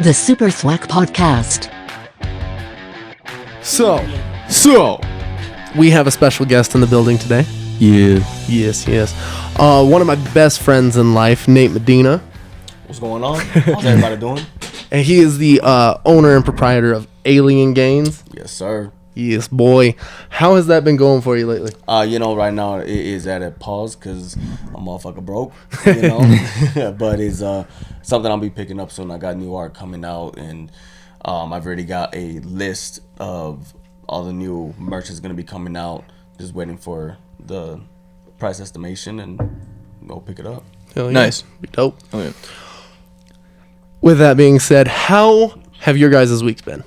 The Super ThwakJak Podcast. So, we have a special guest in the building today. Yeah. Yes. One of my best friends in life, Nait Medina. What's going on? How's everybody doing? And he is the owner and proprietor of Alien Gains. Yes, sir. Yes, boy. How has that been going for you lately? Right now it is at a pause because I'm motherfucker broke, you know. But it's something I'll be picking up soon. I got new art coming out, and I've already got a list of all the new merch that's gonna be coming out. Just waiting for the price estimation and go pick it up. Hell yeah. Nice. Be dope. Oh, yeah. With that being said, how have your guys' weeks been?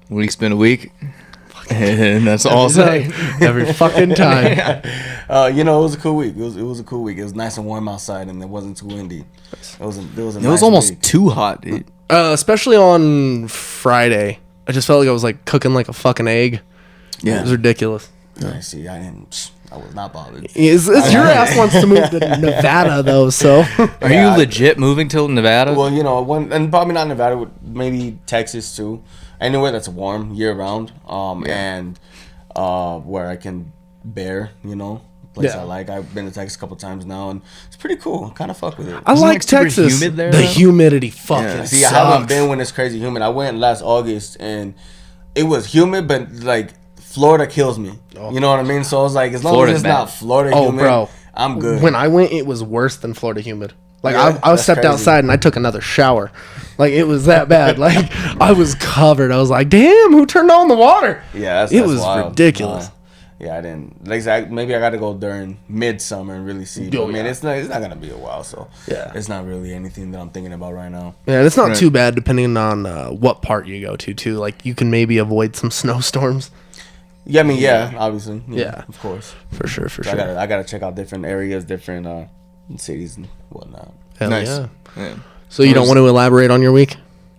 Week's been a week. And that's all I'll say. Every fucking time. It was a cool week. It was a cool week. It was nice and warm outside, and it wasn't too windy. It was almost week. too hot, dude. Especially on Friday. I just felt like I was like cooking like a fucking egg. Yeah. It was ridiculous. I see. I was not bothered. Your ass wants to move to Nevada though, so. Are you legit moving to Nevada? Well, and probably not Nevada, maybe Texas too. Anywhere that's warm year round, and where I can bear, place I like. I've been to Texas a couple times now, and it's pretty cool. Kind of fuck with it. I like super Texas. humid there, the though? humidity fucking See, sucks. I haven't been when it's crazy humid. I went last August, and it was humid, but like Florida kills me. You know what I mean? So I was like, as long Florida's as it's bad. not Florida humid, bro. I'm good. When I went, it was worse than Florida humid. Like Yeah, I that's stepped crazy. outside and I took another shower. Like it was that bad. Like I was covered. I was like, damn, who turned on the water? Yeah, It that's was wild. ridiculous. Yeah, I didn't. Like, maybe I got to go during midsummer and really see. But, Oh, I mean, yeah. it's not gonna be a while, so Yeah. it's not really anything that I'm thinking about right now. Yeah, it's not Right. too bad depending on what part you go to too. Like you can maybe avoid some snowstorms. Yeah, I mean, obviously, Yeah. of course. For sure. I gotta check out different areas, different cities and whatnot. Hell Nice. yeah. Yeah. So you don't want to elaborate on your week?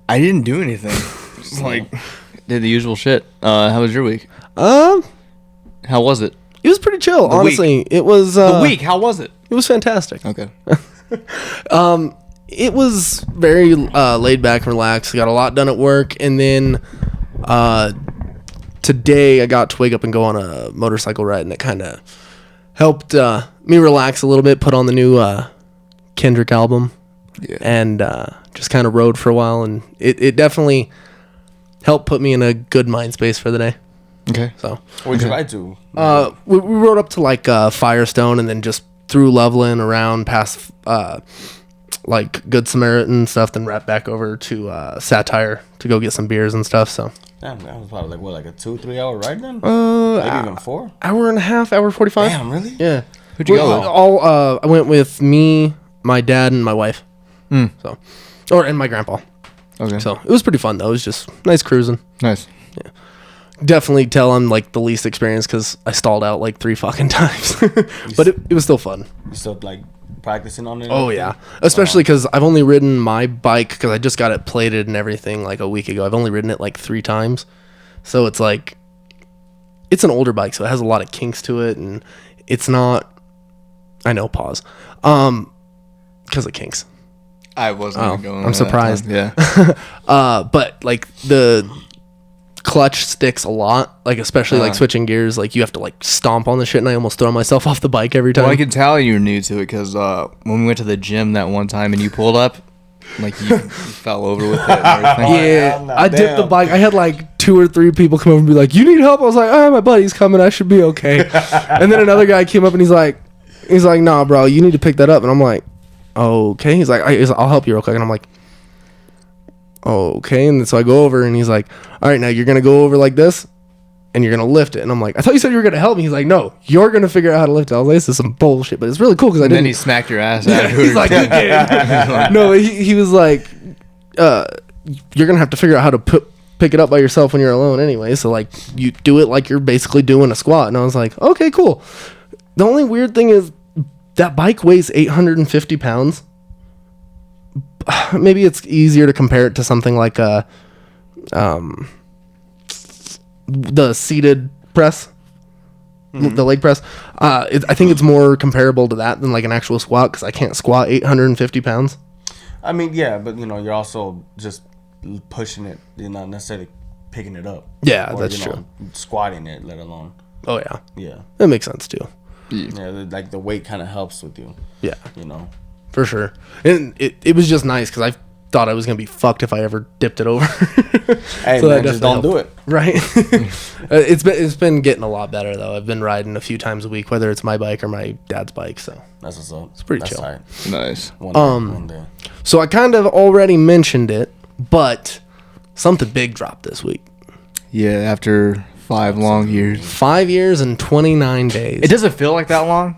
I didn't do anything. Just like did the usual shit. How was your week? How was it? It was pretty chill, The honestly. It was The week, how was it? It was fantastic. Okay. It was very laid back and relaxed. Got a lot done at work, and then today I got to wake up and go on a motorcycle ride, and it kind of helped me relax a little bit. Put on the new Kendrick album, and just kind of rode for a while, and it definitely helped put me in a good mind space for the day. Okay. So Where'd you ride to? we rode up to like Firestone, and then just through Loveland around past like Good Samaritan and stuff, then right back over to Satire to go get some beers and stuff. So Damn, that was probably like a 2-3 hour ride then. maybe Maybe even 4. hour and a half, hour 45. Damn, really? Yeah. Who'd you go with? All I went with me, my dad, and my wife. So, and my grandpa. Okay. So it was pretty fun though. It was just nice cruising. Nice. Definitely tell I'm like the least experienced because I stalled out like 3 fucking times, but it was still fun. You still like practicing on it? Oh yeah, especially because I've only ridden my bike because I just got it plated and everything like a week ago. I've only ridden it like 3 times, so it's like it's an older bike, so it has a lot of kinks to it, and it's not. I know, pause, because of kinks. I wasn't even going. I'm surprised. Yeah. But like the clutch sticks a lot, like especially like switching gears, like you have to like stomp on the shit, and I almost throw myself off the bike every time. Well, I can tell you're new to it because when we went to the gym that one time and you pulled up, like you fell over with it and everything. Yeah, hell no, I dipped the damn. bike. I had like 2 or 3 people come over and be like, "You need help?" I was like, "Oh, my buddy's coming. I should be okay." And then another guy came up and he's like, "Nah, bro, you need to pick that up." And I'm like, "Okay." He's like, "I'll help you real quick." And I'm like, "Okay." And then so I go over and he's like, "All right, now you're gonna go over like this, and you're gonna lift it." And I'm like, "I thought you said you were gonna help me." He's like, "No, you're gonna figure out how to lift it." I was like, "This is some bullshit," but it's really cool because I And didn't. then he smacked your ass out. He's like, "You did." No, he was like, "You're gonna have to figure out how to pick it up by yourself when you're alone anyway. So like, you do it like you're basically doing a squat." And I was like, "Okay, cool." The only weird thing is that bike weighs 850 pounds. Maybe it's easier to compare it to something like the seated press. The leg press. I think it's more comparable to that than like an actual squat because I can't squat 850 pounds. I mean, yeah, but you're also just pushing it. You're not necessarily picking it up. Yeah, or, that's true. Squatting it, let alone. Oh yeah. Yeah. That makes sense too. Yeah, like the weight kind of helps with you. Yeah. You know. For sure. And it was just nice because I thought I was gonna be fucked if I ever dipped it over. Hey So man, just don't do it. Right. It's been getting a lot better though. I've been riding a few times a week, whether it's my bike or my dad's bike. So That's what's up. it's pretty That's chill. tight. Nice. One day. So I kind of already mentioned it, but something big dropped this week. Yeah, after 5 long years. 5 years and 29 days. It doesn't feel like that long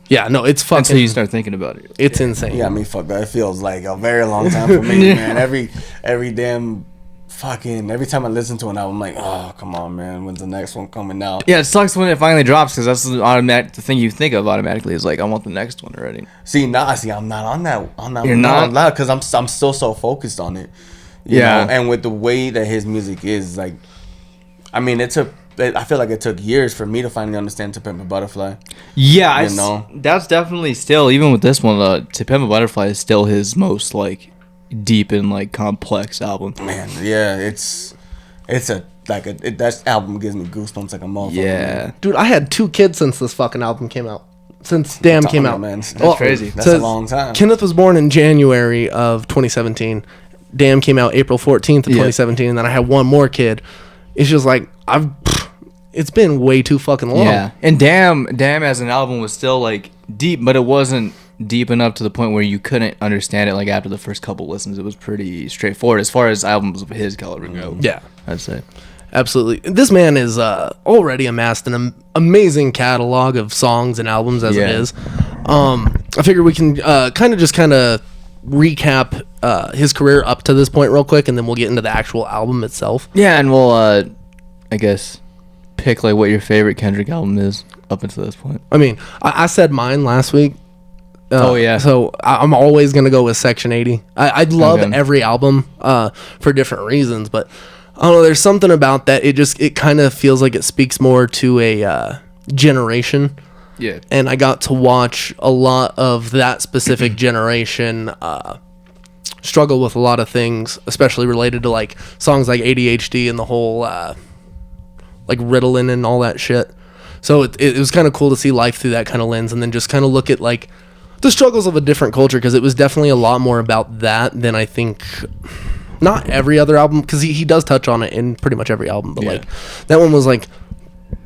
Yeah, no, it's fucking. until you start thinking about it. It's insane. Yeah, I mean, fuck that. It feels like a very long time for me, man. Every damn fucking every time I listen to an album, I'm like, oh, come on, man. When's the next one coming out? Yeah, it sucks when it finally drops because that's the thing you think of automatically is like, I want the next one already. See, I'm not on that. You're not? Because I'm still so focused on it. You Yeah. know? And with the way that his music is, like, I mean, I feel like it took years for me to finally understand To Pimp a Butterfly. Yeah, You know? that's definitely still, even with this one, To Pimp a Butterfly is still his most like deep and like complex album. Man, yeah, that album gives me goosebumps like a motherfucker. Yeah, Dude, I had 2 kids since this fucking album came out. Since Damn came out. Man. Well, crazy. That's so a long time. Kenneth was born in January of 2017. Damn came out April 14th of 2017, and then I had one more kid. It's just like it's been way too fucking long. yeah. And Damn as an album was still like deep, but it wasn't deep enough to the point where you couldn't understand it. Like after the first couple listens, it was pretty straightforward as far as albums of his caliber go. Yeah, I'd say. absolutely. This man is already amassed an amazing catalog of songs and albums as it Yeah. is. I figure we can kind of recap his career up to this point real quick, and then we'll get into the actual album itself. Yeah, and we'll I guess pick like what your favorite Kendrick album is up until this point. I mean, I said mine last week. Oh, yeah. So I'm always gonna go with Section 80. I love Okay. every album for different reasons, but I don't know. There's something about that. It kind of feels like it speaks more to a generation. Yeah. And I got to watch a lot of that specific generation struggle with a lot of things, especially related to like songs like ADHD and the whole like Ritalin and all that shit. So it was kind of cool to see life through that kind of lens, and then just kind of look at like the struggles of a different culture, because it was definitely a lot more about that than I think. Not every other album, because he does touch on it in pretty much every album, but like that one was like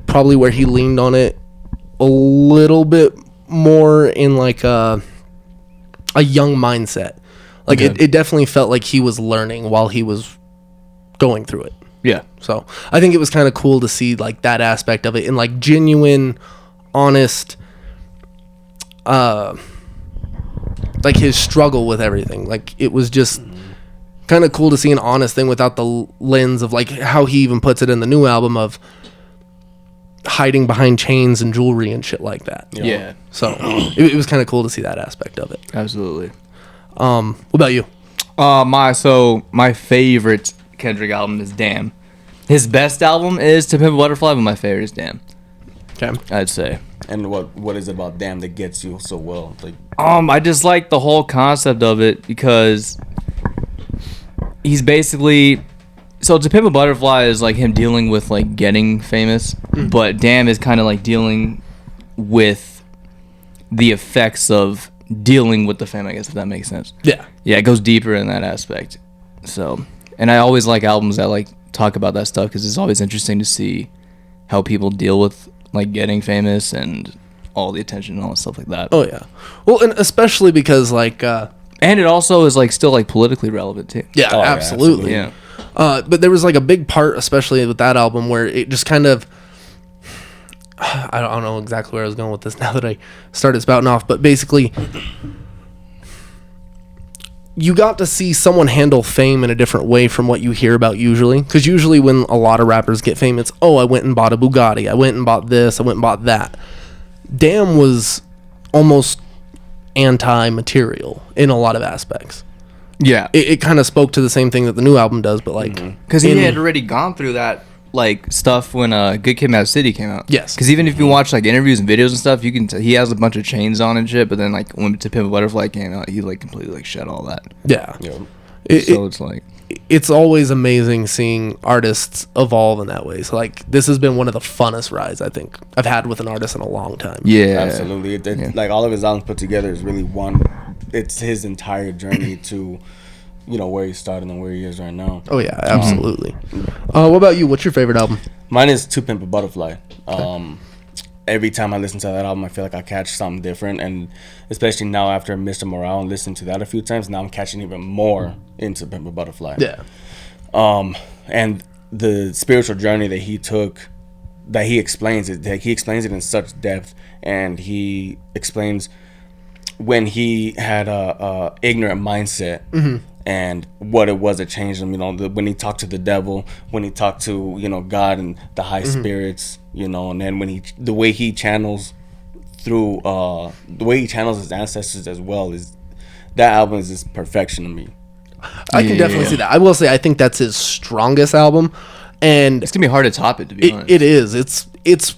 probably where he leaned on it a little bit more in like a young mindset. Like it definitely felt like he was learning while he was going through it. Yeah. So I think it was kind of cool to see like that aspect of it in like genuine, honest, like his struggle with everything. Like it was just kind of cool to see an honest thing without the lens of like how he even puts it in the new album of hiding behind chains and jewelry and shit like that. Yeah. So it was kind of cool to see that aspect of it. Absolutely. What about you? My favorite Kendrick album is Damn. His best album is To Pimp a Butterfly, but my favorite is Damn. Okay. I'd say. And what is it about Damn that gets you so well? Like, I just like the whole concept of it because he's basically To Pimp a Butterfly is like him dealing with like getting famous, but Damn is kind of like dealing with the effects of dealing with the fame, I guess, if that makes sense. Yeah. Yeah, it goes deeper in that aspect. So, and I always like albums that like talk about that stuff because it's always interesting to see how people deal with like getting famous and all the attention and all that stuff like that. Oh yeah. Well, and especially because like And it also is like still like politically relevant too. yeah, Oh, yeah, absolutely. Yeah. But there was like a big part, especially with that album, where it just kind of I don't know exactly where I was going with this now that I started spouting off, but basically you got to see someone handle fame in a different way from what you hear about usually. Because usually when a lot of rappers get fame, it's, oh, I went and bought a Bugatti. I went and bought this. I went and bought that. Damn was almost anti-material in a lot of aspects. Yeah. It kind of spoke to the same thing that the new album does, but like... Because he had already gone through that like stuff when Good Kid, Mad City came out. Yes. Because even if you watch like interviews and videos and stuff, you can he has a bunch of chains on and shit. But then like when To Pimp a Butterfly came out, he like completely like shed all that. Yeah. you know, So it's like it's always amazing seeing artists evolve in that way. So like this has been one of the funnest rides I think I've had with an artist in a long time. Yeah, Absolutely. Like all of his albums put together is really one. It's his entire journey to, where he started and where he is right now. Oh yeah, absolutely. What about you? What's your favorite album? Mine is To Pimp a Butterfly. Every time I listen to that album, I feel like I catch something different, and especially now after Mr. Morale and listening to that a few times, now I'm catching even more into Pimp a Butterfly. Yeah. And the spiritual journey that he took, that he explains it in such depth, and he explains when he had a ignorant mindset. And what it was that changed him, when he talked to the devil, when he talked to, God and the high spirits, and then the way he channels his ancestors as well, is that album is just perfection to me. I can definitely see that. I will say I think that's his strongest album, and it's gonna be hard to top it, to be honest. It is. It's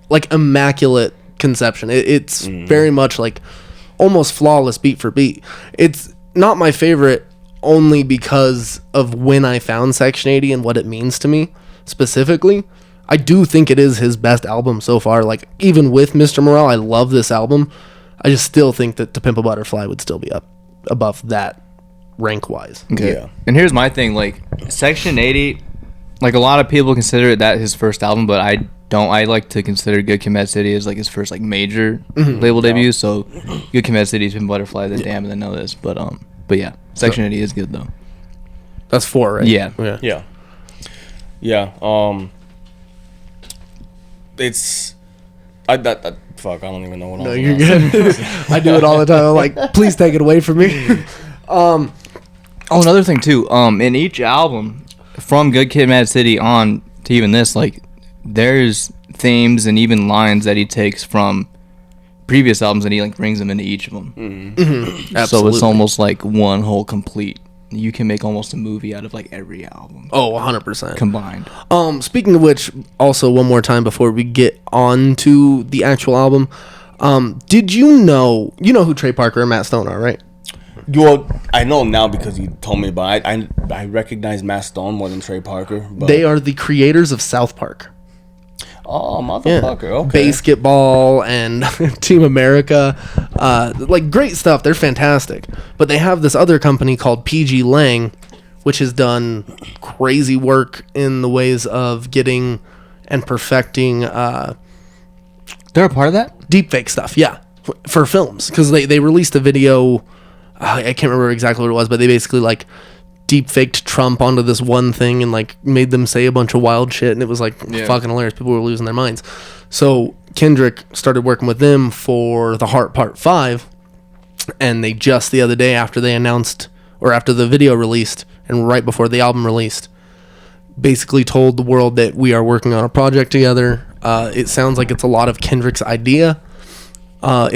like immaculate conception. It's very much like almost flawless beat for beat. It's not my favorite only because of when I found Section 80 and what it means to me specifically. I do think it is his best album so far. Like even with Mr. Morale, I love this album. I just still think that To Pimp a Butterfly would still be up above that rank wise. Okay. Yeah. And here's my thing, like Section 80, like a lot of people consider that his first album, but I don't. I like to consider Good Kid, Mad City as like his first like major label debut. So Good Kid, Mad City, Pimp a Butterfly, then Damn, and then Know This. But yeah, Section 80 is good though. That's 4, right? Yeah. It's fuck, I don't even know what No, I'm you're good. I do it all the time. I'm like, please take it away from me. Oh, another thing too. In each album, from Good Kid, Mad City on to even this, like, there's themes and even lines that he takes from previous albums, and he like brings them into each of them. So it's almost like one whole complete. You can make almost a movie out of like every album. Oh, 100% combined. Speaking of which, also one more time before we get on to the actual album, did you know who Trey Parker and Matt Stone are, right? Well, I know now because you told me about it. I recognize Matt Stone more than Trey Parker. But They are the creators of South Park. Oh, motherfucker. Okay. Basketball and Team America. Like, great stuff. They're fantastic. But they have this other company called PG Lang, which has done crazy work in the ways of getting and perfecting They're a part of that? deepfake stuff. Yeah. For films. Because they released a video. I can't remember exactly what it was, but they basically, like, deep-faked Trump onto this one thing and like made them say a bunch of wild shit, and it was like fucking hilarious. People were losing their minds. So Kendrick started working with them for The Heart Part 5, and they just the other day after they announced, or after the video released and right before the album released, basically told the world that we are working on a project together. It sounds like it's a lot of Kendrick's idea. I'm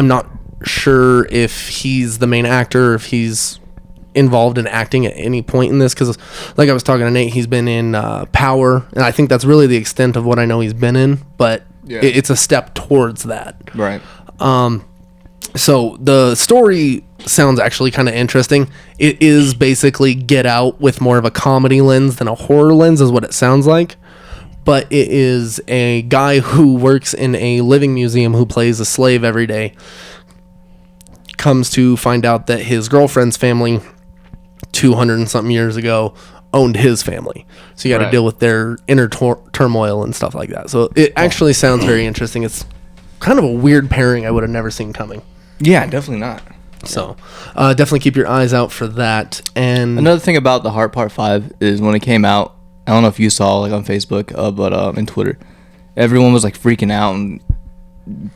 not sure if he's the main actor or if he's involved in acting at any point in this, because like I was talking to Nate, he's been in Power, and I think that's really the extent of what I know he's been in, but it's a step towards that. Right. So the story sounds actually kind of interesting. It is basically Get Out with more of a comedy lens than a horror lens is what it sounds like, but it is a guy who works in a living museum who plays a slave every day, comes to find out that his girlfriend's family 200 and something years ago owned his family, so you got to deal with their inner turmoil and stuff like that. So it actually sounds very interesting. It's kind of a weird pairing I would have never seen coming. Yeah, definitely not. So definitely keep your eyes out for that. And another thing about The Heart Part 5 is when it came out, I don't know if you saw like on Facebook, but and Twitter, everyone was like freaking out and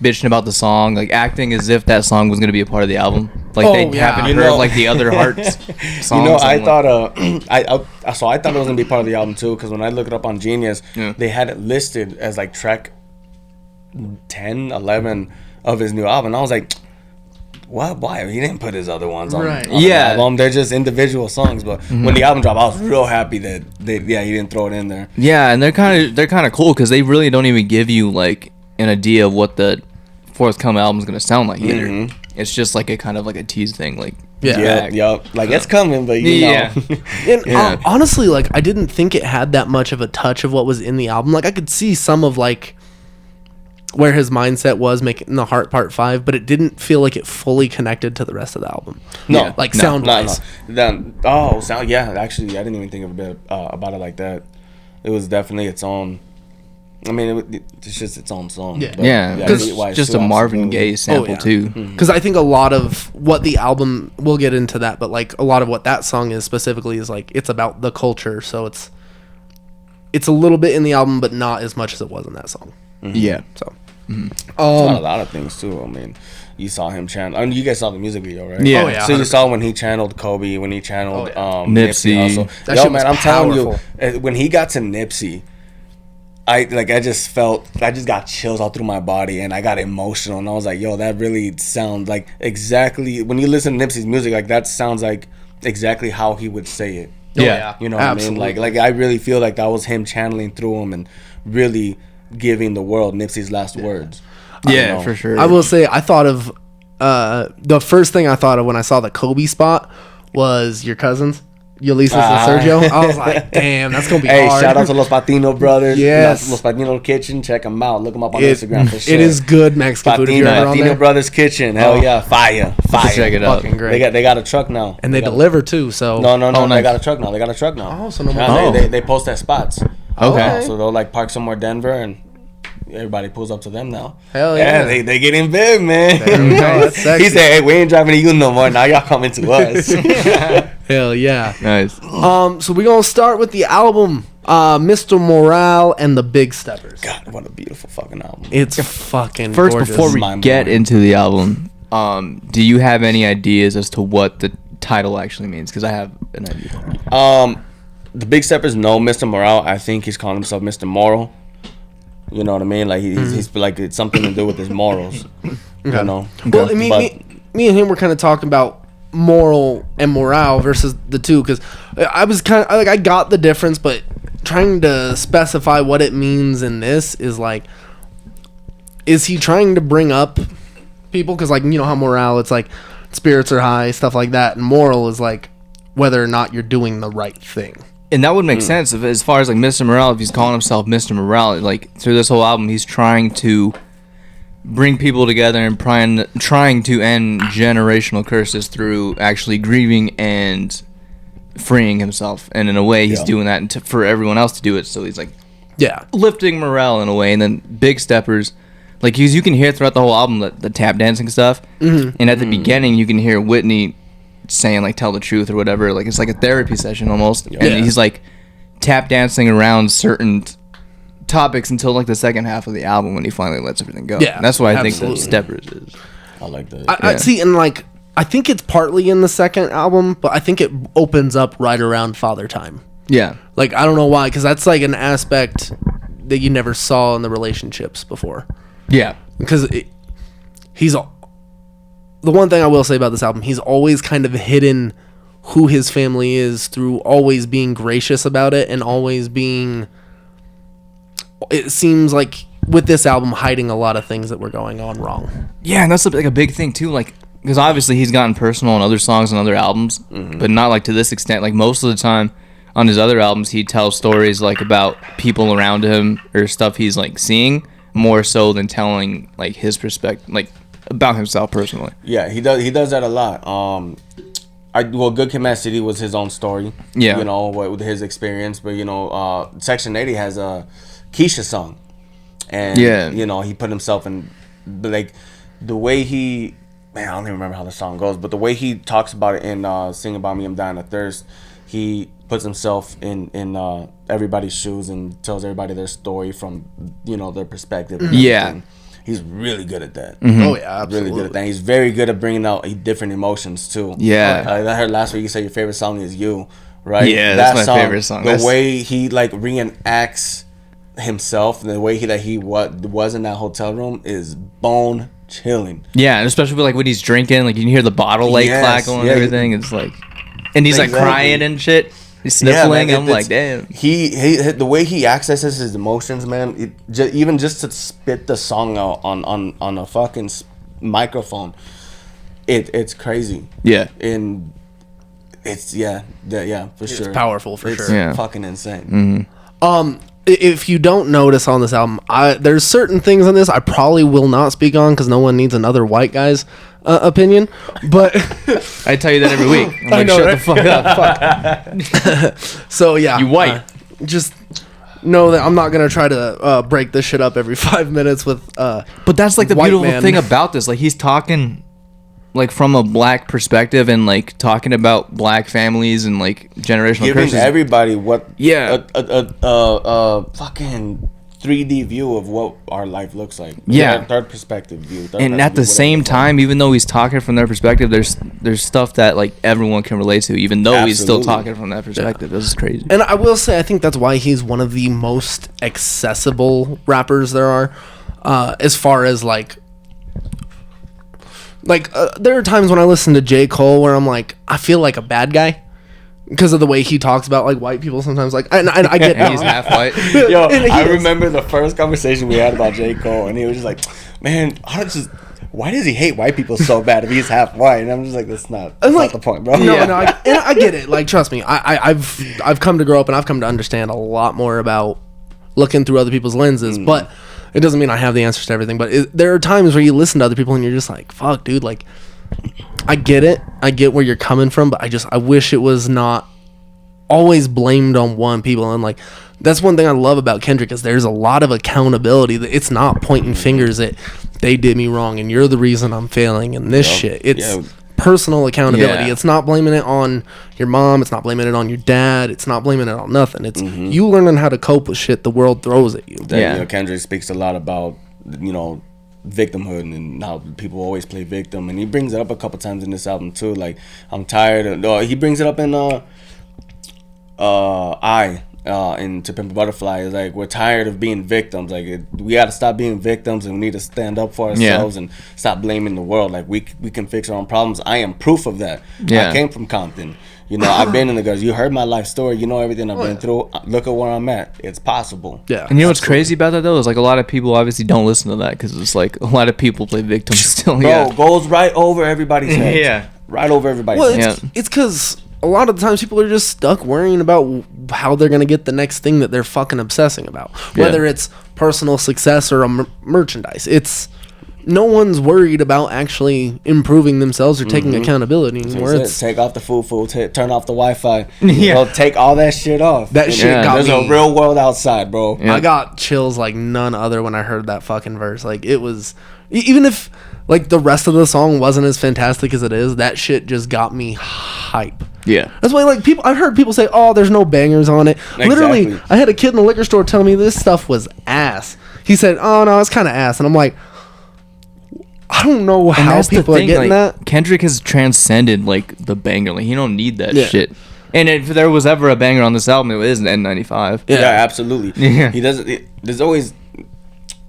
bitching about the song, like acting as if that song was going to be a part of the album, like they haven't heard like the other Hearts songs. I thought I thought it was gonna be part of the album too, because when I looked it up on Genius, they had it listed as like track 10, 11 of his new album. And I was like, what? Why? He didn't put his other ones on, on the album. They're just individual songs. But when the album dropped, I was real happy that he didn't throw it in there. Yeah, and they're kind of cool because they really don't even give you like an idea of what the forthcoming album is going to sound like either. It's just like a kind of like a tease thing. Like Yup. Like it's coming, but you know. And honestly, like I didn't think it had that much of a touch of what was in the album. Like I could see some of like where his mindset was making the Heart Part 5, but it didn't feel like it fully connected to the rest of the album. No, like sound wise. Sound. Yeah, actually, I didn't even think about it like that. It was definitely its own. I mean, it's just its own song. Yeah, because it's just a Marvin Gaye sample too. Because I think a lot of what the album, we'll get into that, but like a lot of what that song is specifically is like it's about the culture. So it's a little bit in the album, but not as much as it was in that song. Yeah. So. It's about a lot of things too. I mean, you saw him channel. I mean, you guys saw the music video, right? Yeah. Oh, yeah. So you saw when he channeled Kobe, when he channeled Nipsey. Also. That Yo, shit man, was I'm telling you, powerful. when he got to Nipsey, I just got chills all through my body, and I got emotional, and I was like, yo, that really sounds like exactly when you listen to Nipsey's music, like that sounds like exactly how he would say it. Yeah. You know Absolutely. what I mean? Like I really feel like that was him channeling through him and really giving the world Nipsey's last words. Yeah, for sure. I will say I thought of the first thing I thought of when I saw the Kobe spot was your cousins, Ulysses and Sergio. I was like, damn, that's gonna be hard. Shout out to Los Patino brothers. Yes. Los Patino Kitchen. Check them out. Look them up on Instagram for sure. It is good Mexican food. If you're ever on Patino there. Brothers Kitchen. Hell yeah, fire. Check it out. Fucking great. They got a truck now. And they deliver too. So No. nice. They got a truck now. Oh, so no more. Yeah, they post at spots. Okay. So they'll like park somewhere Denver and everybody pulls up to them now. Hell yeah. They getting big, man. There we go. That's sexy. He said, "Hey, we ain't driving to you no more. Now y'all coming to us." Hell yeah. Nice. So we're gonna start with the album, Mr. Morale and the Big Steppers. God, what a beautiful fucking album. It's fucking First, gorgeous. before we Mind get blowing. into the album, do you have any ideas as to what the title actually means? Because I have an idea. The Big Steppers know Mr. Morale. I think he's calling himself Mr. Moral. You know what I mean? Like he's like it's something to do with his morals. You know. Well, me and him were kind of talking about moral and morale versus the two, because I was kind of like, I got the difference, but trying to specify what it means in this is like, is he trying to bring up people? Because like, you know how morale, it's like spirits are high, stuff like that, and moral is like whether or not you're doing the right thing. And that would make sense if, as far as like Mr. Morale, if he's calling himself Mr. Morale, like through this whole album, he's trying to bring people together and trying to end generational curses through actually grieving and freeing himself. And in a way, he's doing that for everyone else to do it. So he's like, lifting morale in a way. And then Big Steppers, like you can hear throughout the whole album the tap dancing stuff. Mm-hmm. And at the beginning, you can hear Whitney saying like tell the truth or whatever, like it's like a therapy session almost. And he's like tap dancing around certain topics until like the second half of the album when he finally lets everything go. And that's what I think that Steppers is. I like that. I see, and like I think it's partly in the second album, but I think it opens up right around Father Time. Like I don't know why, because that's like an aspect that you never saw in the relationships before. Because he's the one thing I will say about this album, he's always kind of hidden who his family is through always being gracious about it and always being, it seems like with this album, hiding a lot of things that were going on wrong. And that's like a big thing too, like because obviously he's gotten personal on other songs and other albums, but not like to this extent. Like most of the time on his other albums, he tells stories like about people around him or stuff he's like seeing more so than telling like his perspective, like about himself personally. He does that a lot. Good Kid, Mad City was his own story. You know, with his experience, but you know, Section 80 has a Keisha song, and you know, he put himself in like the way he, man, I don't even remember how the song goes, but the way he talks about it in Sing About Me, I'm Dying of Thirst, he puts himself in everybody's shoes and tells everybody their story from, you know, their perspective. And he's really good at that. Oh yeah, absolutely. Really good at that. He's very good at bringing out different emotions too. I heard last week you said your favorite song is You, right? Yeah, that's my favorite song. The way he like reenacts himself, the way he was in that hotel room is bone chilling. And especially like when he's drinking, like you can hear the bottle like clackle and everything. It's like, and he's like crying and shit. He's sniffling. Man, I'm like, damn. He the way he accesses his emotions, man. Even just to spit the song out on a fucking microphone, it's crazy. Yeah. And it's for sure. It's powerful for It's sure. Yeah. fucking insane. If you don't notice on this album, there's certain things on this I probably will not speak on because no one needs another white guy's opinion. But I tell you that every week. I'm like, know, shut right? the fuck up. so yeah, You white. just know that I'm not gonna try to break this shit up every 5 minutes with. But that's like the white beautiful man. thing about this. Like he's talking like from a black perspective and like talking about black families and like generational Giving curses. everybody what Yeah. a fucking 3D view of what our life looks like. Yeah. Third perspective view. And at the same time, even though he's talking from their perspective, there's stuff that like everyone can relate to, even though he's still Absolutely. talking from that perspective. This is crazy. And I will say, I think that's why he's one of the most accessible rappers there are, as far as like there are times when I listen to J. Cole where I'm like, I feel like a bad guy because of the way he talks about like white people sometimes. Like, and I get And he's half white. Yo, And he I is. remember the first conversation we had about J. Cole, and he was just like, "Man, why does he hate white people so bad if he's half white?" And I'm just like, "That's not the point, bro." No, no, I get it. Like, trust me, I've come to grow up and I've come to understand a lot more about looking through other people's lenses, but it doesn't mean I have the answers to everything. But there are times where you listen to other people and you're just like, "Fuck, dude!" Like, I get it, I get where you're coming from, but I wish it was not always blamed on one people. And like, that's one thing I love about Kendrick is there's a lot of accountability. That it's not pointing fingers at they did me wrong and you're the reason I'm failing in this shit. It's personal accountability. Yeah. It's not blaming it on your mom. It's not blaming it on your dad. It's not blaming it on nothing. It's you learning how to cope with shit the world throws at you. That, Kendrick speaks a lot about, victimhood and how people always play victim, and he brings it up a couple times in this album too. Like, I'm tired of. He brings it up in in To Pimp a Butterfly. Is like, we're tired of being victims. Like, we got to stop being victims and we need to stand up for ourselves and stop blaming the world. Like, we can fix our own problems. I am proof of that. I came from Compton. I've been in the guys. You heard my life story. You know everything I've been through. Look at where I'm at. It's possible. Yeah. And you know what's crazy about that though is like a lot of people obviously don't listen to that because it's like a lot of people play victim still. Bro, goes right over everybody's heads. Yeah. Right over everybody's Well, heads. it's because a lot of the times people are just stuck worrying about how they're going to get the next thing that they're fucking obsessing about. Whether it's personal success or a merchandise. It's no one's worried about actually improving themselves or taking accountability anymore. It's take off the food, turn off the Wi-Fi. Yeah. Take all that shit off. That shit got There's me. a real world outside, bro. Yeah. I got chills like none other when I heard that fucking verse. Like, it was, even if like the rest of the song wasn't as fantastic as it is, that shit just got me hype. Yeah. That's why, like, I've heard people say, "Oh, there's no bangers on it." Literally, Exactly. I had a kid in the liquor store tell me this stuff was ass. He said, "Oh no, it's kind of ass," and I'm like, I don't know And how that's the people are thing, getting like, that. Kendrick has transcended like the banger. Like he don't need that Yeah. shit. And if there was ever a banger on this album, it is an N95. Yeah, absolutely. Yeah. He doesn't. There's always.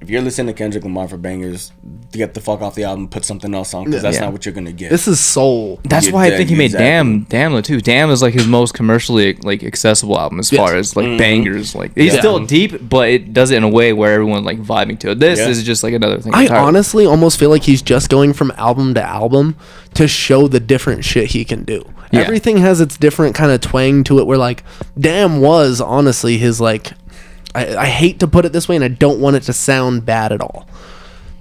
If you're listening to Kendrick Lamar for bangers, get the fuck off the album, put something else on, because that's Yeah. not what you're gonna get. This is soul. That's Yeah, why I think he made exactly. Damn too. Damn is like his most commercially like accessible album as far as like bangers. Like he's still deep, but it does it in a way where everyone like vibing to it. This is just like another thing. I entirely. honestly almost feel like he's just going from album to album to show the different shit he can do. Yeah. Everything has its different kind of twang to it where, like, Damn was honestly his, like, I hate to put it this way and I don't want it to sound bad at all.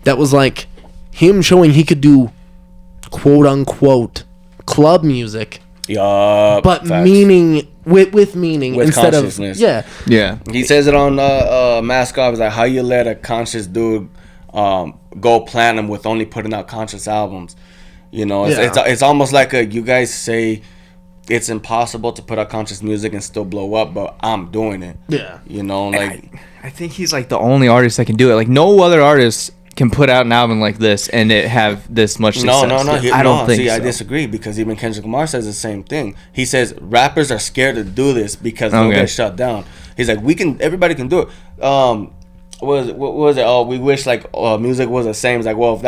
That was like him showing he could do quote unquote club music, Yup, but facts. meaning with meaning With instead of consciousness. Yeah. He says it on Mask Off. It's like, how you let a conscious dude go platinum with only putting out conscious albums. It's almost like you guys say it's impossible to put out conscious music and still blow up, but I'm doing it. Yeah. I think he's like the only artist that can do it. Like no other artist can put out an album like this and it have this much success. No. I don't think so. I disagree, because even Kendrick Lamar says the same thing. He says rappers are scared to do this because they'll get shut down. He's like, everybody can do it. What was it? Oh, we wish like music was the same. It's like, well,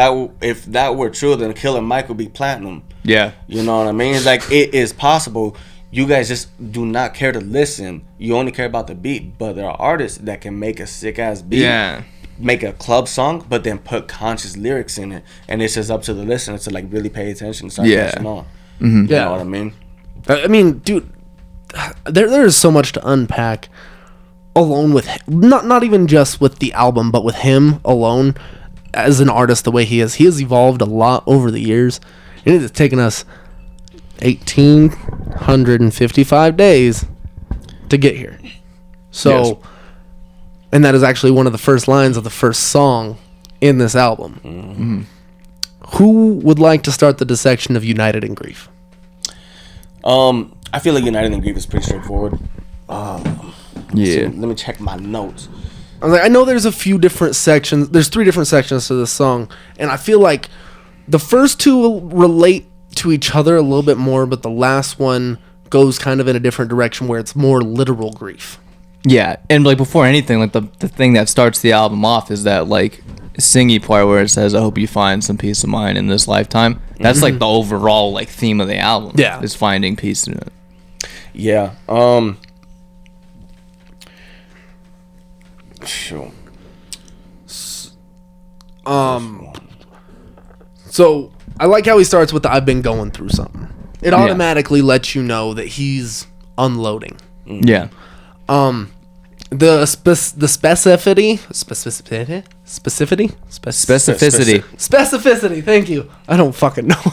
if that were true, then Killah Mike would be platinum. Yeah. You know what I mean? It's like, it is possible. You guys just do not care to listen. You only care about the beat. But there are artists that can make a sick ass beat. Yeah. make a club song, but then put conscious lyrics in it, and it's just up to the listener to like really pay attention and start catching on. You know what I mean? I mean, dude, there is so much to unpack alone with not even just with the album, but with him alone as an artist, the way he is. He has evolved a lot over the years. It has taken us 1,855 days to get here. So, Yes. and that is actually one of the first lines of the first song in this album. Who would like to start the dissection of United in Grief? I feel like United in Grief is pretty straightforward. Yeah. So let me check my notes. I know there's a few different sections. There's 3 different sections to this song, and I feel like the first 2 will relate to each other a little bit more, but the last one goes kind of in a different direction where it's more literal grief. Yeah, and like before anything, like the thing that starts the album off is that like singy part where it says, "I hope you find some peace of mind in this lifetime." That's like the overall like theme of the album. Yeah, is finding peace in it. Yeah. Sure. So I like how he starts with the "I've been going through something." It automatically lets you know that he's unloading. Yeah. The specificity. Thank you. I don't fucking know.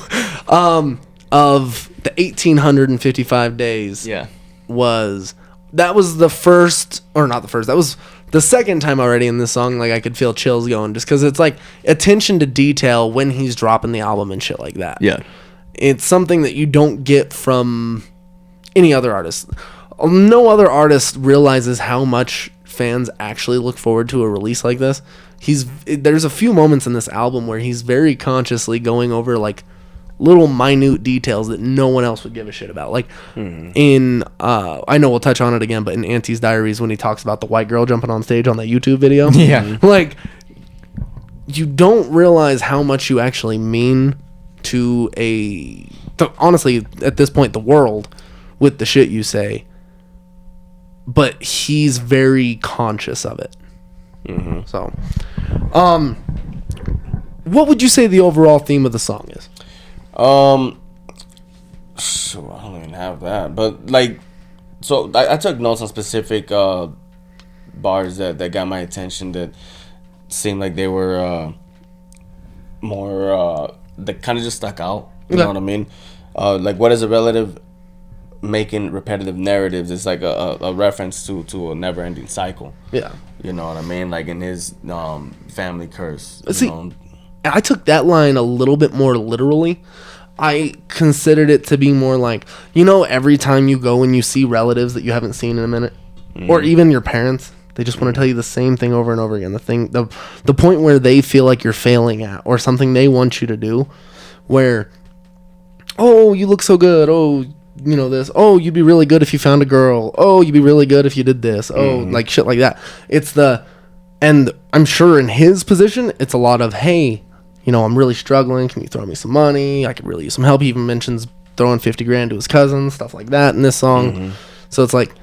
Of the 1,855 days. Yeah. That was the first, or not the first. That was the second time already in this song. Like I could feel chills going, just because it's like attention to detail when he's dropping the album and shit like that. Yeah. It's something that you don't get from any other artist. No other artist realizes how much fans actually look forward to a release like this. There's a few moments in this album where he's very consciously going over like little minute details that no one else would give a shit about. Like in I know we'll touch on it again, but in Auntie's Diaries, when he talks about the white girl jumping on stage on that YouTube video. Yeah. Like you don't realize how much you actually mean to honestly at this point the world with the shit you say, but he's very conscious of it. So what would you say the overall theme of the song is? So I don't even have that, but like, so I took notes on specific bars that got my attention, that seemed like they were more that kind of just stuck out. You know what I mean? Like, what is a relative making repetitive narratives? It's like a reference to a never-ending cycle. Yeah, you know what I mean? Like in his family curse. See, I took that line a little bit more literally. I considered it to be more like, every time you go and you see relatives that you haven't seen in a minute, or even your parents, they just want to tell you the same thing over and over again. The point where they feel like you're failing at, or something they want you to do, where, oh, you look so good. Oh, this. Oh, you'd be really good if you found a girl. Oh, you'd be really good if you did this. Oh, like shit like that. And I'm sure in his position, it's a lot of, hey, I'm really struggling. Can you throw me some money? I could really use some help. He even mentions throwing 50 grand to his cousin, stuff like that in this song. So it's like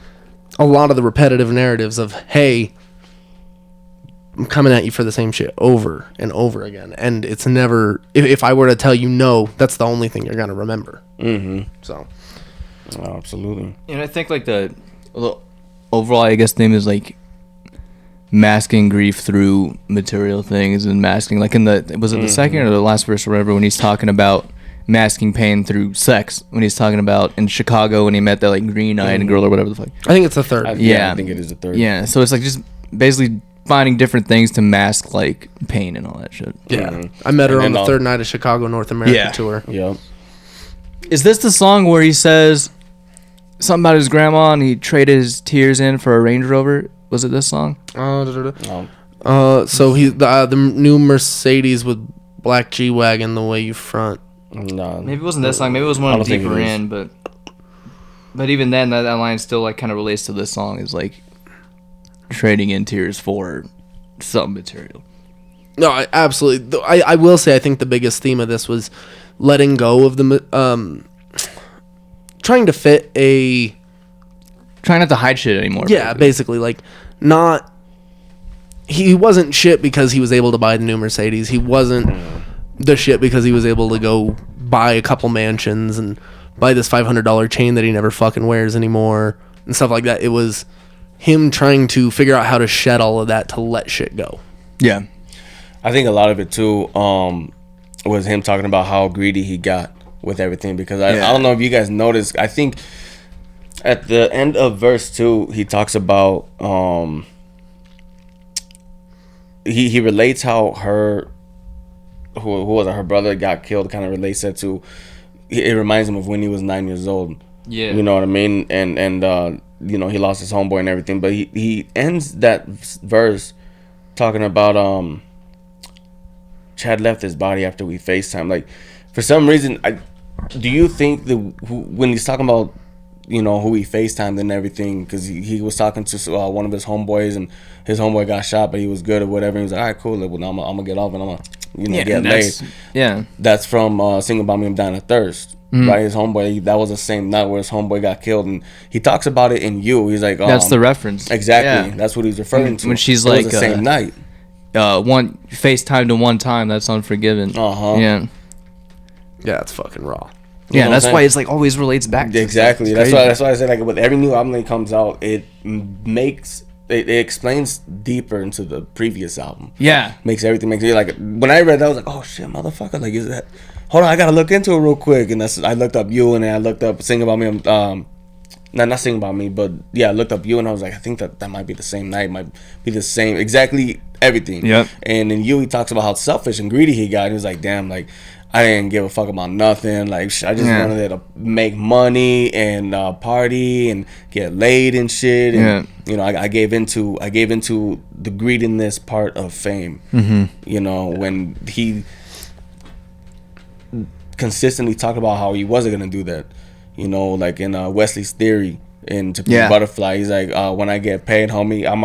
a lot of the repetitive narratives of, hey, I'm coming at you for the same shit over and over again. And it's never, if I were to tell you no, that's the only thing you're going to remember. So. Oh, absolutely. And I think like the overall, I guess, theme is like masking grief through material things, and masking, like in was it the second or the last verse or whatever, when he's talking about masking pain through sex, when he's talking about in Chicago when he met that like green-eyed girl or whatever the fuck. I think it's the third. I think it is the third. Yeah, so it's like just basically finding different things to mask like pain and all that shit. Yeah. I met her on the third night of Chicago North America tour. Yep. Is this the song where he says something about his grandma and he traded his tears in for a Range Rover? Was it this song? So he the new Mercedes with black G-Wagon, the way you front. No. Maybe it wasn't that song. Maybe it was one deeper in, but even then, that line still like kind of relates to this song. Is like trading in tears for some material. No, absolutely. I will say I think the biggest theme of this was letting go of the trying to fit trying not to hide shit anymore. Yeah, basically like not he wasn't shit because he was able to buy the new Mercedes. He wasn't the shit because he was able to go buy a couple mansions and buy this $500 chain that he never fucking wears anymore and stuff like that. It was him trying to figure out how to shed all of that to let shit go. Yeah. I think a lot of it too was him talking about how greedy he got with everything, because I don't know if you guys noticed. I think at the end of verse 2 he talks about he relates how her who was it, her brother got killed, kind of relates that to, it reminds him of when he was 9 years old. Yeah. You know what I mean? And you know, he lost his homeboy and everything, but he ends that verse talking about Chad left his body after we FaceTime. Like, for some reason, do you think that when he's talking about, you know, who he FaceTimed and everything, because he was talking to one of his homeboys, and his homeboy got shot, but he was good or whatever. And he was like, all right, cool. Well, now I'm gonna get off and I'm gonna get laid. Yeah. That's from Sing About Me, I'm Dying of Thirst. Right, his homeboy, that was the same night where his homeboy got killed, and he talks about it in You. He's like, that's the reference. Exactly. Yeah. That's what he's referring to. When she's it like, was the same night. One FaceTime to one time, that's Unforgiven. Yeah, it's fucking raw. You know That's what I'm why saying? it's like always relates back to Exactly. It's That's why I said, like, with every new album that comes out, it explains deeper into the previous album. Yeah. Makes everything make like, when I read that, I was like, oh shit, motherfucker, like, is that, hold on, I gotta look into it real quick. And I looked up You, and then I looked up Sing About Me, not Sing About Me, but yeah, I looked up You, and I was like, I think that might be the same night, might be the same, exactly everything. Yep. And in You, he talks about how selfish and greedy he got. And he was like, damn, like, I didn't give a fuck about nothing. Like, I just wanted to make money and party and get laid and shit. And you know, I gave into the greediness part of fame. You know, when he consistently talked about how he wasn't gonna do that. You know, like in Wesley's Theory in To Be a Butterfly, he's like, when I get paid, homie, I'm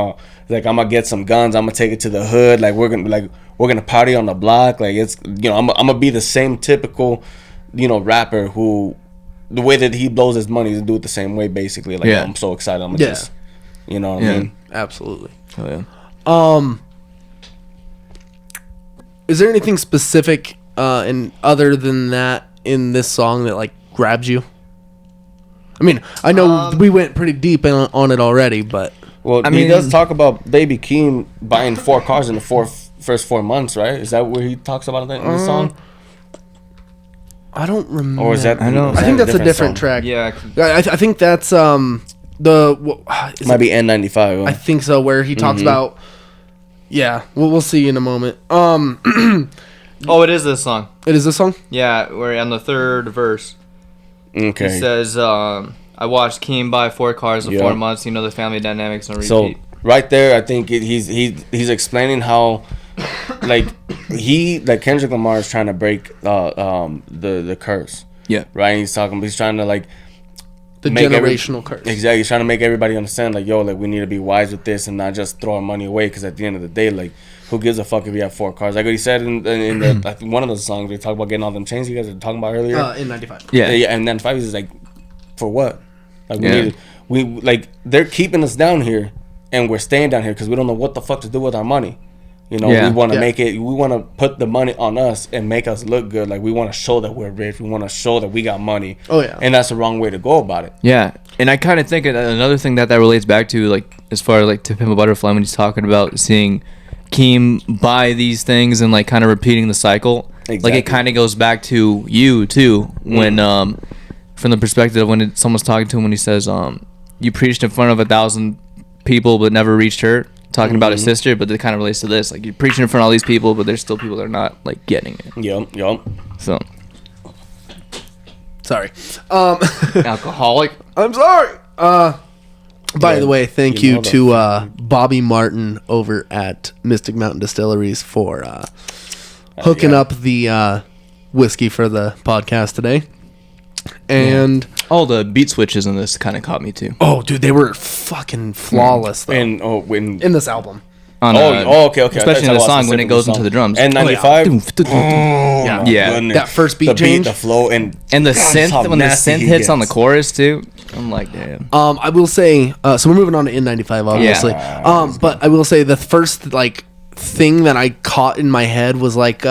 gonna get some guns. I'm gonna take it to the hood. Like, we're gonna party on the block. Like, it's, you know, I'm gonna be the same typical, you know, rapper who, the way that he blows his money, is do it the same way, basically. Like, I'm so excited. I'm just, you know what I mean? Absolutely. Oh, yeah. Is there anything specific and other than that in this song that like grabs you? I mean, I know we went pretty deep on it already, but well, he does talk about Baby Keem buying 4 cars in the first 4 months, right? Is that where he talks about that in the song? I don't remember. Or is that? I think that's a different song? track. Yeah. I think that's might be N95. I think so, where he talks about. Yeah, we'll see in a moment. Oh, it is this song. It is this song? Yeah, we're on the 3rd verse. Okay. He says, I watched Keem buy 4 cars in 4 months. You know, the family dynamics on repeat. So right there, I think he's explaining how, like, Kendrick Lamar is trying to break the curse. Yeah. Right. He's trying to, like, The generational curse. Exactly. He's trying to make everybody understand, like, yo, like, we need to be wise with this and not just throw our money away, because at the end of the day, like, who gives a fuck if you have 4 cars? Like what he said in the, I think one of those songs, we talk about getting all them chains you guys were talking about earlier. In 95. Yeah, and then 5 is like, for what? Like, we like, they're keeping us down here, and we're staying down here because we don't know what the fuck to do with our money. You know, we want to make it. We want to put the money on us and make us look good. Like, we want to show that we're rich. We want to show that we got money. Oh yeah, and that's the wrong way to go about it. Yeah, and I kind of think another thing that relates back to, like, as far as like To Pimp a Butterfly, when he's talking about seeing Keem buy these things and like kind of repeating the cycle. Exactly. Like, it kind of goes back to You too, when from the perspective of when someone's talking to him, when he says, you preached in front of 1,000 people but never reached her, talking about his sister, but it kind of relates to this. Like, you're preaching in front of all these people, but there's still people that are not, like, getting it. Yup. So. Sorry. Alcoholic. I'm sorry. By the way, thank you to Bobby Martin over at Mystic Mountain Distilleries for hooking up the whiskey for the podcast today. And all the beat switches in this kind of caught me too. Oh, dude, they were fucking flawless though. And in this album. On, okay. Especially in the song when it goes into the drums. And 95. Yeah. Yeah. That first beat change. The flow, and And the God, synth, how when the nasty synth he hits on the gets. chorus too, I'm like, damn. I will say, so we're moving on to N95, obviously. But I will say the first like thing that I caught in my head was like,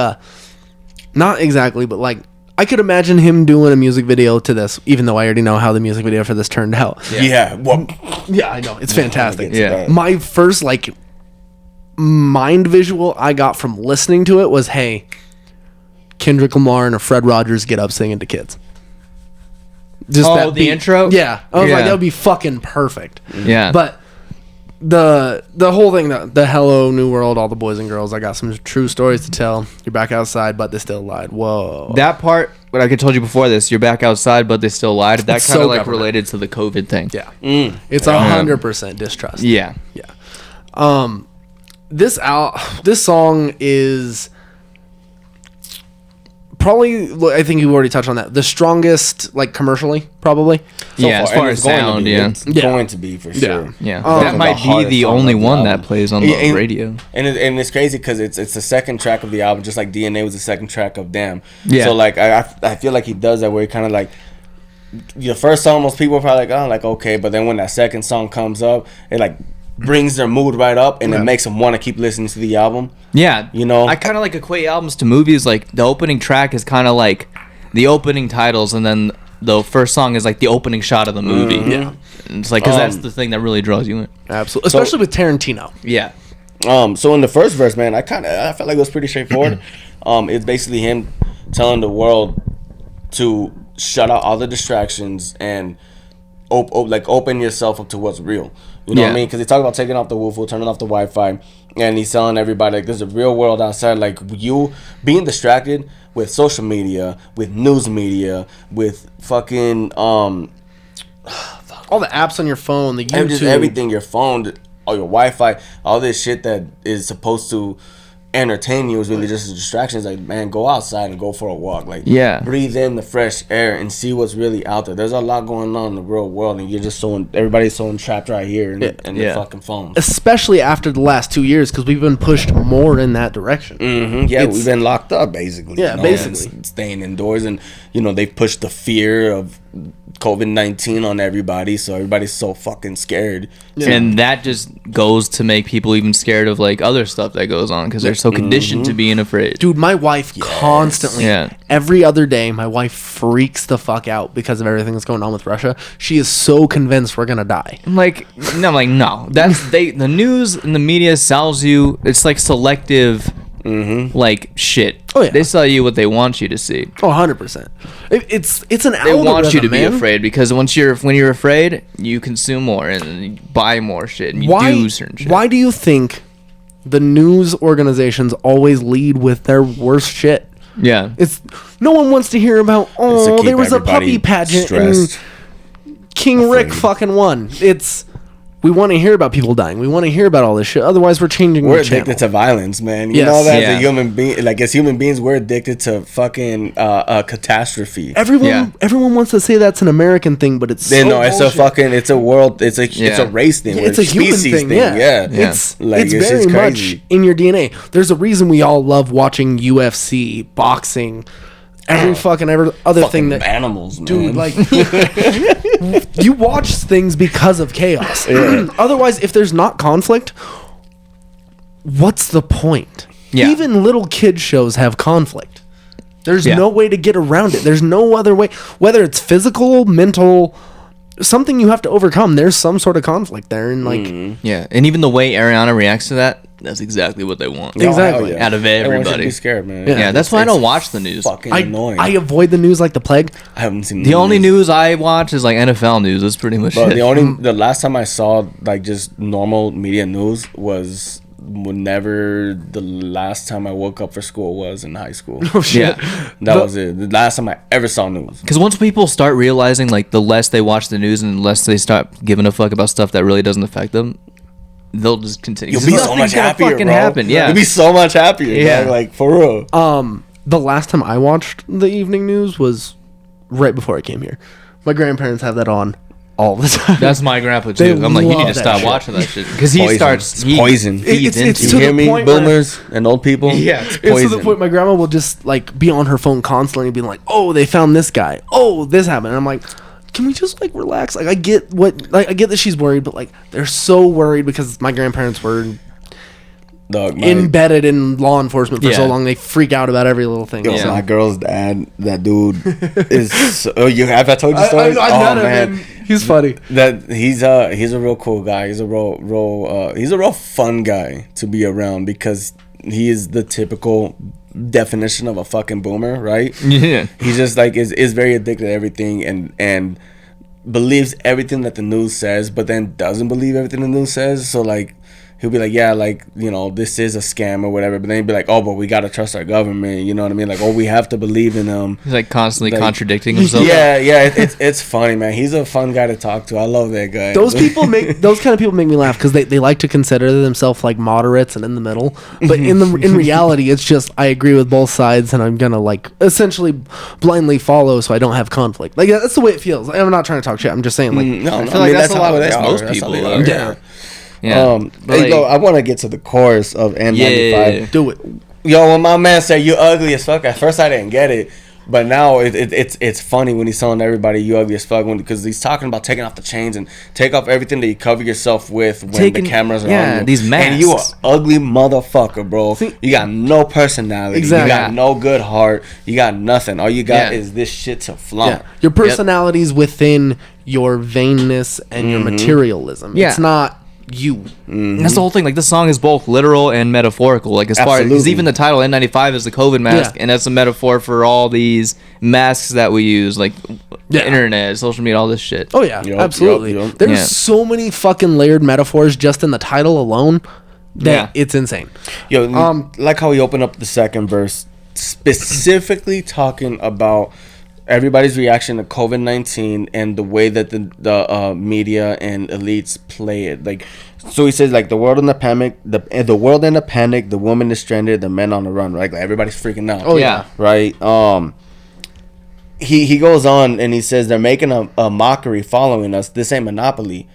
not exactly, but like I could imagine him doing a music video to this, even though I already know how the music video for this turned out. Yeah. Well, Yeah, I know it's fantastic. Yeah. My first like mind visual I got from listening to it was, hey, Kendrick Lamar and a Fred Rogers get up singing to kids. Just The intro? Yeah, I was like, Yeah. that would be fucking perfect. Yeah. But the whole thing, the hello new world, all the boys and girls, I got some true stories to tell. You're back outside, but they still lied. Whoa. That part, what I told you before this, you're back outside, but they still lied. That It's kind so of like government. related to the COVID thing. Yeah. It's 100% distrust. Yeah. Yeah. This song is probably, I think you already touched on that, the strongest, like, commercially, probably. Yeah, as far as sound, yeah. It's going to be for sure. Yeah. That That might the be hardest the song only of the one that album. plays on the radio. And it's crazy because it's the second track of the album, just like DNA was the second track of Damn. Yeah. So like I feel like he does that where he kind of like, the first song most people are probably like, oh, like okay, but then when that second song comes up, it like brings their mood right up, and it makes them want to keep listening to the album. Yeah. You know? I kind of like equate albums to movies. Like, the opening track is kind of like the opening titles, and then the first song is like the opening shot of the movie. Yeah. And it's like, because that's the thing that really draws you in. Absolutely. Especially with Tarantino. Yeah. So in the first verse, man, I felt like it was pretty straightforward. It's basically him telling the world to shut out all the distractions and open yourself up to what's real. You know what I mean? Because he talked about taking off the woofo, turning off the Wi-Fi, and he's telling everybody like there's a real world outside. Like you being distracted with social media, with news media, with fucking All the apps on your phone, the YouTube. just everything, your phone, all your Wi-Fi, all this shit that is supposed to entertain you is really just a distraction. It's like, man, go outside and go for a walk. Like, breathe in the fresh air and see what's really out there. There's a lot going on in the real world, and you're just everybody's so entrapped right here in the fucking phone. Especially after the last 2 years, because we've been pushed more in that direction. Yeah, we've been locked up basically. Yeah, basically. and staying indoors, and they've pushed the fear of COVID-19 on everybody, so everybody's so fucking scared. And that just goes to make people even scared of like other stuff that goes on because they're so conditioned to being afraid. Dude, my wife constantly, every other day, my wife freaks the fuck out because of everything that's going on with Russia. She is so convinced we're gonna die. I'm like, no. That's the news and the media sells you. It's like selective, like shit. Oh, yeah. They sell you what they want you to see. Oh, 100%. It's an They algorithm, want you to be man. afraid because when you're afraid, you consume more and you buy more shit and you do certain shit. Why do you think the news organizations always lead with their worst shit? Yeah. It's no one wants to hear about. Oh, there was a puppy pageant stressed, and King Rick fucking won. We want to hear about people dying. We want to hear about all this shit. Otherwise, we're changing. We're the channel. addicted to violence, man. You Yes. know that as Yeah. a human being, like as human beings, we're addicted to fucking catastrophe. Everyone wants to say that's an American thing, but it's They so know it's a bullshit. fucking, it's a world, it's a race thing, Yeah, it's a human thing. Yeah. It's Like, it's very just much crazy. in your DNA. There's a reason we all love watching UFC, boxing, every other thing that animals, man. dude, like you watch things because of chaos. Otherwise, if there's not conflict, what's the point? Yeah. Even little kid shows have conflict. There's Yeah. no way to get around it. There's no other way. Whether it's physical, mental, something you have to overcome, there's some sort of conflict there. And like, Yeah, and even the way Ariana reacts to that, that's exactly what they want. Oh, exactly. hell yeah. Out of Everyone should everybody. be scared, man. Yeah, that's why I don't It's watch the news. Fucking I annoying. I avoid the news like the plague. I haven't seen The only news I watch is like NFL news. That's pretty much But it. the last time I saw like just normal media news was whenever the last time I woke up for school was in high school. Oh shit. Yeah. That was it. The last time I ever saw news. Because once people start realizing, like, the less they watch the news and the less they start giving a fuck about stuff that really doesn't affect them, they'll just continue. You'll be so Nothing's much gonna happier, fucking bro. happen. Yeah. You'll be so much happier. Yeah. Yeah, like for real. The last time I watched the evening news was right before I came here. My grandparents have that on all the time. That's my grandpa too. They I'm like, you need love to that stop shit. watching that shit because he Poison. starts. It's He poison. feeds It's You to into the hear me, point where- boomers and old people? Yeah, it's It's to poison. the point my grandma will just like be on her phone constantly being like, oh, they found this guy, oh, this happened, and I'm like, can we just like relax? Like I get that she's worried, but like they're so worried because my grandparents were Dog, embedded in law enforcement for so Yeah. long, they freak out about every little thing. Yo, Yeah. my girl's dad, that dude is. Oh, you have I told you stories? I met him, and he's funny. That he's a real cool guy. He's a real fun guy to be around because he is the typical definition of a fucking boomer, right? Yeah. He's just like is very addicted to everything and believes everything that the news says, but then doesn't believe everything the news says. So like he'll be like, yeah, like, you know, this is a scam or whatever, but then he'd be like, oh, but we gotta trust our government, you know what I mean? Like, oh, we have to believe in them. He's like constantly Like, contradicting himself. Yeah, it's funny, man. He's a fun guy to talk to. I love that guy. Those kind of people make me laugh because they like to consider themselves like moderates and in the middle, but in reality, it's just I agree with both sides and I'm gonna like essentially blindly follow so I don't have conflict. Like that's the way it feels. Like, I'm not trying to talk shit. I'm just saying like No, I feel like that's a lot. That's how most they people. are. Yeah. Yeah. Hey, Like- yo, I want to get to the chorus of N95. Yeah. do it. Yo, when my man said you ugly as fuck, at first I didn't get it, but now it's funny when he's telling everybody you ugly as fuck because he's talking about taking off the chains and take off everything that you cover yourself with when the cameras are on you. these masks. And you a ugly motherfucker, bro. See- You got no personality. Exactly. You got no good heart. You got nothing. All you got Yeah. is this shit to flaunt. Yeah. Your personality's within your vainness and your materialism. Yeah. It's not you. That's the whole thing. Like the song is both literal and metaphorical. Like as far as Absolutely. even the title N95 is the COVID mask, Yeah. and that's a metaphor for all these masks that we use, like Yeah. internet, social media, all this shit. Oh yeah, Yup, absolutely. yup, yup. There's Yeah. so many fucking layered metaphors just in the title alone that Yeah. it's insane. Yo, like how we open up the second verse, specifically talking about everybody's reaction to COVID-19 and the way that the media and elites play it. Like, so he says like the world in a panic, the world in a panic, the woman is stranded, the men on the run. Right, like everybody's freaking out. Oh yeah. Right. He goes on and he says they're making a mockery following us. This ain't Monopoly.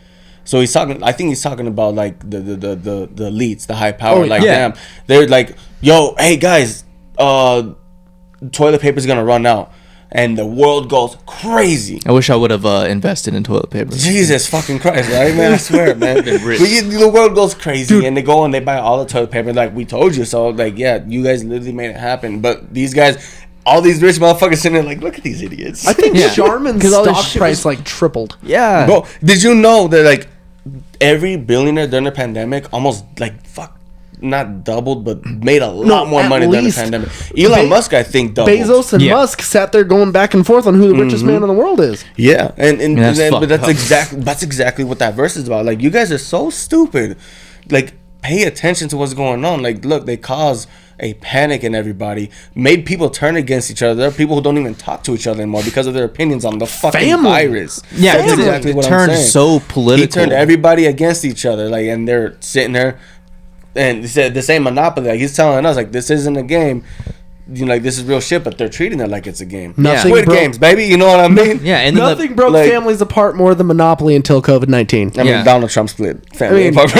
So he's talking. I think he's talking about like the elites, the high power. Oh, like yeah. damn, they're like, yo, hey guys, toilet paper's gonna run out, and the world goes crazy. I wish I would have invested in toilet paper. Jesus fucking Christ, right, man? I swear, man. rich. The world goes crazy, and they go and they buy all the toilet paper. Like, we told you so. Like, yeah, you guys literally made it happen. But these guys, all these rich motherfuckers sitting there like, look at these idiots. I think Yeah. Charmin's 'Cause all this stock shit price was- like tripled. Yeah. Bro, did you know that like every billionaire during the pandemic almost like not doubled, but made a lot more at money during the least. pandemic? Elon Musk, I think, doubled. Bezos and Yeah. Musk sat there going back and forth on who the richest man in the world is. Yeah, and That's then, but fucked that's up. exactly what that verse is about. Like, you guys are so stupid. Like, pay attention to what's going on. Like, look, they cause a panic in everybody, made people turn against each other. There are people who don't even talk to each other anymore because of their opinions on the fucking Family. virus. Yeah, That's because exactly it what I'm turned saying. so political. He turned everybody against each other, like, and they're sitting there, and he said this ain't Monopoly. Like, he's telling us, like, this isn't a game. You know, like, this is real shit, but they're treating it like it's a game. Nothing Squid broke- Games, baby. You know what I mean? Yeah, and then Nothing broke like- families apart more than Monopoly until COVID-19. I mean, Yeah. Donald Trump split family. I mean, apart.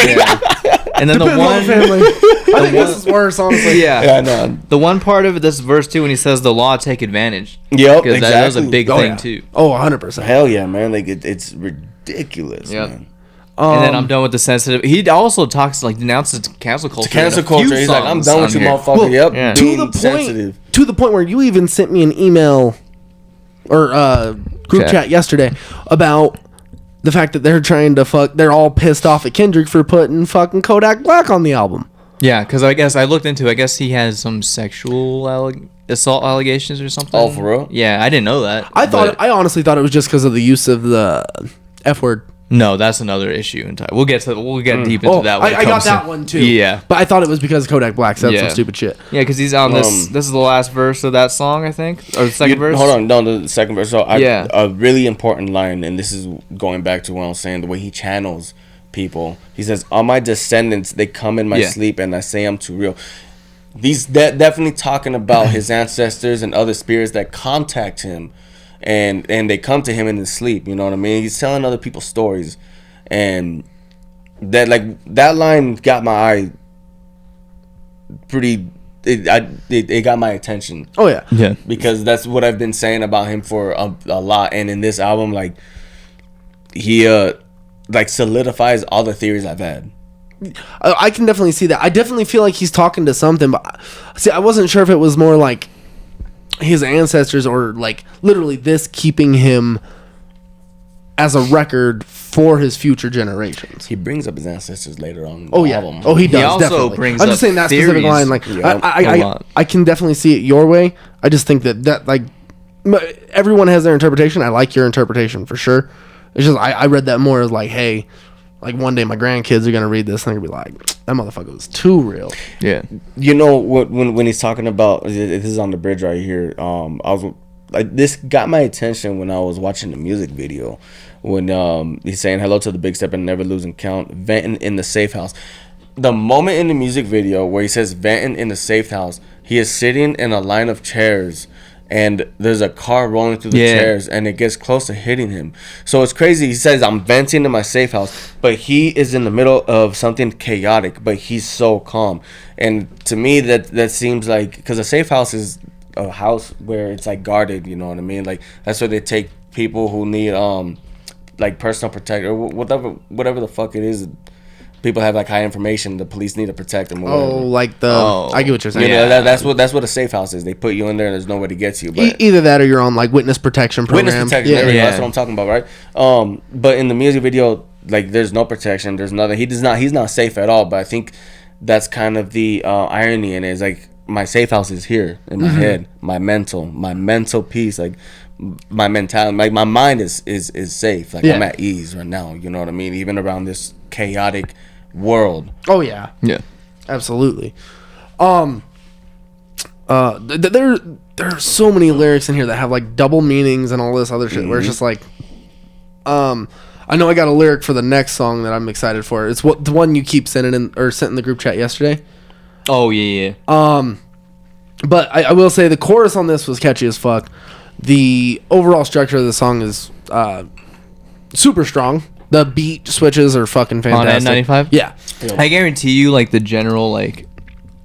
and then the Depends on one. the family. I think this is worse, honestly. Yeah. Yeah, I know. The one part of it, this verse too, when he says the law take advantage. Yep, Because that was a exactly. big Oh, thing yeah. too. Oh, 100%. Hell yeah, man! Like it's ridiculous, Yep. man. And then I'm done with the sensitive. He also talks like denounces cancel culture. Cancel in a few culture. He's like, I'm songs done with on you, here. motherfucker. Well, Yep, yeah. being sensitive. To the point where you even sent me an email or group Chat. chat yesterday about the fact that they're trying to fuck. They're all pissed off at Kendrick for putting fucking Kodak Black on the album. Yeah, because I guess I looked into. I guess he has some sexual assault allegations or something. Oh, for real? Yeah, I didn't know that. but- I honestly thought it was just because of the use of the F word. No, that's another issue. We'll get deep into that. When it I got comes to- that one too. Yeah, but I thought it was because Kodak Black said Yeah. some stupid shit. yeah, because he's on this. This is the last verse of that song, I think, or the second verse. Hold on, no, the second verse. So, Yeah. a really important line, and this is going back to what I was saying, the way he channels people. He says, "On my descendants, they come in my Yeah. sleep, and I say I'm too real." These definitely talking about his ancestors and other spirits that contact him and they come to him in his sleep. You know what I mean? He's telling other people's stories, and that line got my eye pretty. It got my attention. Oh yeah. Yeah. Because that's what I've been saying about him for a lot, and in this album, like he like solidifies all the theories I've had. I can definitely see that. I definitely feel like he's talking to something, but see, I wasn't sure if it was more like his ancestors or like literally this keeping him as a record for his future generations. He brings up his ancestors later on. In Oh the yeah. album. Oh, he does. He also definitely. brings I'm up just saying that specific theories. line. Like Yeah. A lot. I can definitely see it your way. I just think that like everyone has their interpretation. I like your interpretation for sure. It's just I read that more as like, hey, like one day my grandkids are gonna read this and they're gonna be like, that motherfucker was too real. Yeah. You know what? When he's talking about this is on the bridge right here. I was like, this got my attention when I was watching the music video. When he's saying hello to the big step and never losing count, venting in the safe house. The moment in the music video where he says venting in the safe house, he is sitting in a line of chairs. And there's a car rolling through the chairs, and it gets close to hitting him. So it's crazy. He says, I'm venting in my safe house, but he is in the middle of something chaotic, but he's so calm. And to me, that seems like, because a safe house is a house where it's like guarded, you know what I mean? Like that's where they take people who need like personal protection or whatever the fuck it is. People have like high information. The police need to protect them. Or Oh, like I get what you're saying. you know, that's what a safe house is. They put you in there and there's nowhere to get you. But Either that or you're on like witness protection program. witness protection. Yeah. There we go. Yeah. That's what I'm talking about, right? But in the music video, like there's no protection. There's nothing. He's not safe at all. But I think that's kind of the irony in it. Is like my safe house is here in my head, my mental peace, like my mentality, like my mind is safe. Like I'm at ease right now. You know what I mean? Even around this chaotic world. Oh yeah. Yeah. Absolutely. There are so many lyrics in here that have like double meanings and all this other shit where it's just like I know I got a lyric for the next song that I'm excited for. It's the one you keep sent in the group chat yesterday. Oh yeah. But I will say the chorus on this was catchy as fuck. The overall structure of the song is super strong. The beat switches are fucking fantastic. On N95? Yeah. I guarantee you, like the general like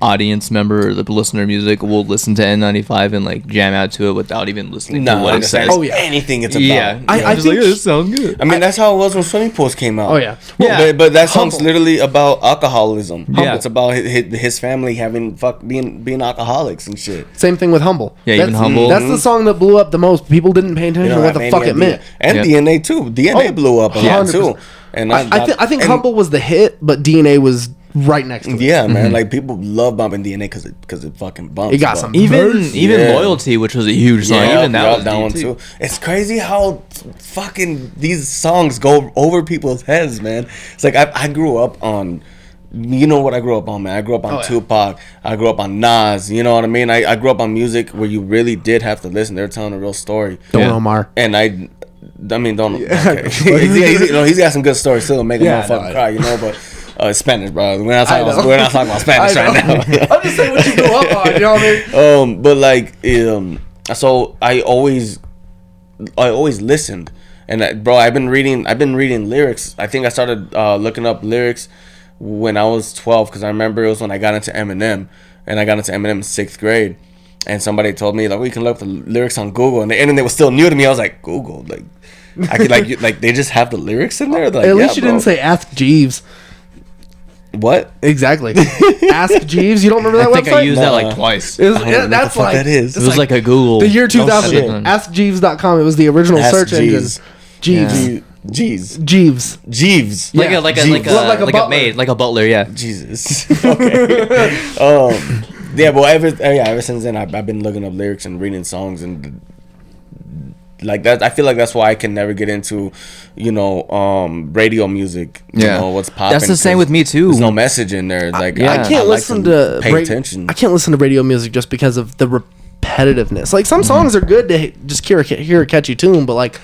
audience member or the listener of music will listen to N95 and like jam out to it without even listening to what it says. Oh, yeah. Anything it's about. Yeah, I just think like, this sounds good. I mean, that's how it was when Swimming Pools came out. Oh, yeah. Yeah. But that song's Humble. literally about alcoholism. Yeah. It's about his family being alcoholics and shit. Same thing with Humble. Yeah, even Humble. That's the song that blew up the most. People didn't pay attention to what the fuck it meant. And Yeah. DNA too. DNA blew up a lot 100%. too. And I think Humble was the hit, but DNA was right next to it. Yeah, man. Like people love bumping DNA because it fucking bumps. It got bro. some Even Yeah. Loyalty, which was a huge song, even that was that deep one too. too. It's crazy how fucking these songs go over people's heads, man. It's like I grew up on, you know what I grew up on, man. I grew up on Tupac. I grew up on Nas. You know what I mean? I grew up on music where you really did have to listen. They were telling a real story. Don Yeah. Omar. And I mean, don't. Okay. he's got some good stories too. Make a motherfucker cry, you know. But Spanish, bro. We're not talking about Spanish right now. I'm just saying what you grew up on. You know what I mean? But like, so I always listened, and bro, I've been reading lyrics. I think I started looking up lyrics when I was 12 because I remember it was when I got into Eminem, and I got into Eminem in 6th grade. And somebody told me like, we can look up the lyrics on Google, and the internet was still new to me. I was like, Google, like, I could like they just have the lyrics in there. Like, At least you didn't say Ask Jeeves. what Exactly. Ask Jeeves. You don't remember that I think website? I used that like twice. It was, I don't know what that's the fuck like that is. It was like a Google. the year 2000. shit. AskJeeves.com. It was the original Ask search Jeeves. engine. Jeeves. Yeah. Jeeves. Jeeves. Yeah. like Jeeves. Like a butler. maid, like a butler. Yeah. Jesus. Okay. Yeah, but ever since then, I've been looking up lyrics and reading songs and like that. I feel like that's why I can never get into, radio music. Yeah. You know, what's popping. That's the same with me too. There's no message in there. Like Yeah. I can't listen to pay attention. I can't listen to radio music just because of the repetitiveness. Like some songs are good to just hear a catchy tune, but like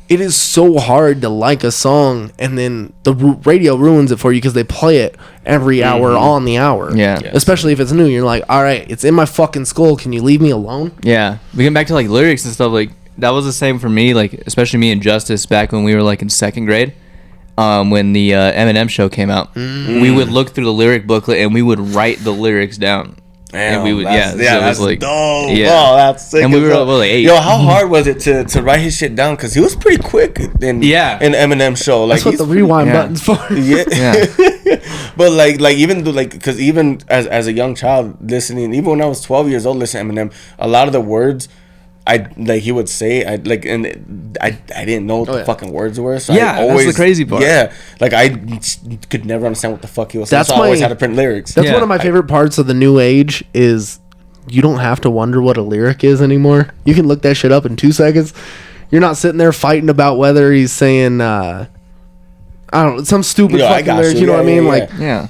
it is so hard to like a song and then the radio ruins it for you because they play it every hour on the hour. Yeah. Yes. Especially if it's new. You're like, all right, it's in my fucking skull. Can you leave me alone? Yeah. We get back to like lyrics and stuff. Like that was the same for me, like especially me and Justice back when we were like in second grade. When the Eminem show came out, we would look through the lyric booklet and we would write the lyrics down. Damn, And we would, that's, so yeah, it was that's like, dope. yeah. Oh, that's sick. And we as were hell. like 8. Yo, how hard was it to write his shit down? Because he was pretty quick in Eminem show. Like, That's what the rewind yeah. button's for. Yeah. Yeah. But like even though because even as a young child listening, even when I was 12 years old listening to Eminem, a lot of the words he would say I didn't know what the fucking words were. So Yeah, I always, that's the crazy part. Yeah, like I could never understand what the fuck he was saying. That's So I always my- had to print lyrics. That's Yeah. one of my favorite parts of the new age is you don't have to wonder what a lyric is anymore. You can look that shit up in 2 seconds. You're not sitting there fighting about whether he's saying I don't know, some stupid Yeah, I fucking got lyric. you. You know Yeah, what I mean? yeah, Like Yeah.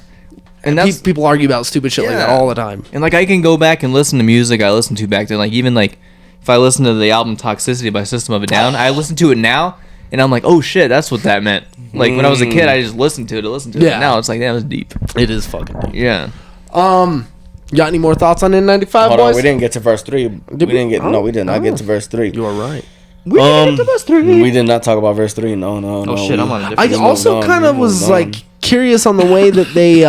And that's people argue about stupid shit like that Yeah. all the time. and like I can go back and listen to music I listened to back then. Like even like if I listen to the album Toxicity by System of a Down, I listen to it now and I'm like, oh shit, that's what that meant. Like when I was a kid, I just listened to it. Yeah. And now it's like that was deep. It is fucking deep. Yeah. Got any more thoughts on N95, Hold boys? on, we didn't get to verse 3. We didn't get no, we did not get to verse 3. You are right. We did not talk about verse 3. No. Oh shit, I'm on a different. I also kind of was like curious on the way that they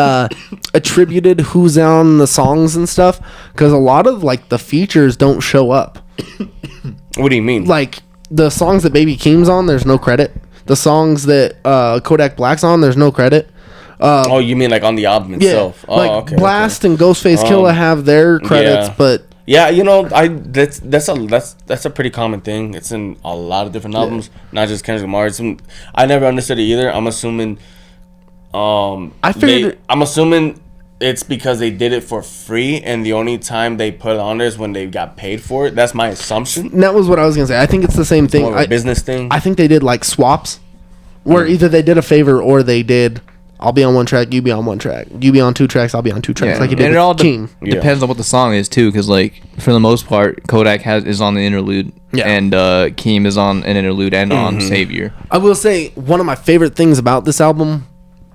attributed who's on the songs and stuff, because a lot of like the features don't show up. What do you mean? Like the songs that Baby Keem's on, there's no credit. The songs that Kodak Black's on, there's no credit. Oh, you mean like on the album Yeah, itself? Oh, like okay. Blxst and Ghostface Killah have their credits, yeah. but Yeah, that's a pretty common thing. It's in a lot of different albums, not just Kendrick Lamar. I never understood it either. I'm assuming. I figured. I'm assuming it's because they did it for free, and the only time they put it on there is when they got paid for it. That's my assumption. And that was what I was gonna say. I think it's the same thing. More of a business thing. I think they did like swaps, where either they did a favor or they did. I'll be on one track, you be on one track. You be on 2 tracks, I'll be on 2 tracks. Yeah. Like you did And it all with Keem. depends on what the song is too, because like for the most part, Kodak is on the interlude, Yeah. and Keem is on an interlude and on Savior. I will say one of my favorite things about this album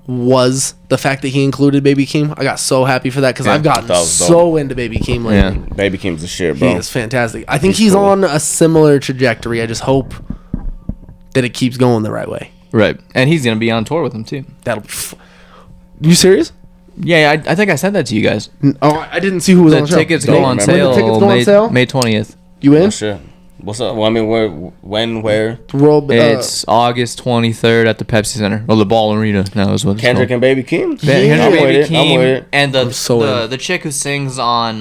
was the fact that he included Baby Keem. I got so happy for that because I've gotten that was so into Baby Keem lately. Yeah. Baby Keem's the shit, He bro. is fantastic. I think he's on a similar trajectory. I just hope that it keeps going the right way. Right, and he's gonna be on tour with him too. That'll be. You serious? Yeah, I think I sent that to you guys. Oh, I didn't see who was on The the show. tickets Don't go on remember. When sale. the tickets go on sale? May 20th. You in? Oh, shit. What's up? Well, I mean, where? World, It's August 23rd at the Pepsi Center, or the Ball Arena. Now is what it's Kendrick called. and Baby Keem? Kendrick, I'm with Baby it. I'm with Keem, it. and so in. the chick who sings on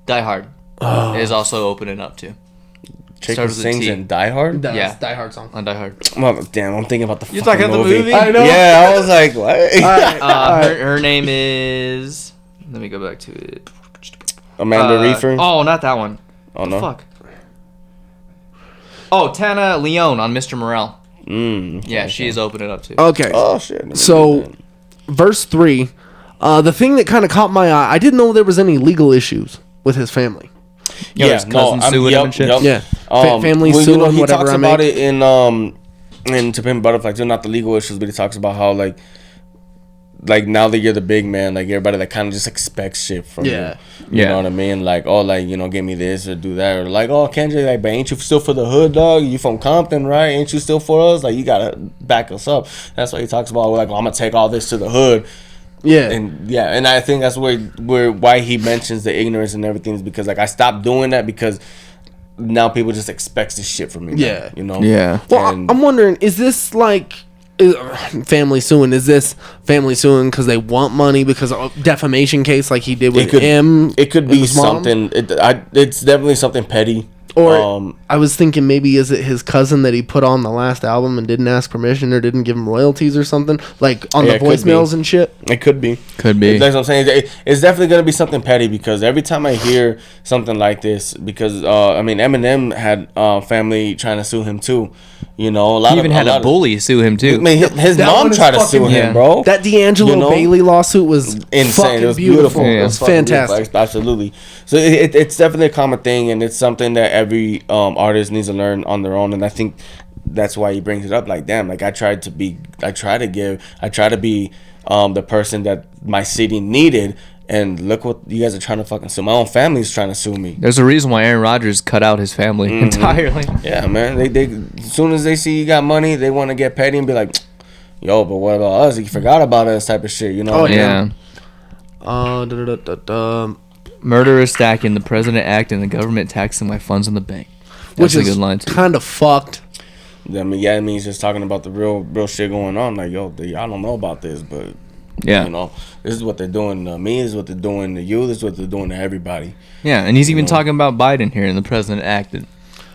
Die Hard is also opening up too. Chick Starts who with a sings T. in Die Hard? That's Yeah. Die Hard song. On Die Hard. Well, damn, I'm thinking about the You're fucking talking about the movie? I know. Yeah, I was like, what? Her name is. Let me go back to it. Amanda Reifer? Oh, not that one. Oh, no. Fuck. Oh, Tana Leone on Mr. Morale. Okay, Yeah, she is opening up too. Okay. Oh, shit. So, verse 3, the thing that kind of caught my eye, I didn't know there was any legal issues with his family. Yo, his cousin suing him and shit. Yeah. Family well, suing, he whatever talks I about make. it in To Pimp Butterfly too, not the legal issues, but he talks about how like now that you're the big man, like everybody that kind of just expects shit from you. You Yeah. know what I mean? Like, oh, like, you know, give me this or do that, or like, oh, Kendrick, like, but ain't you still for the hood, dog? You from Compton, right? Ain't you still for us? Like, you gotta back us up. That's what he talks about. Like, well, I'm gonna take all this to the hood. Yeah. And I think that's why he mentions the ignorance and everything is because like I stopped doing that because now people just expect this shit from me. now, Yeah. you know. Yeah. Well, And- I'm wondering, is this like family suing? Is this family suing because they want money because of defamation case like he did with him? It could and be his mom? something. It's definitely something petty. Or I was thinking maybe is it his cousin that he put on the last album and didn't ask permission or didn't give him royalties or something like on Yeah, the it could voicemails be. and shit. It could be. Could be. That's what I'm saying. It's definitely gonna be something petty because every time I hear something like this, because I mean Eminem had family trying to sue him too. You know, He even had a bully sue him I too. mean, his That mom one is tried to fucking- sue him, yeah. bro. That D'Angelo You know? Bailey lawsuit was Insane. fucking It was beautiful. beautiful. It was fucking fantastic. beautiful. Absolutely. So it's definitely a common thing, and it's something that every artist needs to learn on their own. And I think that's why he brings it up. Like, damn, like I try to be the person that my city needed, And look what you guys are trying to fucking sue. My own family's trying to sue me. There's a reason why Aaron Rodgers cut out his family entirely. Yeah, man. They as soon as they see you got money, they want to get petty and be like, yo, but what about us? You forgot about us type of shit, you know? Oh, Yeah. Murderer stacking, the president acting, the government taxing my funds in the bank. That's Which a is good line too. kind of fucked. I mean, yeah, it means just talking about the real shit going on. Like, yo, y'all don't know about this, but Yeah. you know, this is what they're doing to me. This is what they're doing to you. This is what they're doing to everybody. Yeah, and he's even talking about Biden here and the president acting.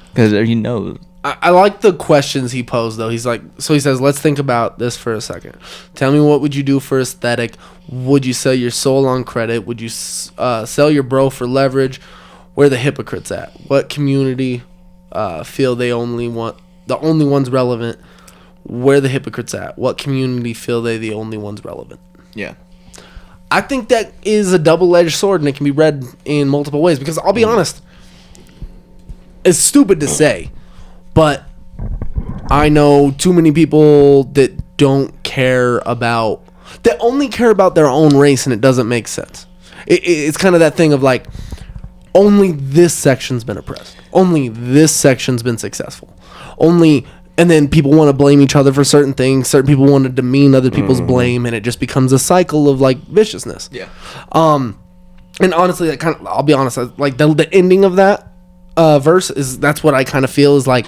Because he knows. I like the questions he posed, though. He says, let's think about this for a second. Tell me, what would you do for aesthetic? Would you sell your soul on credit? Would you sell your bro for leverage? Where the hypocrites at? What community feel the only ones relevant? Where the hypocrites at? What community feel they the only ones relevant? Yeah. I think that is a double-edged sword, and it can be read in multiple ways. Because I'll be honest, it's stupid to say, but I know too many people that don't care about, that only care about their own race, and it doesn't make sense. It's kind of that thing of like, only this section's been oppressed. Only this section's been successful. And then people want to blame each other for certain things. Certain people want to demean other people's blame, and it just becomes a cycle of like viciousness. Yeah. And honestly, that kind of, I'll be honest, like the ending of that verse that's what I kind of feel is like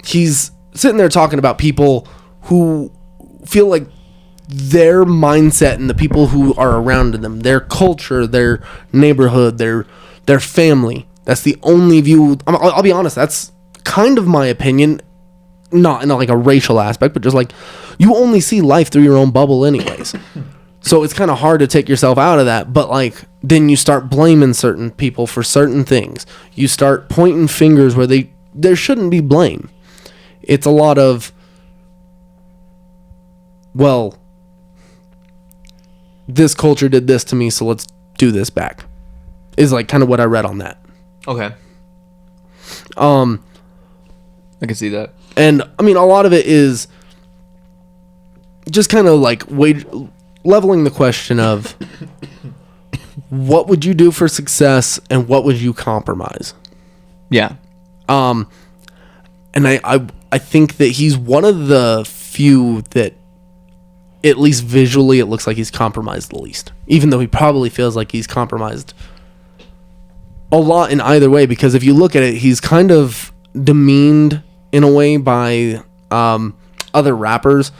he's sitting there talking about people who feel like their mindset and the people who are around them, their culture, their neighborhood, their family. That's the only view. I'll be honest, that's kind of my opinion. Not in like a racial aspect, but just like you only see life through your own bubble anyways. So it's kind of hard to take yourself out of that. But like then you start blaming certain people for certain things. You start pointing fingers where there shouldn't be blame. It's a lot of, well, this culture did this to me, so let's do this back. Is like kind of what I read on that. Okay. I can see that. And I mean, a lot of it is just kind of like leveling the question of what would you do for success and what would you compromise? Yeah. And I think that he's one of the few that, at least visually, it looks like he's compromised the least. Even though he probably feels like he's compromised a lot in either way, because if you look at it, he's kind of demeaned in a way by other rappers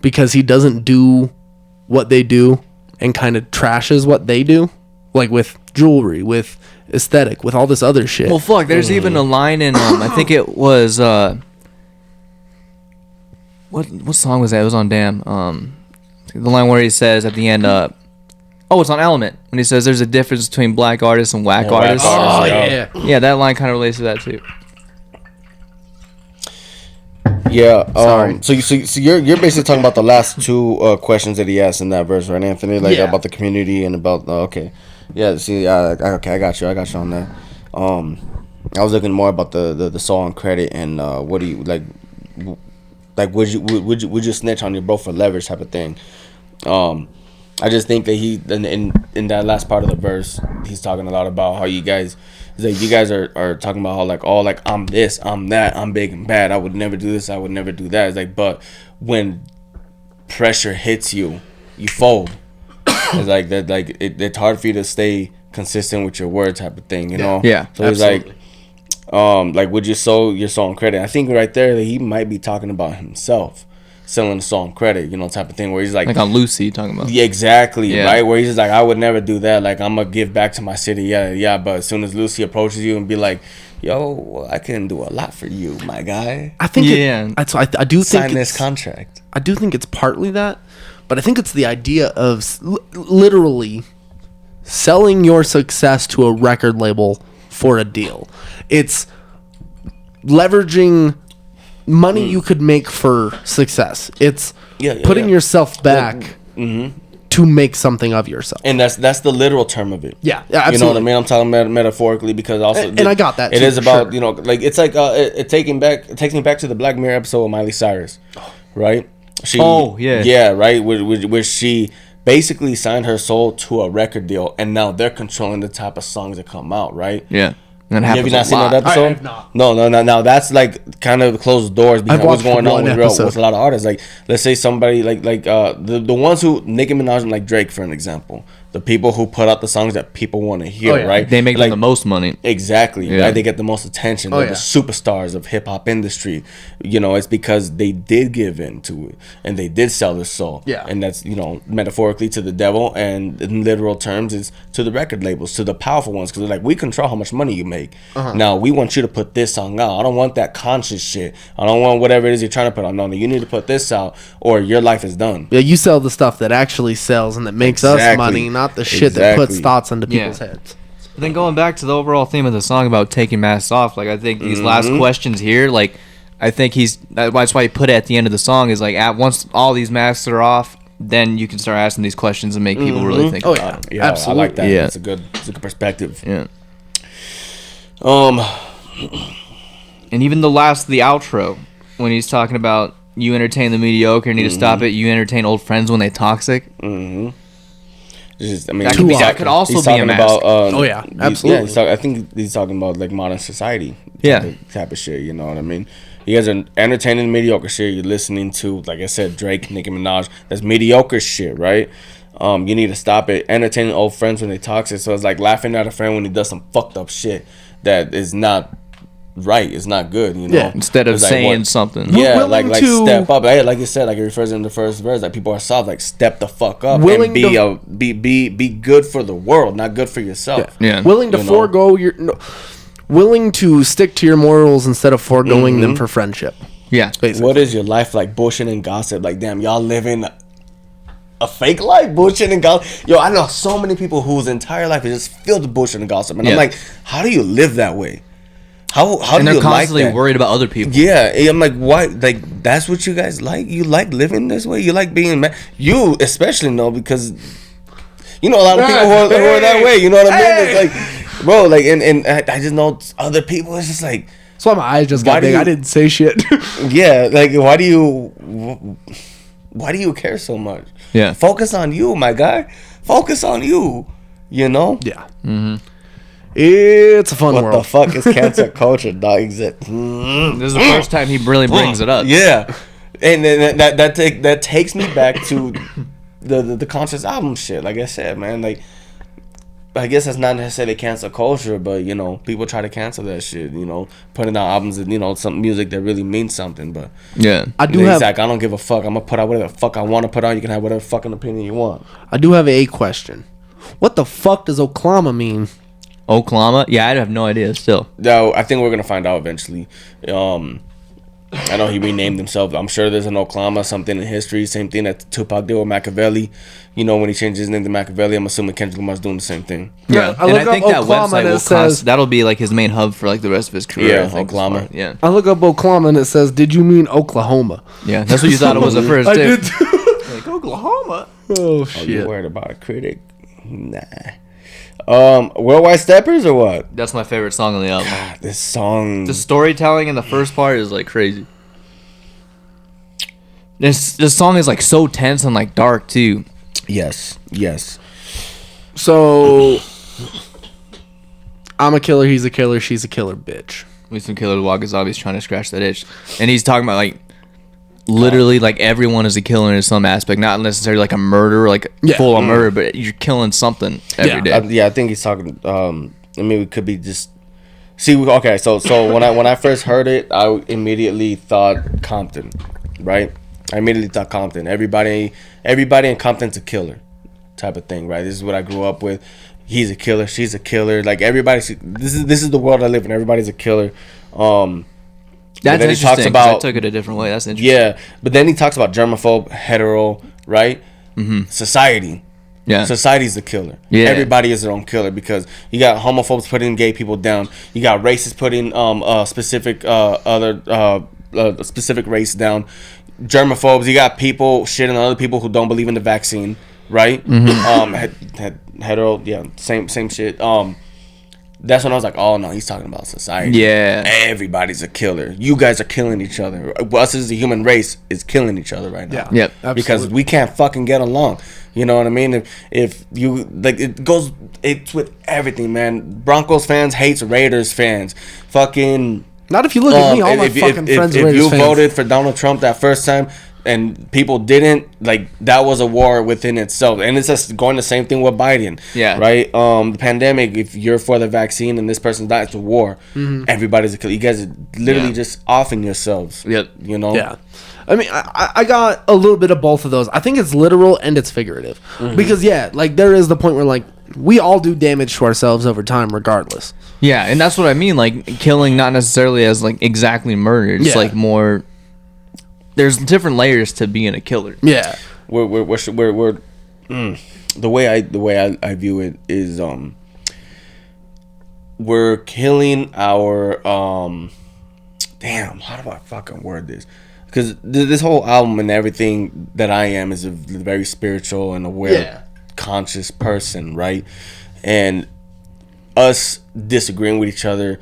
because he doesn't do what they do and kind of trashes what they do, like with jewelry, with aesthetic, with all this other shit. Well, fuck, there's even a line in, I think it was, what song was that? It was on Damn. The line where he says at the end, it's on Element, when he says there's a difference between black artists and whack artists. Oh, yeah. Yeah, that line kind of relates to that too. Yeah. Sorry. So you're basically talking about the last two questions that he asked in that verse, right, Anthony? Like about the community and about okay. Yeah. See. Okay. I got you on that. I was looking more about the song credit and what do you like? Like would you snitch on your bro for leverage type of thing? I just think that he in that last part of the verse, he's talking a lot about how you guys are talking about how like I'm this, I'm that, I'm big and bad. I would never do this, I would never do that. It's like, but when pressure hits you, you fold. It's like that. Like it's hard for you to stay consistent with your word type of thing, you know? Yeah. So absolutely. It's like would you sell your song credit? I think right there that he might be talking about himself selling the song credit, you know, type of thing where he's like on Lucy talking about. Yeah, exactly. Right? Where he's just like, I would never do that. Like, I'm gonna give back to my city. Yeah. But as soon as Lucy approaches you and be like, yo, I can do a lot for you, my guy. I think I do think sign this contract. I do think it's partly that, but I think it's the idea of literally selling your success to a record label for a deal. It's leveraging money you could make for success. It's putting yourself back to make something of yourself. And that's the literal term of it. Yeah, absolutely. You know what I mean? I'm talking about metaphorically because also and I got that. It is about, sure. you know, like it's like it takes me back to the Black Mirror episode of Miley Cyrus, right? Yeah, right. Where she basically signed her soul to a record deal, and now they're controlling the type of songs that come out, right? Yeah. And Have you not seen that episode? I have not. No. Now that's like kind of closed doors behind what's going on with a lot of artists. Like, let's say somebody like the ones who Nicki Minaj and like Drake, for an example, the people who put out the songs that people want to hear, right? They make like the most money. Exactly. Yeah. Right? They get the most attention. They're the superstars of hip hop industry. You know, it's because they did give in to it and they did sell their soul. Yeah. And that's, you know, metaphorically to the devil, and in literal terms is to the record labels, to the powerful ones, because they're like, we control how much money you make. Now we want you to put this song out. I don't want that conscious shit. I don't want whatever it is you're trying to put out. No, you need to put this out or your life is done. Yeah, you sell the stuff that actually sells and that makes us money, not the shit that puts thoughts into people's heads. But then going back to the overall theme of the song about taking masks off, like I think these last questions here, like I think that's why he put it at the end of the song is like once all these masks are off, then you can start asking these questions and make people really think about it. Yeah, absolutely. I like that. Yeah. It's a good perspective. Yeah. And even the outro, when he's talking about you entertain the mediocre, need to stop it. You entertain old friends when they toxic. Just, I mean, that could also be a mask. Absolutely. Yeah, I think he's talking about like modern society. Type of shit. You know what I mean? You guys are entertaining mediocre shit. You're listening to, like I said, Drake, Nicki Minaj. That's mediocre shit, right? You need to stop it. Entertaining old friends when they toxic. So it's like laughing at a friend when he does some fucked up shit that is not right. It's not good, you know. Yeah. Instead of saying something. Yeah, like step up. Hey, like you said, like it refers in the first verse, like people are soft. Like step the fuck up and be good for the world, not good for yourself. Yeah. Willing to forego willing to stick to your morals instead of foregoing them for friendship. Yeah. Basically. What is your life like? Bullshit and gossip. Like, damn, y'all living a fake life, bullshit and gossip. Yo, I know so many people whose entire life is just filled with bullshit and gossip, and I'm like, how do you live that way? How and do they're you constantly like that? worried about other people. Yeah, I'm like, why? Like, that's what you guys like? You like living this way? You like being mad? You especially know, because you know a lot of people who are that way. You know what I mean? It's like, bro, like, and I just know other people. It's just like, that's why my eyes just got big. I didn't say shit. Yeah, like, why do you care so much? Yeah, focus on you, my guy. Focus on you. You know? Yeah. It's a fun world. What the fuck is cancel culture, dog? This is the first time he really brings it up. Yeah, and then that takes me back to the conscious album shit. Like I said, man, like, I guess that's not necessarily cancel culture, but you know, people try to cancel that shit. You know, putting out albums and, you know, some music that really means something. But yeah, I don't give a fuck. I'm gonna put out whatever the fuck I want to put out. You can have whatever fucking opinion you want. I do have a question. What the fuck does Oklahoma mean? Oklahoma? Yeah, I have no idea still. No, I think we're gonna find out eventually. I know he renamed himself. I'm sure there's an Oklahoma something in history. Same thing that Tupac did with Machiavelli. You know, when he changed his name to Machiavelli, I'm assuming Kendrick Lamar's doing the same thing. Yeah, and I think that website that'll be like his main hub for like the rest of his career. Yeah, Oklahoma. Yeah. I look up Oklahoma and it says, "Did you mean Oklahoma?" Yeah, that's what you thought it was at first. I did too. Like Oklahoma. Oh shit! You worried about a critic? Nah. Worldwide Steppers or what? That's my favorite song on the album. God, this song. The storytelling in the first part is like crazy. This song is like so tense and like dark too. Yes. So, I'm a killer. He's a killer. She's a killer bitch. We some killer Wakazabi's trying to scratch that itch, and he's talking about like literally like everyone is a killer in some aspect, not necessarily like a murder, like full on murder, but you're killing something every day. I think he's talking. I mean, it could be just. See, okay, so when I first heard it, I immediately thought Compton, right? I immediately thought Compton. Everybody in Compton's a killer, type of thing, right? This is what I grew up with. He's a killer. She's a killer. Like everybody's. This is the world I live in. Everybody's a killer. That's interesting. I took it a different way. That's interesting. Yeah, but then he talks about germaphobe, hetero, right? Mm-hmm. Society. Yeah. Society's the killer. Yeah. Everybody is their own killer, because you got homophobes putting gay people down. You got racists putting specific specific race down. Germaphobes. You got people shitting on other people who don't believe in the vaccine, right? Mm-hmm. Hetero, yeah, same shit. that's when I was like, oh no, he's talking about society. Yeah. Everybody's a killer. You guys are killing each other. Us as the human race is killing each other right now. Yeah. Yep. Absolutely. Because we can't fucking get along. You know what I mean? If you like, it's with everything, man. Broncos fans hates Raiders fans. Fucking. Not if you look at me, all my fucking friends are If Raiders you fans. voted for Donald Trump that first time and people didn't, like, that was a war within itself. And it's just going the same thing with Biden. Yeah. Right? The pandemic, if you're for the vaccine and this person dies, it's a war. Everybody's a killer. You guys are literally just offing yourselves. Yep. You know? Yeah. I mean, I got a little bit of both of those. I think it's literal and it's figurative. Because, yeah, like, there is the point where, like, we all do damage to ourselves over time regardless. Yeah, and that's what I mean. Like, killing not necessarily as, like, exactly murder. It's, Yeah. like, more... There's different layers to being a killer. Yeah. The way I view it is we're killing our damn, how do I fucking word this? Because this whole album and everything that I am is a very spiritual and aware, conscious person, right? And us disagreeing with each other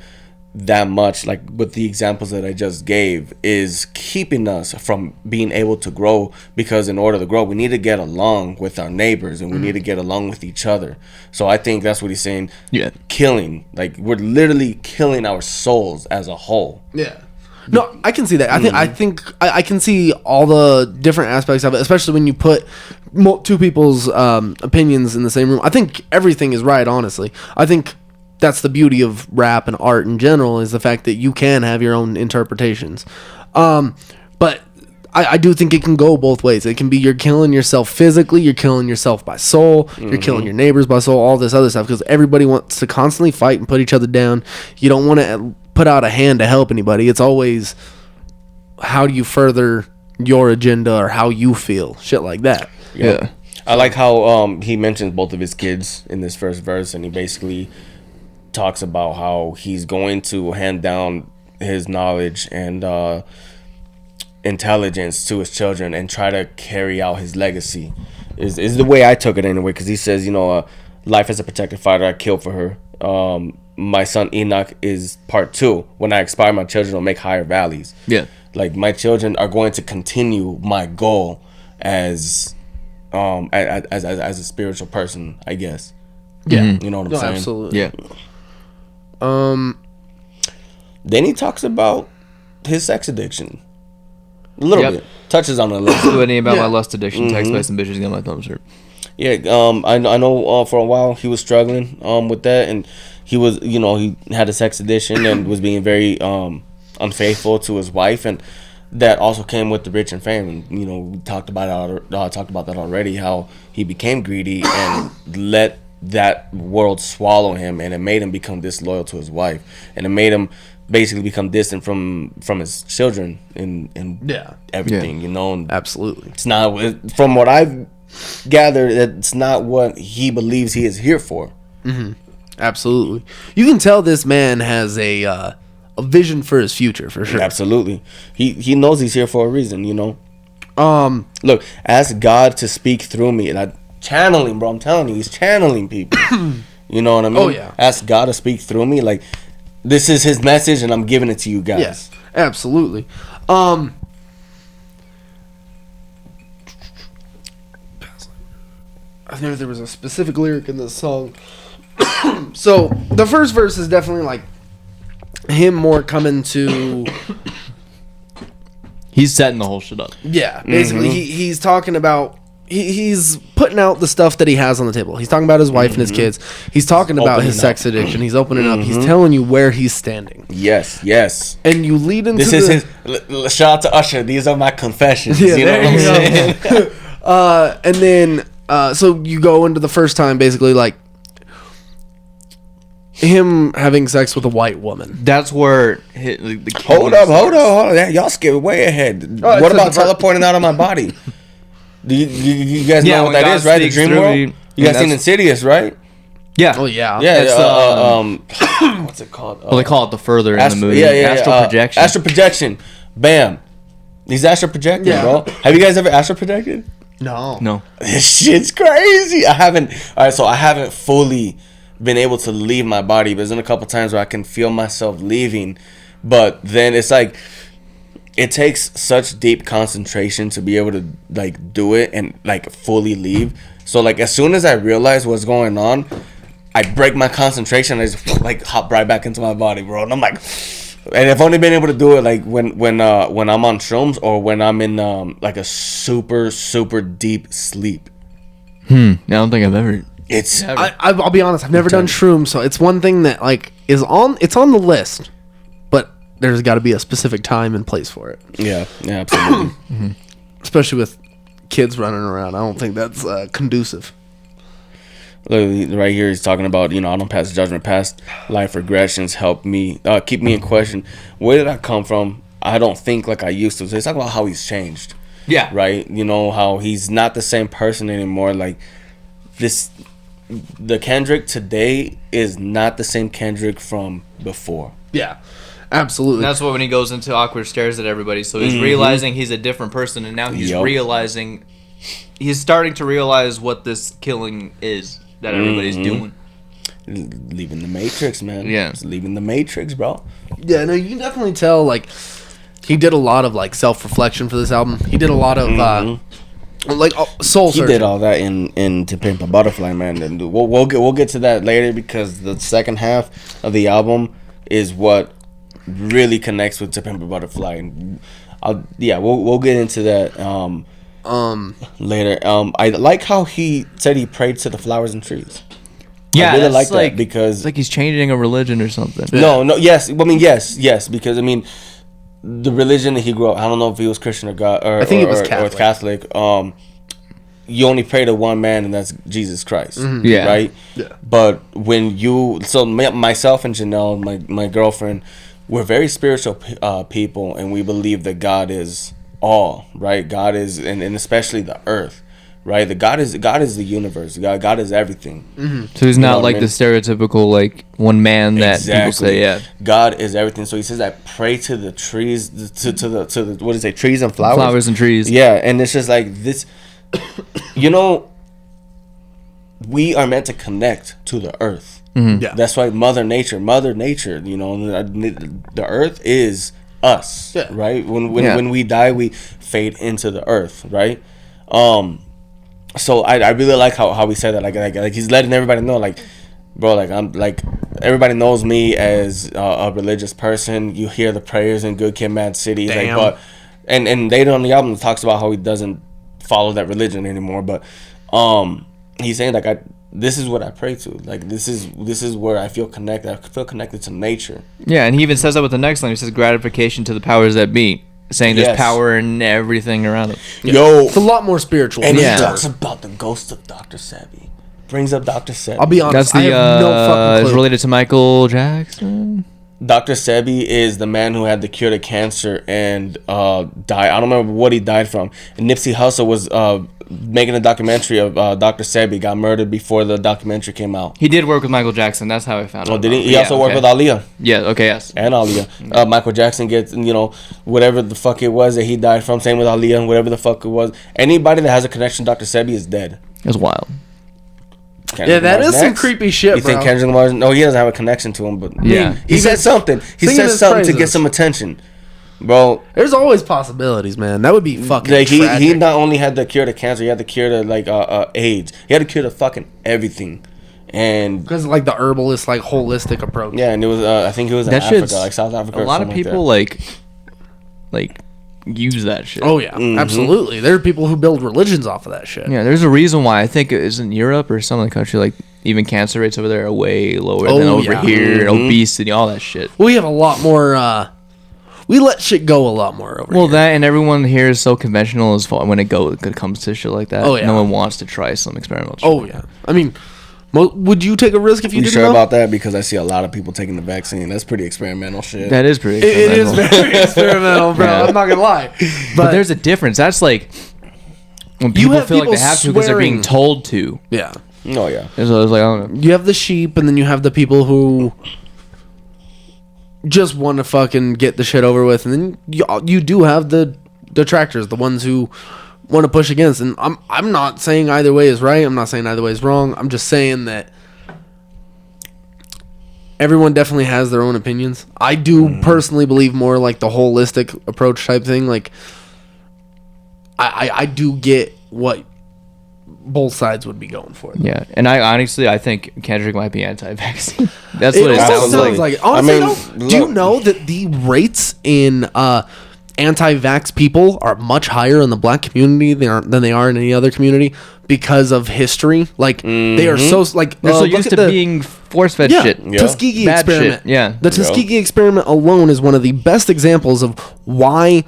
that much, like with the examples that I just gave, is keeping us from being able to grow. Because in order to grow, we need to get along with our neighbors and we need to get along with each other. So I think that's what he's saying. Yeah. Killing, like, we're literally killing our souls as a whole. Yeah. No, I can see that. I think I can see all the different aspects of it, especially when you put two people's opinions in the same room. I think everything is right, honestly. I think that's the beauty of rap and art in general, is the fact that you can have your own interpretations. But I do think it can go both ways. It can be you're killing yourself physically, you're killing yourself by soul, you're killing your neighbors by soul, all this other stuff, because everybody wants to constantly fight and put each other down. You don't want to put out a hand to help anybody. It's always, how do you further your agenda or how you feel, shit like that. Yeah. I like how he mentions both of his kids in this first verse, and he basically talks about how he's going to hand down his knowledge and intelligence to his children and try to carry out his legacy. Is the way I took it anyway, because he says, life as a protected father, I killed for her. My son Enoch is part 2. When I expire, my children will make higher valleys. Yeah. Like, my children are going to continue my goal as a spiritual person, I guess. Yeah. You know what I'm No, saying? absolutely. Yeah. Then he talks about his sex addiction. A little Yep. bit. Touches on it a little bit. Do any about my Yeah. lust addiction, text by some bitches, got my thumbs hurt. Yeah, I know for a while he was struggling with that, and he was, he had a sex addiction and was being very unfaithful to his wife, and that also came with the rich and fame. And we talked about that already, how he became greedy and let that world swallow him, and it made him become disloyal to his wife, and it made him basically become distant from his children and everything. And Absolutely. it's not, from what I've gathered, it's not what he believes he is here for. Absolutely. You can tell this man has a vision for his future, for sure. Absolutely. He knows he's here for a reason, Look, ask God to speak through me, and I channeling, bro. I'm telling you, he's channeling people. You know what I mean? Oh, yeah. Ask God to speak through me. Like, this is his message, and I'm giving it to you guys. Yes, absolutely. I know there was a specific lyric in this song. So the first verse is definitely like him more coming to, He's setting the whole shit up. yeah, basically he's talking about, he's putting out the stuff that he has on the table. He's talking about his wife and his kids. He's talking about his sex addiction. He's opening up. He's telling you where he's standing. Yes. And you lead into This is his. Shout out to Usher. These are my confessions. Yeah, you know what I'm saying? and then so you go into the first time, basically like him having sex with a white woman. That's where the Hold up. Yeah, y'all skipped way ahead. Oh, What it's about the ver- teleporting out of my body? Do you guys Yeah, know what when that God is, right? The speaks dream through world. you, You guys and seen Insidious, right? Yeah. Oh yeah. Yeah. It's, What's it called? Well, they call it the further in the movie. Yeah, Astral projection. Astral projection. Bam. He's astral projecting, Yeah. bro. Have you guys ever astral projected? No. No. This shit's crazy. I haven't fully been able to leave my body. But there's been a couple times where I can feel myself leaving, but then it's like it takes such deep concentration to be able to like do it and like fully leave. So like as soon as I realize what's going on, I break my concentration. I just like hop right back into my body, bro. And I'm like, and I've only been able to do it like when I'm on shrooms or when I'm in like a super deep sleep. I don't think I've ever. It's I'll be honest. I've never done shrooms, so it's one thing that like is on. It's on the list, but there's got to be a specific time and place for it. yeah, absolutely. Especially with kids running around. I don't think that's conducive. Literally, right here he's talking about, I don't pass judgment. Past life regressions help me keep me in question. Where did I come from? I don't think like I used to. So he's talking about how he's changed. Yeah. Right. How he's not the same person anymore. Like the Kendrick today is not the same Kendrick from before. Yeah, absolutely. And that's what when he goes into awkward stares at everybody. So he's realizing he's a different person, and now he's he's starting to realize what this killing is that everybody's doing. Leaving the Matrix, man. Yeah. Just leaving the Matrix, bro. Yeah, no, you can definitely tell. Like, he did a lot of like self-reflection for this album. He did a lot of soul searching. He did all that in To Pimp a Butterfly, man. And we'll get to that later because the second half of the album is what really connects with To Pimp a Butterfly. And we'll get into that later. I like how he said he prayed to the flowers and trees. Yeah, I really like that because it's like he's changing a religion or something. Yes, because I mean, the religion that he grew up, I don't know if he was Christian or God, or I think it was Catholic. You only pray to one man, and that's Jesus Christ. Yeah. Right. Yeah. But when myself and Janelle, my girlfriend, we're very spiritual people, and we believe that God is all, right? God is, and especially the earth, right? God is the universe. God is everything. So he's not like the stereotypical like one man that people say. Yeah, God is everything. So he says, I pray to the trees, to the what is it? Trees and flowers. Flowers and trees. Yeah, and it's just like this. We are meant to connect to the earth. Yeah, That's why Mother Nature, the earth is us, Yeah. right? When we die, we fade into the earth, right? So I really like how he said that, like he's letting everybody know, like, bro, like I'm like everybody knows me as a religious person. You hear the prayers in Good Kid, Mad City, Damn. like, but and later on the album talks about how he doesn't follow that religion anymore, but he's saying like this is what I pray to. Like this is where I feel connected. I feel connected to nature. Yeah, and he even says that with the next line. He says gratification to the powers that be, saying there's Yes. power in everything around him. Yo, it's a lot more spiritual. and for he sure. talks about the ghost of Dr. Sebi. Brings up Dr. Sebi. I'll be honest. That's the I have no fucking it's clue. related to Michael Jackson. Dr. Sebi is the man who had the cure to cancer and died. I don't remember what he died from. And Nipsey Hussle was making a documentary of Dr. Sebi. Got murdered before the documentary came out. He did work with Michael Jackson. That's how I found out. Oh, did he? He Yeah, also worked okay. with Aaliyah. Yeah. Okay. Yes. And Aaliyah. Michael Jackson gets, whatever the fuck it was that he died from. Same with Aaliyah and whatever the fuck it was. Anybody that has a connection to Dr. Sebi is dead. That's wild. Yeah, that is some creepy shit, You think bro. Kendrick Lamar's... No, he doesn't have a connection to him, but... Yeah. He said something. He singing said his something to praises. get some attention. Bro, There's always possibilities, man. That would be fucking like he tragic. not only had the cure to cancer, he had the cure to like AIDS. He had the cure to fucking everything. And because like the herbalist, like holistic approach. yeah, and it was I think it was in That Africa, shit's like South Africa. A or lot of something people like use that shit. Oh yeah, absolutely. There are people who build religions off of that shit. Yeah, there's a reason why. I think it is in Europe or some other country, like even cancer rates over there are way lower than over yeah. here. Obesity, all that shit. We have a lot more. We let shit go a lot more over Well, here. that and everyone here is so conventional as far when it comes to shit like that. Oh, yeah. No one wants to try some experimental shit. Oh yeah. I mean, would you take a risk if you You didn't sure know? about that? Because I see a lot of people taking the vaccine. That's pretty experimental shit. That is pretty. It is experimental. very experimental, bro. Yeah. I'm not gonna lie. But there's a difference. That's like when You people have feel like people they have to because they're being swearing. told to. yeah. Oh yeah. So it's like I don't know. You have the sheep, and then you have the people who just want to fucking get the shit over with, and then you do have the detractors, the ones who want to push against. And I'm not saying either way is right. I'm not saying either way is wrong. I'm just saying that everyone definitely has their own opinions. I do personally believe more like the holistic approach type thing. Like, I do get what both sides would be going for. Yeah, and I think Kendrick might be anti-vaccine. That's what it almost sounds like. Honestly, I mean, though, do you know that the rates in anti-vax people are much higher in the black community than they are in any other community because of history? Like, they are so like They're so look used at to being force-fed shit. Tuskegee Bad experiment. shit, yeah. The Tuskegee experiment alone is one of the best examples of why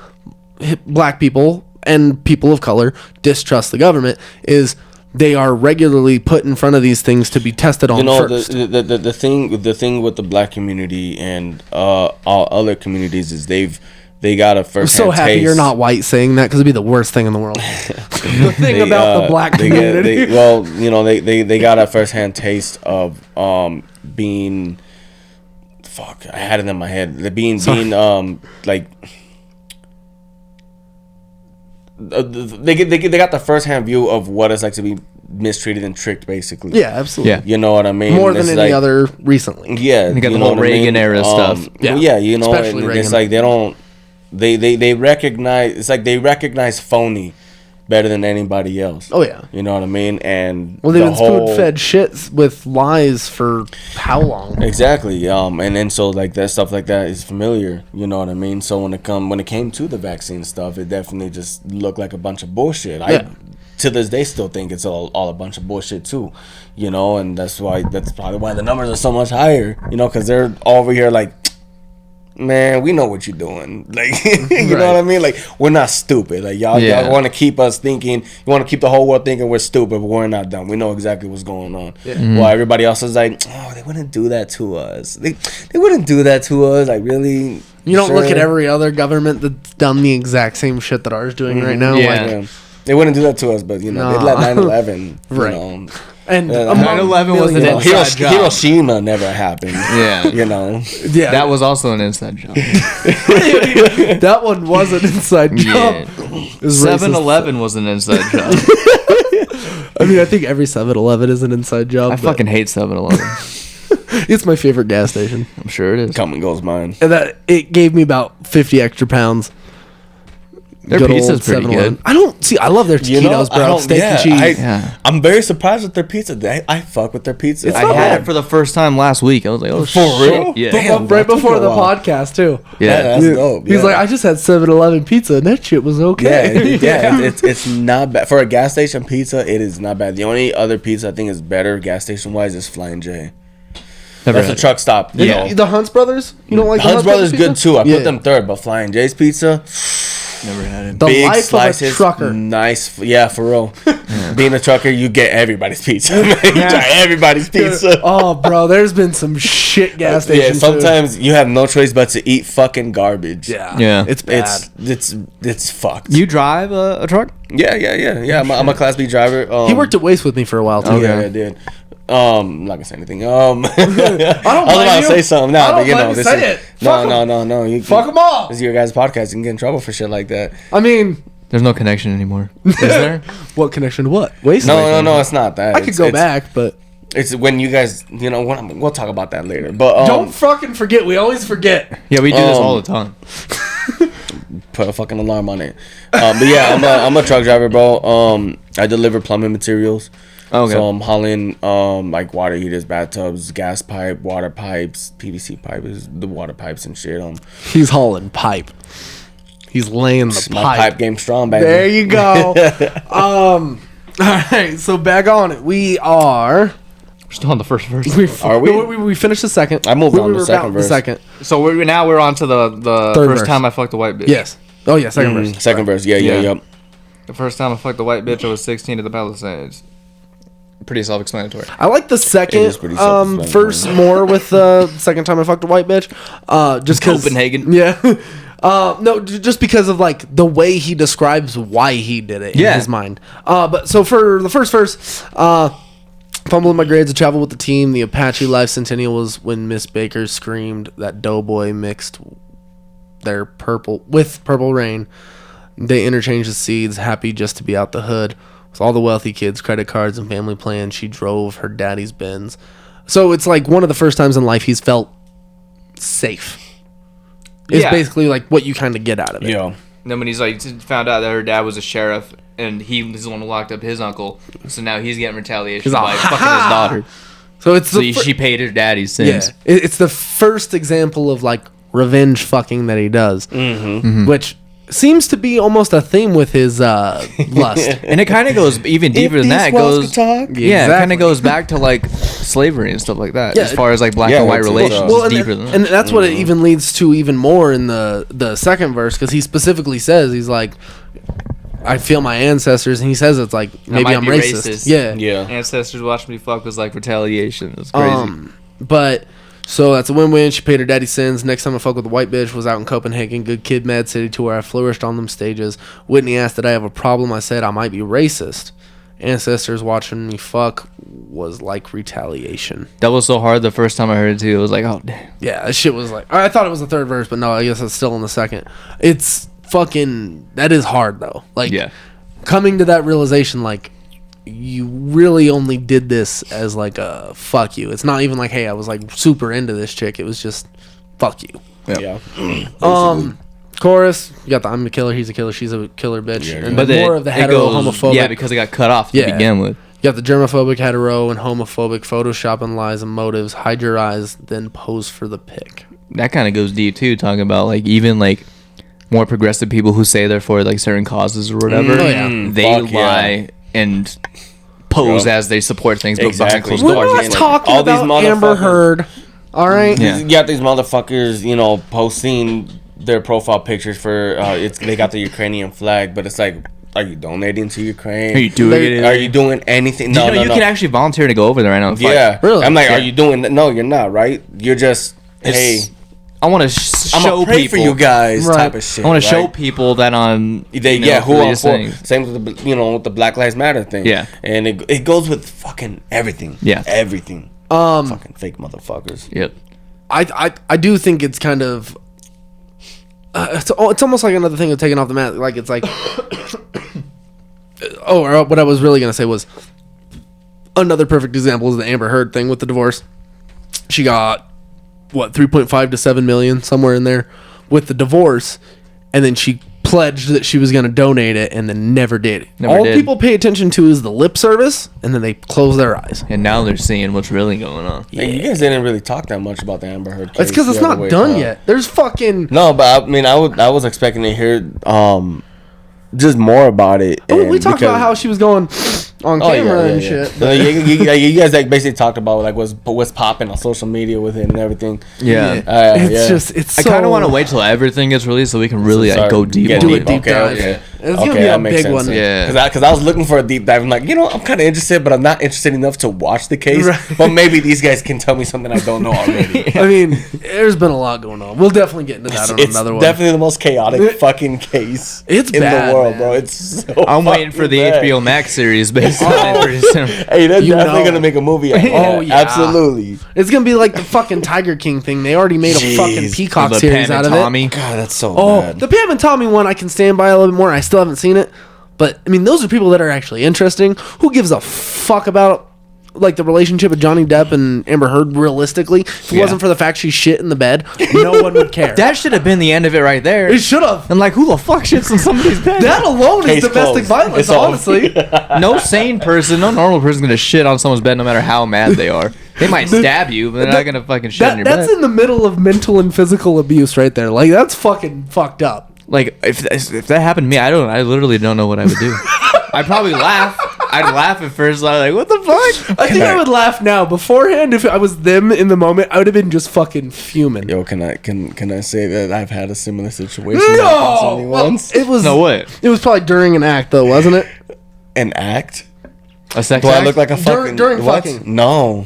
black people and people of color distrust the government. Is they are regularly put in front of these things to be tested on first. The thing with the black community and all other communities is they got a first. I'm so happy you're not white saying that, because it'd be the worst thing in the world. The thing about the black community. They got a first-hand taste of being. Fuck, I had it in my head. They being like. They got the first-hand view of what it's like to be mistreated and tricked, basically. Yeah, absolutely. Yeah. You know what I mean? More than any other recently. Yeah, You got the whole Reagan era stuff. Yeah, you know, Especially and Reagan. it's like they don't. They recognize. It's like they recognize phony better than anybody else. Oh yeah. You know what I mean? And Well, they've been spoon-fed shit with lies for how long? Exactly. And then so like that stuff like that is familiar. You know what I mean? So when it came to the vaccine stuff, it definitely just looked like a bunch of bullshit. Yeah. I to this day still think it's all a bunch of bullshit too. You know, and that's probably why the numbers are so much higher. You know, because they're over here like, man, we know what you're doing. Like, you know what I mean? Like, we're not stupid. Like, y'all want to keep us thinking. You want to keep the whole world thinking we're stupid, but we're not dumb. We know exactly what's going on. Yeah. Well, everybody else is like, oh, they wouldn't do that to us. They wouldn't do that to us. Like, really? You don't look at every other government that's done the exact same shit that ours doing right now. Yeah. Like, they wouldn't do that to us, but, you know, they'd let 9/11, Right. you know. And 9/11 was an inside job. Hiroshima never happened. Yeah. You know. Yeah, That was also an inside job. that one was an inside job. Yeah. It was racist. 7-Eleven was an inside job. I mean, I think every 7-Eleven is an inside job. I but fucking hate 7-Eleven. it's my favorite gas station, I'm sure it is. Come and goes mine. and that it gave me about 50 extra pounds. Their Good pizza's old pretty 7-Eleven. good. I don't see. I love their taquitos, bro. Steak and cheese. I'm very surprised with their pizza. I fuck with their pizza. I had it for the first time last week. I was like, oh, For real? shit. Yeah. Damn. Right that took before a the while. podcast too. Yeah, that's dope. He's like, I just had 7-Eleven pizza, and that shit was okay. Yeah. It's not bad for a gas station pizza. It is not bad. The only other pizza I think is better gas station wise is Flying J. Never That's a had it. truck stop. You know. The Hunts Brothers. You don't like the Hunt's Brothers pizza? good too. I Yeah. put them third, but Flying J's pizza, Never had it. The big life slices, of a trucker. nice. Yeah, for real. Being a trucker, you get everybody's pizza. You try everybody's pizza. Oh, bro, there's been some shit gas Yeah, stations. sometimes you have no choice but to eat fucking garbage. Yeah. it's bad. It's fucked. You drive a truck? Yeah. I'm a Class B driver. He worked at Waste with me for a while too. Okay. Yeah, I did. I'm not gonna say anything. I was blame about to you. say something now, I don't but you blame know, you. this Say is it. Fuck 'em. no. You Fuck 'em all. This is your guys' podcast. You can get in trouble for shit like that. I mean, There's no connection anymore. Is there? what connection to what? Waste? No, it's not that. I could go back, but It's when you guys, you know, we'll talk about that later. But don't fucking forget. We always forget. Yeah, we do this all the time. put a fucking alarm on it. But yeah, I'm a truck driver, bro. I deliver plumbing materials. Okay. So I'm hauling like water heaters, bathtubs, gas pipe, water pipes, PVC pipe is the water pipes and shit. He's hauling pipe. He's laying the My pipe. pipe game strong, baby. There you go. All right. So back on it. We are. We're still on the first verse. Are we? We finished the second. I moved on to were the second about verse. Second. So now we're on to the Third first verse. time I fucked a white bitch. Yes. Oh yeah. Second verse. Second verse. Yeah. Yeah. The first time I fucked a white bitch, I was 16 at the Palisades. Pretty self-explanatory. I like the second It is pretty self-explanatory. verse more with the second time I fucked a white bitch. Just because Copenhagen. Yeah. No, just because of like the way he describes why he did it in his mind. But so for the first verse, fumbling my grades to travel with the team. The Apache Life Centennial was when Miss Baker screamed that Doughboy mixed their purple rain. They interchanged the seeds, happy just to be out the hood. With all the wealthy kids, credit cards, and family plans, she drove her daddy's Benz. So it's like one of the first times in life he's felt safe. It's basically like what you kind of get out of it. Yeah. And then when he's like found out that her dad was a sheriff and he was the one who locked up his uncle, so now he's getting retaliation by fucking his daughter. So it's She paid her daddy's sins. Yeah, it's the first example of like revenge fucking that he does, which seems to be almost a theme with his lust. And it kind of goes even deeper than that. It goes, it kind of goes back to like slavery and stuff like that. Yeah, as far as like black and white relations, well, it's deeper than that. And that's what it even leads to even more in the second verse, because he specifically says, he's like, I feel my ancestors, and he says it's like maybe I'm racist. Yeah. Ancestors watching me fuck was like retaliation. It's crazy. But so that's a win-win. She paid her daddy's sins. Next time I fuck with a white bitch was out in Copenhagen. Good kid, Mad City tour. I flourished on them stages. Whitney asked, did I have a problem? I said I might be racist. Ancestors watching me fuck was like retaliation. That was so hard the first time I heard it too. It was like, oh damn. Yeah, that shit was like, I thought it was the third verse, but no, I guess it's still in the second. It's fucking, that is hard though. Like, coming to that realization, like, you really only did this as like a fuck you. It's not even like, hey, I was like super into this chick. It was just fuck you. Yeah. Chorus, you got the I'm a killer, he's a killer, she's a killer bitch. Yeah, and but more of the hetero homophobic. Yeah, because it got cut off to begin with. You got the germophobic, hetero, and homophobic photoshopping lies and motives. Hide your eyes, then pose for the pic. That kind of goes deep too, talking about like even like more progressive people who say they're for like certain causes or whatever. They lie and pose as they support things, but behind closed We're doors. not talking all about these Amber Heard. All right. You got these motherfuckers, you know, posting their profile pictures for they got the Ukrainian flag, but it's like, are you donating to Ukraine? Are you doing it? Are you doing anything? No, you can actually volunteer to go over there right now. And fight. Yeah, really. I'm like, are you doing that? No, you're not. Right? You're just hey. I want to show pray people for you guys, type of shit. I want to show people that on who I'm for. Same with the with the Black Lives Matter thing. Yeah, and it goes with fucking everything. Yeah, everything. Fucking fake motherfuckers. Yep. I do think it's kind of it's almost like another thing of taking off the mat. Like it's like what I was really gonna say was another perfect example is the Amber Heard thing with the divorce. She got 3.5 to 7 million somewhere in there with the divorce, and then she pledged that she was going to donate it and then never did. All people pay attention to is the lip service, and then they close their eyes. And now they're seeing what's really going on. Yeah. Hey, you guys didn't really talk that much about the Amber Heard case. It's because it's not done yet. There's fucking no, but I mean, I was expecting to hear just more about it. We talked about how she was going on camera and shit. You guys like basically talked about like what's popping on social media with it and everything. It's I kind of want to wait till everything gets released so we can really like go deep. Do a deep dive. It's gonna be a big one. Yeah, because I was looking for a deep dive. I'm like, I'm kind of interested, but I'm not interested enough to watch the case. Right. But maybe these guys can tell me something I don't know already. I mean, there's been a lot going on. We'll definitely get into that on another one. It's definitely the most chaotic fucking case in the world, bro. It's so I'm waiting for the HBO Max series based on it pretty soon. Hey, they're definitely gonna make a movie out of that. Absolutely. It's gonna be like the fucking Tiger King thing. They already made a fucking Peacock series out of it. God, that's so bad. The Pam and Tommy one I can stand by a little bit more. I still haven't seen it. But, I mean, those are people that are actually interesting. Who gives a fuck about, like, the relationship of Johnny Depp and Amber Heard realistically? If it wasn't for the fact she shit in the bed, no one would care. That should have been the end of it right there. It should have. And, like, who the fuck shits in somebody's bed? That alone is domestic violence, honestly. No sane person, no normal person is going to shit on someone's bed no matter how mad they are. They might stab you, but they're not going to fucking shit in your bed. That's in the middle of mental and physical abuse right there. Like, that's fucking fucked up. Like, if that happened to me, I literally don't know what I would do. I'd probably laugh. I'd laugh at first, like, what the fuck? I think I would laugh now. Beforehand, if I was them in the moment, I would have been just fucking fuming. Yo, can I say that I've had a similar situation? No! It was It was probably during an act, though, wasn't it? An act? A sex Do act? I look like a fucking... During fucking? No.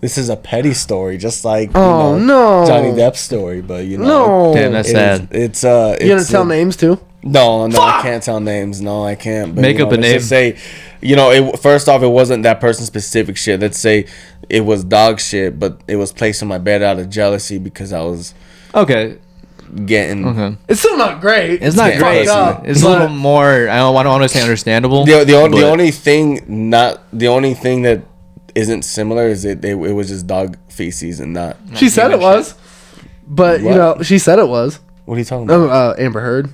This is a petty story, just like Johnny Depp's story, but damn, that's sad. It's you gonna tell names too? No, I can't tell names. No, I can't. But, Make up a name. Just say, first off, it wasn't that person's specific shit. Let's say it was dog shit, but it was placed on my bed out of jealousy because I was getting. Okay. It's still not great. It's not great. It's a little more. I don't want to say understandable. The only thing that isn't similar? Is it was just dog feces and not? She said it was, but What? she said it was. What are you talking about? Amber Heard.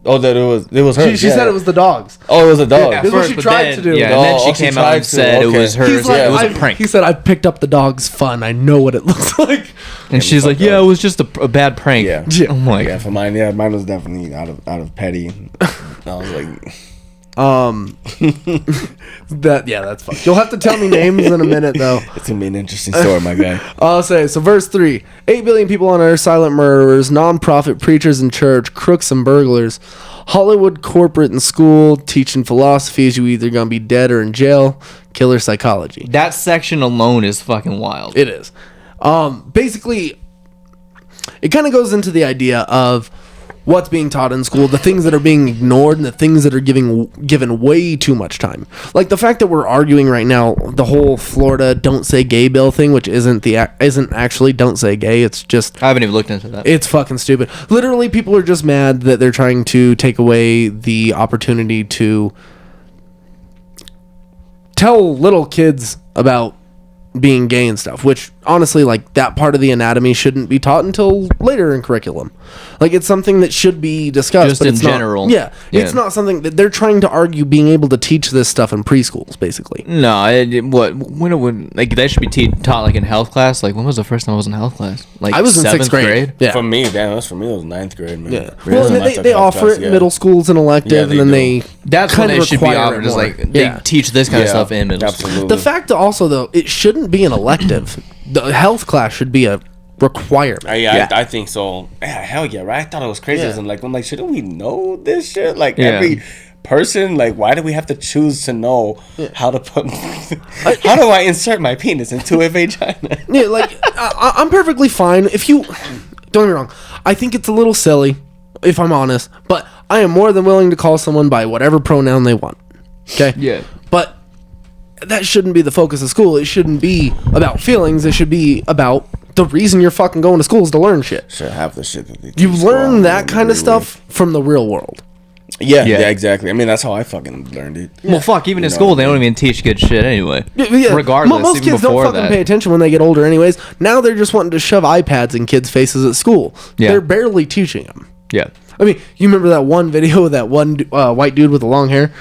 Oh, that it was her. She said it was the dogs. Oh, it was a dog. That's what she tried to do. Yeah, and Oh, then she she came out tried and to, said it okay. was hers. He's like, It was a prank. He said, I picked up the dog's fun. I know what it looks like. And she's like, yeah, it was just a bad prank. Yeah. Yeah. I'm like, Yeah, for mine, mine was definitely out of petty. I was like, That's fun. You'll have to tell me names in a minute, though. it's gonna be an interesting story, my guy. I'll say, so verse 3. 8 billion people on earth, silent murderers, non-profit preachers in church, crooks and burglars, Hollywood, corporate, and school, teaching philosophies, you either gonna be dead or in jail, killer psychology. that section alone is fucking wild. It is. Basically, it kind of goes into the idea of what's being taught in school, the things that are being ignored, and the things that are given way too much time. Like the fact that we're arguing right now, the whole Florida "Don't Say Gay" bill thing, which isn't actually "Don't Say Gay." It's just I haven't even looked into that. it's fucking stupid. Literally, people are just mad that they're trying to take away the opportunity to tell little kids about being gay and stuff, which honestly, like, that part of the anatomy shouldn't be taught until later in curriculum. Like, it's something that should be discussed, Just but in it's general. not, yeah, Yeah. it's not something that they're trying to argue being able to teach this stuff in preschools, basically. No, when like they should be taught like in health class. Like when was the first time I was in health class? Like I was in 6th grade. Yeah. For me, that's for me. It was 9th grade, man. Yeah. Really, Well, when I they, took they health offer class, it in middle school as an elective, Yeah, and they then do. they That's when kind it of should be require offered. it Is more. like they Yeah. teach this kind of Yeah, stuff in middle school. absolutely. The fact also, though, it shouldn't be an elective. The health class should be a requirement. Yeah. I think so. Yeah, hell yeah, right? I thought it was crazy. Yeah. I'm like, shouldn't we know this shit? Like, Yeah. every person, like, why do we have to choose to know how to put... how do I insert my penis into a vagina? Yeah, like, I'm perfectly fine. If you... Don't get me wrong. I think it's a little silly, if I'm honest. But I am more than willing to call someone by whatever pronoun they want. Okay? Yeah. But that shouldn't be the focus of school. It shouldn't be about feelings. It should be about the reason you're fucking going to school is to learn shit. Sure, half the shit that they You teach learn school, that I kind of agree stuff from the real world. with. Yeah, Yeah. exactly. I mean, that's how I fucking learned it. Well, fuck. Even in know school, what they I don't even teach good shit anyway. Yeah. Regardless, most even kids don't before fucking that. pay attention when they get older anyways. Now they're just wanting to shove iPads in kids' faces at school. Yeah. They're barely teaching them. Yeah. I mean, you remember that one video of that one white dude with the long hair?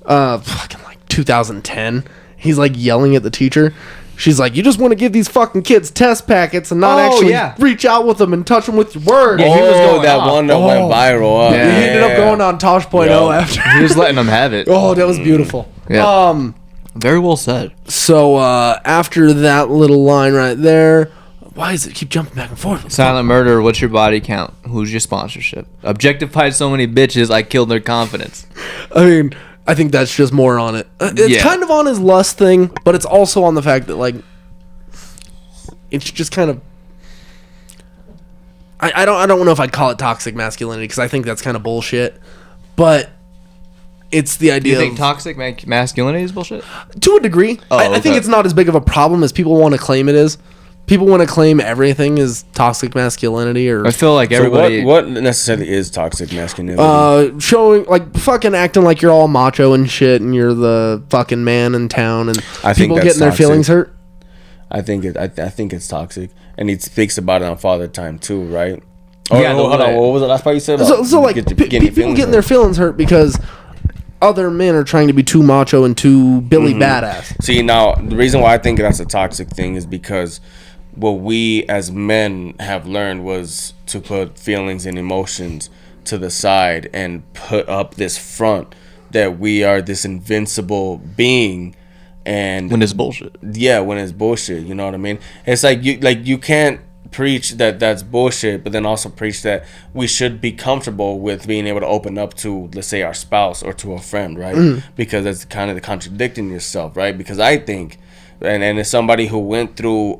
Fucking like 2010. He's like yelling at the teacher. She's like, you just want to give these fucking kids test packets and not Oh, actually yeah. reach out with them and touch them with your words. Yeah, he was going that off. one that went viral. He ended up going on Tosh.0 Yo. after. He was letting them have it. Oh, that was beautiful. Yeah. Very well said. So after that little line right there, why does it keep jumping back and forth? Silent murder. What's your body count? Who's your sponsorship? Objectified so many bitches, I killed their confidence. I mean, I think that's just more on it. It's Yeah. kind of on his lust thing, but it's also on the fact that, like, it's just kind of... I don't know if I'd call it toxic masculinity, because I think that's kind of bullshit. But it's the Do idea you think of... toxic masculinity is bullshit? To a degree. Oh, I think okay. it's not as big of a problem as people want to claim it is. People want to claim everything is toxic masculinity or... I feel like So everybody. what necessarily is toxic masculinity? showing, like, fucking acting like you're all macho and shit and you're the fucking man in town and I think people that's getting their toxic. feelings hurt. I think it's toxic, and he speaks about it on Father Time too, right? Yeah, the hold on. way- What was the last part you said? About So like, people getting their feelings hurt because other men are trying to be too macho and too Billy badass. See, now the reason why I think that's a toxic thing is because what we as men have learned was to put feelings and emotions to the side and put up this front that we are this invincible being. And when it's bullshit. yeah, when it's bullshit, you know what I mean? It's like you can't preach that that's bullshit, but then also preach that we should be comfortable with being able to open up to, let's say, our spouse or to a friend, right? Because that's kind of the contradicting yourself, right? Because I think, and as somebody who went through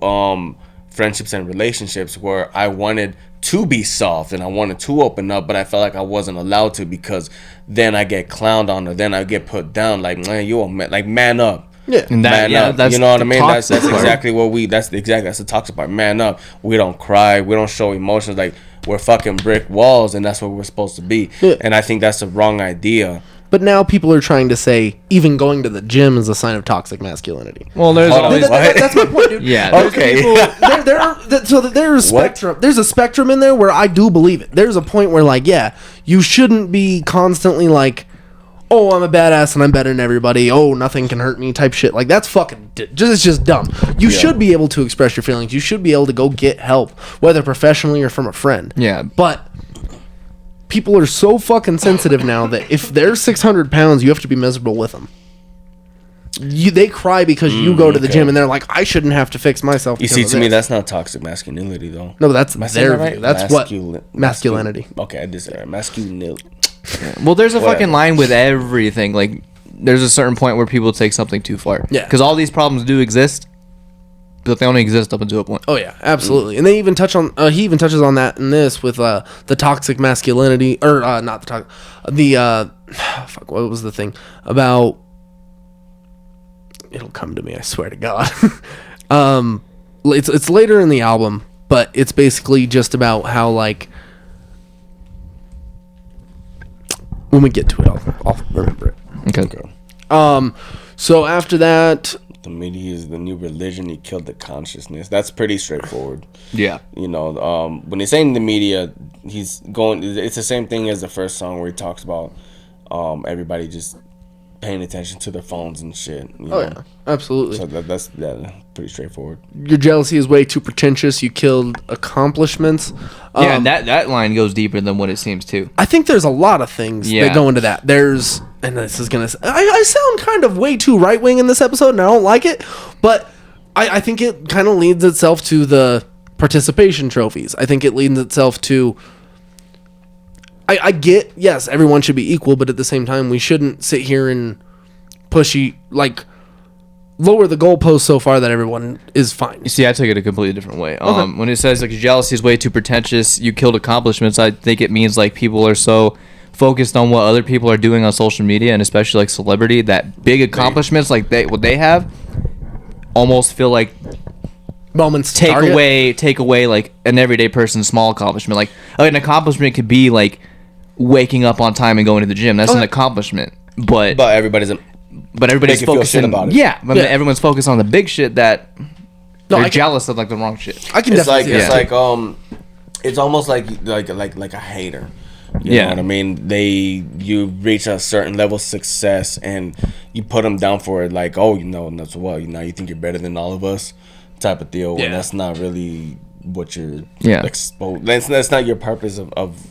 friendships and relationships where I wanted to be soft and I wanted to open up, but I felt like I wasn't allowed to because then I get clowned on or then I get put down. Like, man, you a man, like, man up. Yeah. And that, Man yeah, up. that's You know what the I mean? That's toxic part. exactly what that's the toxic part. Man up. We don't cry. We don't show emotions. Like, we're fucking brick walls, and that's what we're supposed to be. Yeah. And I think that's the wrong idea. But now people are trying to say even going to the gym is a sign of toxic masculinity. Well, there's Hold on, always That's my point, dude. Yeah. There's Okay. people- there's a What? spectrum. There's a spectrum in there where I do believe it. There's a point where, like, yeah, you shouldn't be constantly like, oh, I'm a badass and I'm better than everybody. Oh, nothing can hurt me type shit. Like, that's fucking it's just dumb. You should be able to express your feelings. You should be able to go get help, whether professionally or from a friend. Yeah. But people are so fucking sensitive now that if they're 600 pounds, you have to be miserable with them. They cry because you go to the gym and they're like, I shouldn't have to fix myself. You because see, of to me, this. that's not toxic masculinity, though. No, that's Am I saying their that right? view. That's what masculinity. Okay, I did say that. Masculinity. Well, there's a Whatever. fucking line with everything. Like, there's a certain point where people take something too far. Yeah. Because all these problems do exist, but they only exist up until a point. Oh yeah, absolutely. And they even touch on he even touches on that in this with the toxic masculinity or not the fuck, what was the thing about? It'll come to me, I swear to God. It's later in the album, but it's basically just about how, like, when we get to it, I'll remember it. Okay. So after that, The media is the new religion. He killed the consciousness. That's pretty straightforward. Yeah. You know, when he's saying the media, he's going. It's the same thing as the first song where he talks about everybody just paying attention to their phones and shit. You know? yeah, absolutely. So that's pretty straightforward. Your jealousy is way too pretentious. You killed accomplishments. Yeah, and that line goes deeper than what it seems too. I think there's a lot of things Yeah. that go into that. There's, and this is gonna, I sound kind of way too right wing in this episode, and I don't like it, but I think it kind of leads itself to the participation trophies. I think it leads itself to. I get, yes, everyone should be equal, but at the same time, we shouldn't sit here and lower the goalpost so far that everyone is fine. You see, I took it a completely different way. When it says like jealousy is way too pretentious, you killed accomplishments, I think it means like people are so focused on what other people are doing on social media, and especially like celebrity, that big accomplishments like what they have almost feel like Moments to take target. away like an everyday person's small accomplishment. Like an accomplishment could be like waking up on time and going to the gym. That's an accomplishment. But everybody's everybody's make you feel focusing shit about it. Yeah, but everyone's focused on the big shit that No, they're jealous of, like the wrong shit. I can It's like definitely see that. it's almost like a hater. You Yeah. know what I mean? You reach a certain level of success and you put them down for it, like, oh, you know, that's what, you know, you think you're better than all of us, type of deal. Yeah. And that's not really what you're exposed. That's not your purpose of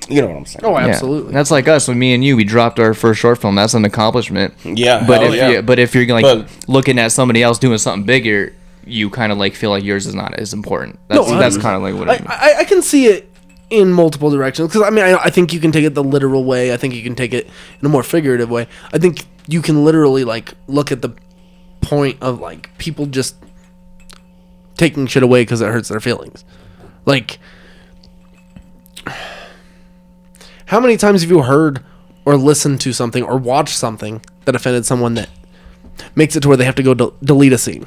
you know what I'm saying? Oh, Yeah. absolutely. That's like us when me and you, we dropped our first short film. That's an accomplishment. Yeah, But hell yeah. if you're like But- looking at somebody else doing something bigger, you kind of like feel like yours is not as important. That's kind of like what it means. I can see it in multiple directions, because I mean, I think you can take it the literal way. I think you can take it in a more figurative way. I think you can literally like look at the point of like people just taking shit away because it hurts their feelings. Like, how many times have you heard or listened to something or watched something that offended someone that makes it to where they have to go delete a scene?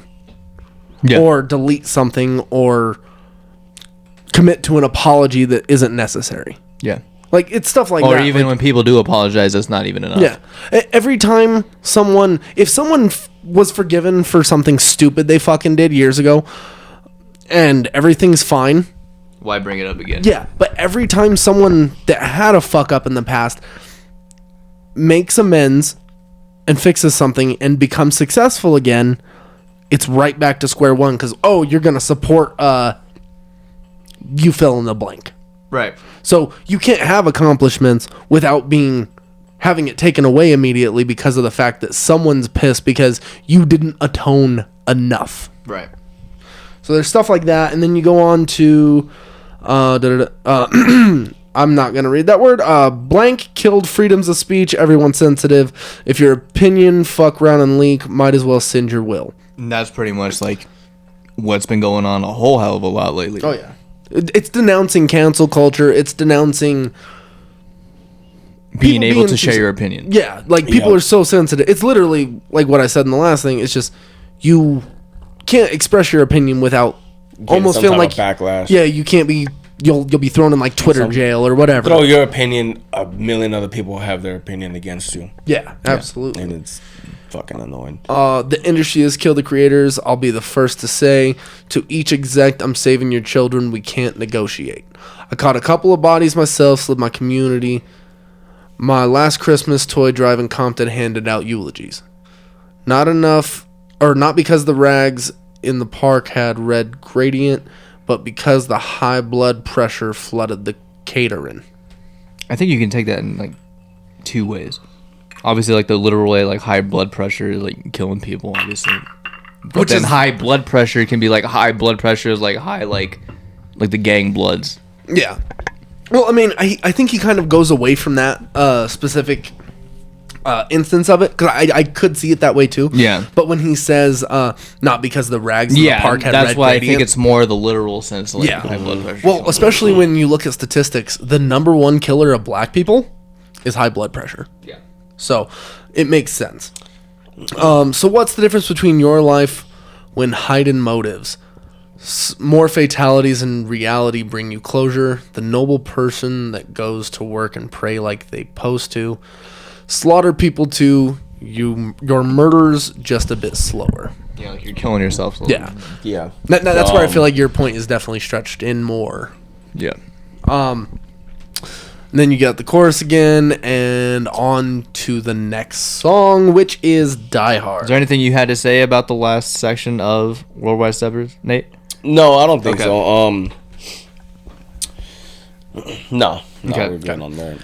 Yeah. Or delete something or commit to an apology that isn't necessary. Yeah. Like, it's stuff like Or that. even Like, when people do apologize, that's not even enough. yeah. Every time if someone was forgiven for something stupid they fucking did years ago and everything's fine. Why bring it up again? Yeah. But every time someone that had a fuck up in the past makes amends and fixes something and becomes successful again, it's right back to square one because, oh, you're going to support you fill in the blank. Right. So you can't have accomplishments without having it taken away immediately because of the fact that someone's pissed because you didn't atone enough. Right. So there's stuff like that, and then you go on to I'm not gonna read that word. Blank killed freedoms of speech. Everyone's sensitive. If your opinion fuck around and leak, might as well send your will. And that's pretty much like what's been going on a whole hell of a lot lately. Oh yeah, it's denouncing cancel culture. It's denouncing being people able to being share your opinion. Yeah, like people Yep. are so sensitive. It's literally like what I said in the last thing. It's just you can't express your opinion without almost some feeling type like of backlash. Yeah, you can't be you'll be thrown in like Twitter jail or whatever. Throw your opinion, a million other people have their opinion against you. Yeah, absolutely. And it's fucking annoying. The industry has killed the creators. I'll be the first to say, to each exec, I'm saving your children. We can't negotiate. I caught a couple of bodies myself, slid my community. My last Christmas toy drive in Compton handed out eulogies. Not because the rags in the park had red gradient, but because the high blood pressure flooded the catering. I think you can take that in like two ways. Obviously, like the literal way, like high blood pressure is like killing people, obviously. But then high blood pressure can be like high blood pressure is like high like the gang bloods. Yeah. Well, I mean, I think he kind of goes away from that specific instance of it, because I could see it that way too. Yeah. But when he says not because the rags in the park had that's red why gradient, I think it's more the literal sense of like yeah. high blood pressure. Well, especially when you look at statistics, the number one killer of black people is high blood pressure. Yeah. So it makes sense. So what's the difference between your life when hidden motives? More fatalities in reality bring you closure. The noble person that goes to work and pray like they supposed to. Slaughter people too. Your murder's just a bit slower. Yeah, like you're killing yourself. A little Yeah. bit. Yeah. That's where I feel like your point is definitely stretched in more. Yeah. And then you got the chorus again, and on to the next song, which is Die Hard. Is there anything you had to say about the last section of Worldwide Steppers, Nate? No, I don't think Okay. so. No, Okay. we're good on that.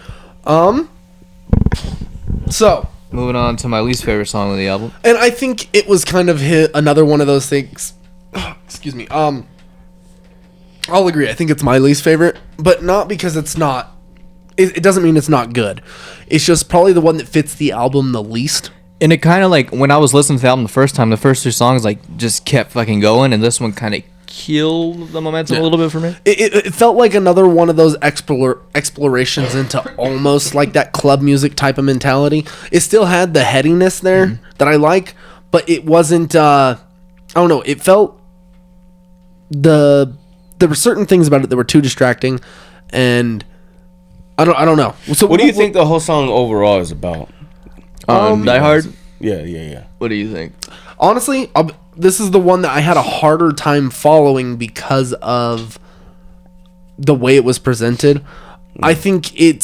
So, Moving on to my least favorite song of the album. and I think it was kind of another one of those things. Excuse me. I'll agree. I think it's my least favorite, but not because it's not. It doesn't mean it's not good. It's just probably the one that fits the album the least. And it kind of like, when I was listening to the album the first time, the first two songs like just kept fucking going, and this one kind of killed the momentum a little bit for me. It felt like another one of those explorations into almost like that club music type of mentality. It still had the headiness there that I like, but it wasn't. I don't know. It felt there were certain things about it that were too distracting, and I don't know. So What do you think the whole song overall is about? Die Hard? Yeah. What do you think? Honestly, this is the one that I had a harder time following because of the way it was presented. I think it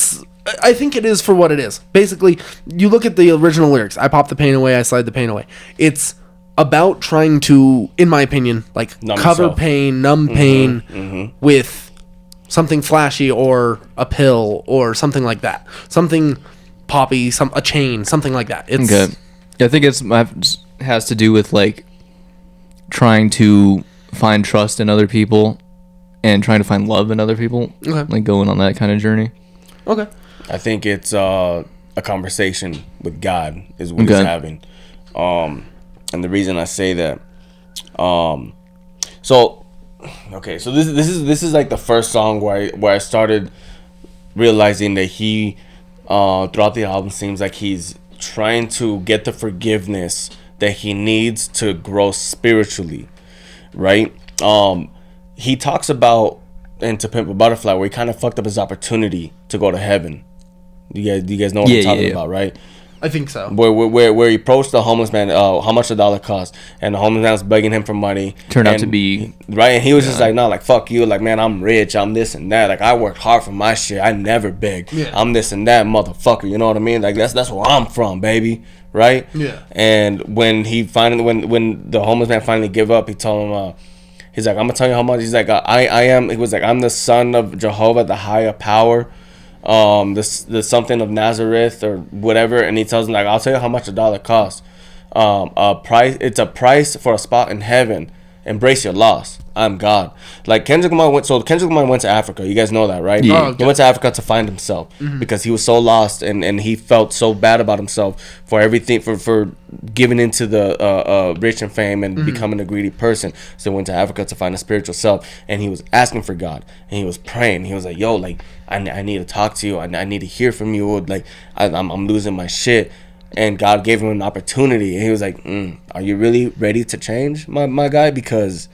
is for what it is. Basically, you look at the original lyrics. I pop the pain away, I slide the pain away. It's about trying to, in my opinion, like Numb cover yourself. pain, numb pain with something flashy or a pill or something like that. Something poppy, a chain, something like that. It's Okay. I think it has to do with like trying to find trust in other people and trying to find love in other people. Okay. Like going on that kind of journey. okay. I think it's a conversation with God is what he's having. And the reason I say that, so this is like the first song where I started realizing that he throughout the album seems like he's trying to get the forgiveness that he needs to grow spiritually, right? He talks about in To Pimp a Butterfly where he kind of fucked up his opportunity to go to heaven. You guys know what I'm talking about, right? I think so. Where he approached the homeless man, how much a dollar cost, and the homeless man was begging him for money. Turned out to be right, and he was just like, no, like fuck you, like man, I'm rich, I'm this and that, like I worked hard for my shit, I never beg, I'm this and that, motherfucker, you know what I mean? Like that's where I'm from, baby, right? Yeah. And when when the homeless man finally gave up, he told him, he's like, I'm gonna tell you how much. He's like, he was like, I'm the son of Jehovah, the higher power. The something of Nazareth or whatever, and he tells him like, I'll tell you how much a dollar costs. It's a price for a spot in heaven. Embrace your loss. I'm God. Like Kendrick Lamar went to Africa. You guys know that, right? Yeah. Oh, okay. He went to Africa to find himself because he was so lost and he felt so bad about himself for everything for giving into the rich and fame and becoming a greedy person. So he went to Africa to find a spiritual self, and he was asking for God and he was praying. He was like, yo, like I need to talk to you. I need to hear from you. Like I'm losing my shit. And God gave him an opportunity, and he was like, "Are you really ready to change, my guy? Because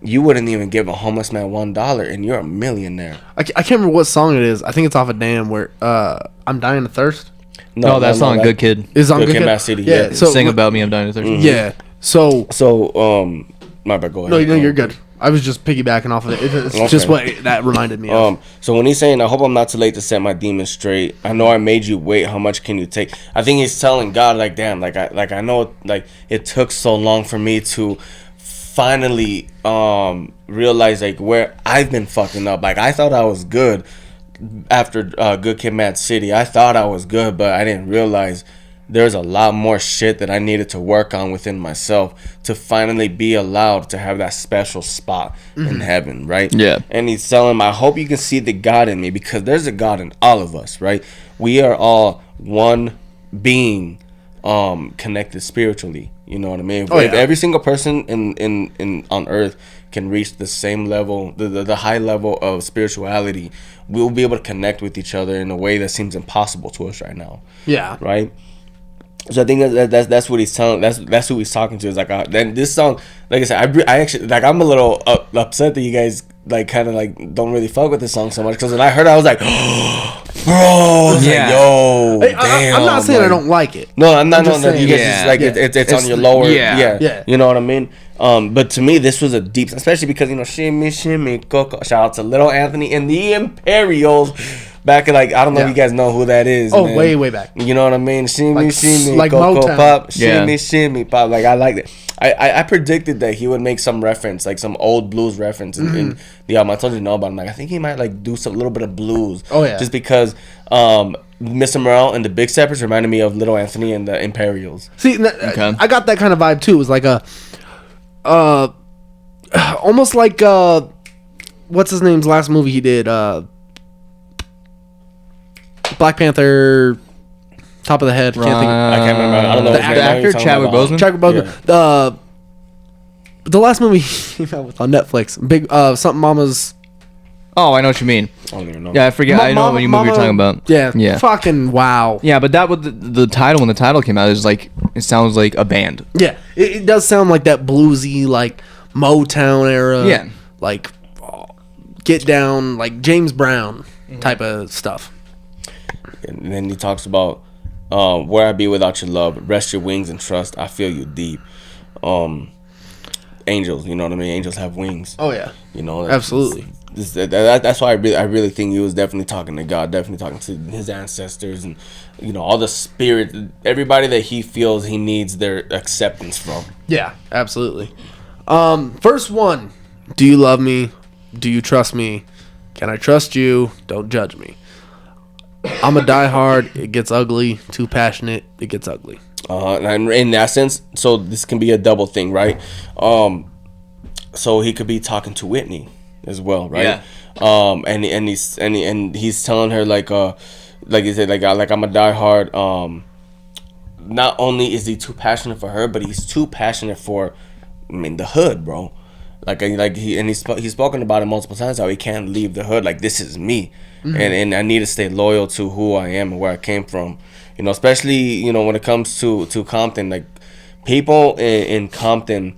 you wouldn't even give a homeless man $1, and you're a millionaire. I can't remember what song it is. I think it's off of Damn where I'm dying of thirst. No, that's on Good Kid. Is on Good Good Kid, Kid? Mad City. Yeah. Yeah. So Sing about me, I'm dying of thirst. Yeah. So My bad. Go ahead. no, you're good. I was just piggybacking off of it. It's just what that reminded me of. So when he's saying, "I hope I'm not too late to set my demons straight. I know I made you wait. How much can you take?" I think he's telling God, like, "Damn, I know, like, it took so long for me to finally realize like where I've been fucking up. Like, I thought I was good after Good Kid, Mad City. I thought I was good, but I didn't realize." There's a lot more shit that I needed to work on within myself to finally be allowed to have that special spot in heaven, right? Yeah. And he's telling him, I hope you can see the God in me, because there's a God in all of us, right? We are all one being connected spiritually. You know what I mean? If every single person in on earth can reach the same level, the high level of spirituality, we'll be able to connect with each other in a way that seems impossible to us right now. Yeah. Right? So I think that's what he's telling. That's who he's talking to. Is like then this song, like I said, I actually like I'm a little upset that you guys like kind of like don't really fuck with this song so much, because when I heard it, I was like, bro, I was like, yo, damn. I'm not saying I don't like it. No, I'm not. just No, saying, you guys just like it's on your lower. Yeah. You know what I mean? But to me, this was a deep, especially because shimmy shimmy coco. Shout out to Little Anthony and the Imperials. Back in I don't know if you guys know who that is. Oh, man. way back. You know what I mean? Shimmy shimmy like coco Motown. pop. Shimmy shimmy pop. Like I liked it. I predicted that he would make some reference, like some old blues reference in the album. I told you to know about him. Like I think he might like do some little bit of blues. Oh yeah. Just because Mr. Morale and the Big Steppers reminded me of Little Anthony and the Imperials. See, I got that kind of vibe too. It was like a almost like what's his name's last movie he did? Black Panther, top of the head. Can't think. I can't remember. I don't know The what actor, Chadwick Boseman? Chadwick Boseman. The last movie he came out with on Netflix. Big something Mama's. Oh, I know what you mean. I don't even know. Yeah, I forget. I know what movie you're talking about. Yeah. Fucking wow. Yeah, but that was the title. When the title came out, is like it sounds like a band. Yeah, it does sound like that bluesy, like Motown era. Yeah. Like get down, like James Brown type of stuff. And then he talks about where I be without your love, rest your wings and trust. I feel you deep. Angels, you know what I mean? Angels have wings. Oh yeah, You know, absolutely. That's why I really think he was definitely talking to God, definitely talking to his ancestors, and all the spirit, everybody that he feels he needs their acceptance from. Yeah, absolutely. First one. Do you love me? Do you trust me? Can I trust you? Don't judge me. I'm a diehard. It gets ugly. Too passionate. It gets ugly. And in that sense, so this can be a double thing, right? So he could be talking to Whitney as well, right? Yeah. And he's telling her like he said, like I'm a diehard. Not only is he too passionate for her, but he's too passionate for, the hood, bro. He's spoken about it multiple times how he can't leave the hood. Like, this is me, and I need to stay loyal to who I am and where I came from. Especially when it comes to Compton, like people in Compton,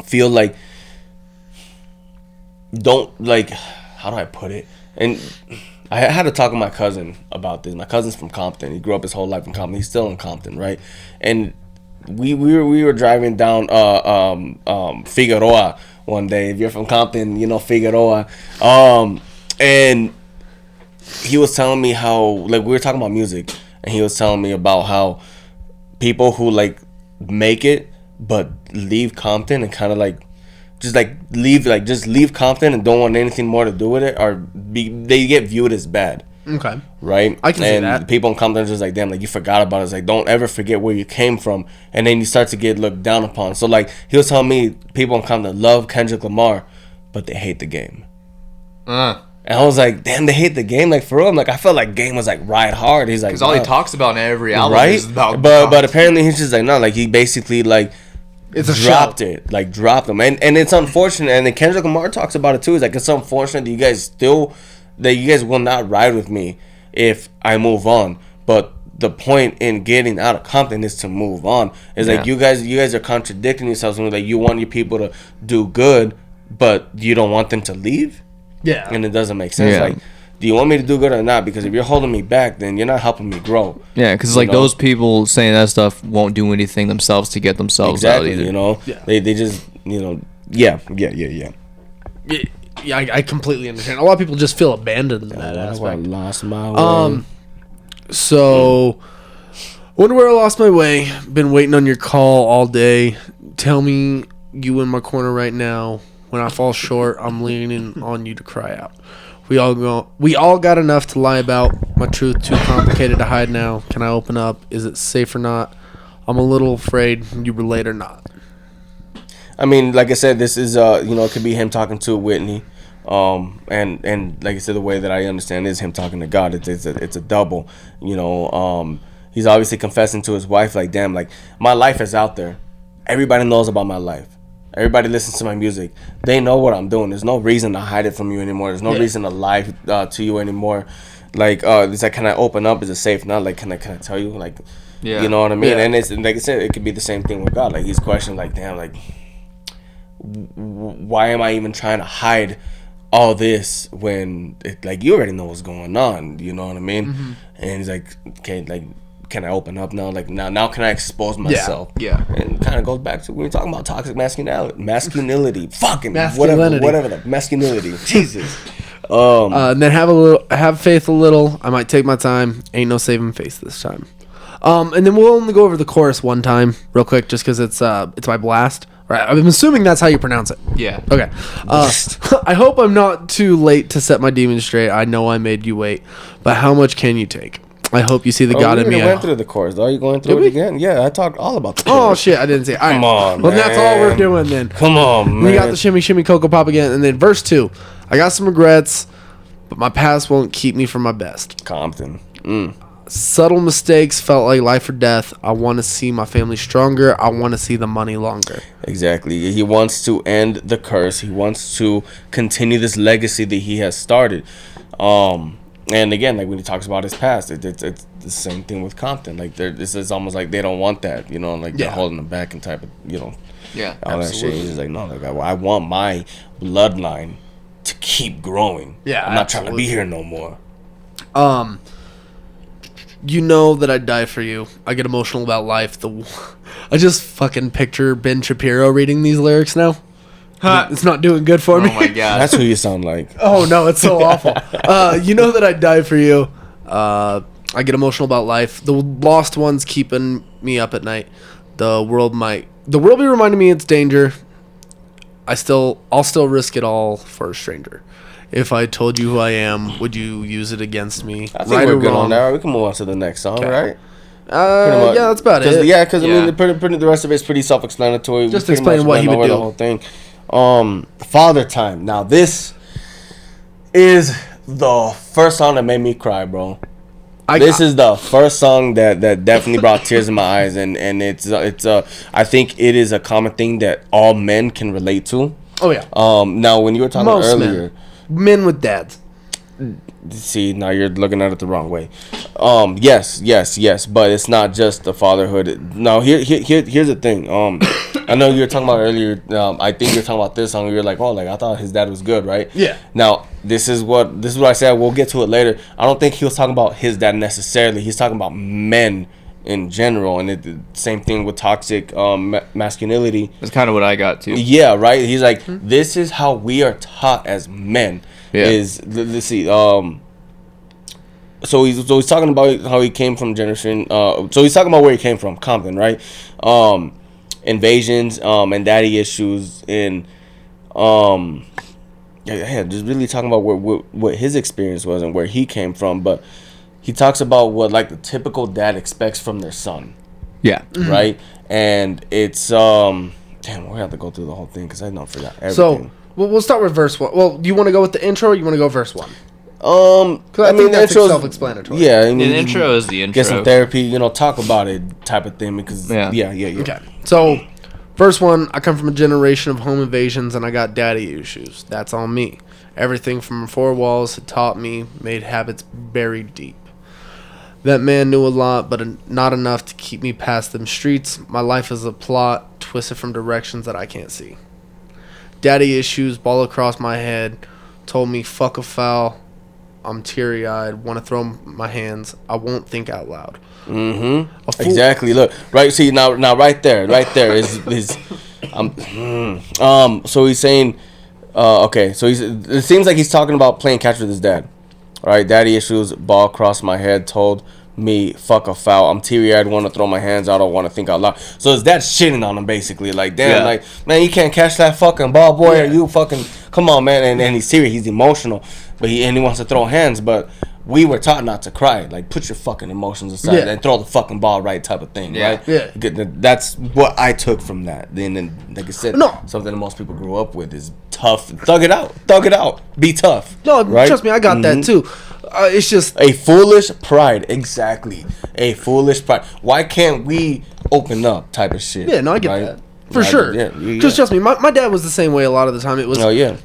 feel like don't like, how do I put it? And I had to talk with my cousin about this. My cousin's from Compton. He grew up his whole life in Compton. He's still in Compton, right? And we were driving down Figueroa one day. If you're from Compton, Figueroa. And he was telling me how, like, we were talking about music, and he was telling me about how people who like make it but leave Compton and kind of just leave Compton and don't want anything more to do with it, they get viewed as bad. Okay. Right? I can see that. And people in Compton are just like, damn, like, you forgot about it. It's like, don't ever forget where you came from. And then you start to get looked down upon. So, like, he was telling me people in Compton love Kendrick Lamar, but they hate the game. And I was like, damn, they hate the game. Like, for real. I'm like, I felt like Game was like ride hard. He's like, Because all he talks about in every album right? is about But apparently he's just like, no, like, he basically like It's a dropped show. it. Like, dropped them. And it's unfortunate. And then Kendrick Lamar talks about it too. He's like, it's unfortunate that you guys will not ride with me if I move on. But the point in getting out of Compton is to move on. It's like you guys are contradicting yourselves when like you want your people to do good, but you don't want them to leave. Yeah, and it doesn't make sense. Like, do you want me to do good or not? Because if you're holding me back, then you're not helping me grow. Yeah, because like those people saying that stuff won't do anything themselves to get themselves out either. You know, they just yeah. I completely understand. A lot of people just feel abandoned in that aspect. I lost my way. So, wonder where I lost my way. Been waiting on your call all day. Tell me you in my corner right now. When I fall short, I'm leaning on you to cry out. We all got enough to lie about. My truth too complicated to hide now. Can I open up? Is it safe or not? I'm a little afraid you relate or not. I mean, like I said, this is it could be him talking to Whitney, and like I said, the way that I understand it is him talking to God. It's a double. He's obviously confessing to his wife, like, damn, like my life is out there. Everybody knows about my life. Everybody listens to my music. They know what I'm doing. There's no reason to hide it from you anymore. There's no reason to lie to you anymore. Like, it's like, can I open up? Is it safe? Not like, can I tell you? Like, you know what I mean? Yeah. And it's like I said, it could be the same thing with God. Like, he's questioning, like, damn, like, why am I even trying to hide all this when like you already know what's going on? You know what I mean? Mm-hmm. And he's like, okay, like, can I open up now? Like now can I expose myself? Yeah. And it kind of goes back to when we're talking about toxic masculinity, fucking whatever the masculinity. Jesus. And then have faith a little. I might take my time. Ain't no saving face this time. And then we'll only go over the chorus one time, real quick, just because it's by Blxst. Right. I'm assuming that's how you pronounce it. Yeah. Okay. I hope I'm not too late to set my demons straight. I know I made you wait, but how much can you take? I hope you see the God in me. We went through the chorus. Are you going through it again? Yeah, I talked all about the chorus. Oh, shit. I didn't see it. Come on, well, man. That's all we're doing then. Come on, man. We got the shimmy, shimmy, cocoa pop again. And then verse 2. I got some regrets, but my past won't keep me from my best. Compton. Subtle mistakes felt like life or death. I want to see my family stronger. I want to see the money longer. Exactly. He wants to end the curse. He wants to continue this legacy that he has started. And again, like when he talks about his past, it's the same thing with Compton. Like this is almost like they don't want that, like they're holding them back and type of, yeah, all absolutely. that shit. He's just like, no, like I want my bloodline to keep growing. Yeah, I'm not trying to be here no more. You know that I'd die for you. I get emotional about life. I just fucking picture Ben Shapiro reading these lyrics now. It's not doing good for me. Oh my god, that's who you sound like. Oh no, it's so awful. You know that I'd die for you. I get emotional about life. The lost ones keeping me up at night. The world be reminding me it's danger. I'll still risk it all for a stranger. If I told you who I am, would you use it against me? I think we're good on that. We can move on to the next song, right? Yeah, that's about it. Yeah, because I mean, the rest of it's pretty self-explanatory. Just explaining what he would do. The whole thing. Father Time. Now this is the first song that made me cry, bro. This is the first song that definitely brought tears in my eyes, and it's I think it is a common thing that all men can relate to. Oh yeah. Now when you were talking earlier, men with dads. See, now you're looking at it the wrong way. Yes, but it's not just the fatherhood. Now here's the thing. I know you were talking about earlier. I think you were talking about this song. You're like, oh, like I thought his dad was good, right? Yeah. Now this is what I said. We'll get to it later. I don't think he was talking about his dad necessarily. He's talking about men in general, and the same thing with toxic masculinity. That's kind of what I got too. Yeah, right. He's like, this is how we are taught as men. Yeah. Let's see. So he's talking about how he came from generation. So he's talking about where he came from, Compton, right? Invasions, and daddy issues, and just really talking about what his experience was and where he came from. But he talks about what like the typical dad expects from their son. Yeah. Right. And it's damn, we have to go through the whole thing because I don't forgot everything. So. Well, we'll start with verse 1. Well, do you want to go with the intro or you want to go verse 1? I mean, that's self-explanatory. Yeah, I mean, the intro is the intro. Get some therapy, talk about it type of thing because yeah. Okay. So, verse 1, I come from a generation of home invasions and I got daddy issues. That's on me. Everything from four walls had taught me, made habits buried deep. That man knew a lot, but not enough to keep me past them streets. My life is a plot, twisted from directions that I can't see. Daddy issues, ball across my head, told me fuck a foul. I'm teary-eyed, want to throw my hands. I won't think out loud. Mm-hmm. Exactly. Look, right. See now, right there is. So he's saying, okay. So it seems like he's talking about playing catch with his dad. All right. Daddy issues, ball across my head, told me fuck a foul. I'm teary-eyed, want to throw my hands out. I don't want to think out loud. So his dad's shitting on him basically, like damn, like man, you can't catch that fucking ball, boy. Or you fucking come on, man. And he's serious. He's emotional, but he wants to throw hands, but. We were taught not to cry. Like, put your fucking emotions aside and throw the fucking ball right type of thing, right? Yeah. That's what I took from that. Then like I said, something that most people grew up with is tough. Thug it out. Be tough. No, right? Trust me, I got that too. It's just... A foolish pride. Exactly. A foolish pride. Why can't we open up type of shit? Yeah, no, I get that. For sure. Yeah. Just trust me, my dad was the same way a lot of the time. It was... Oh, yeah.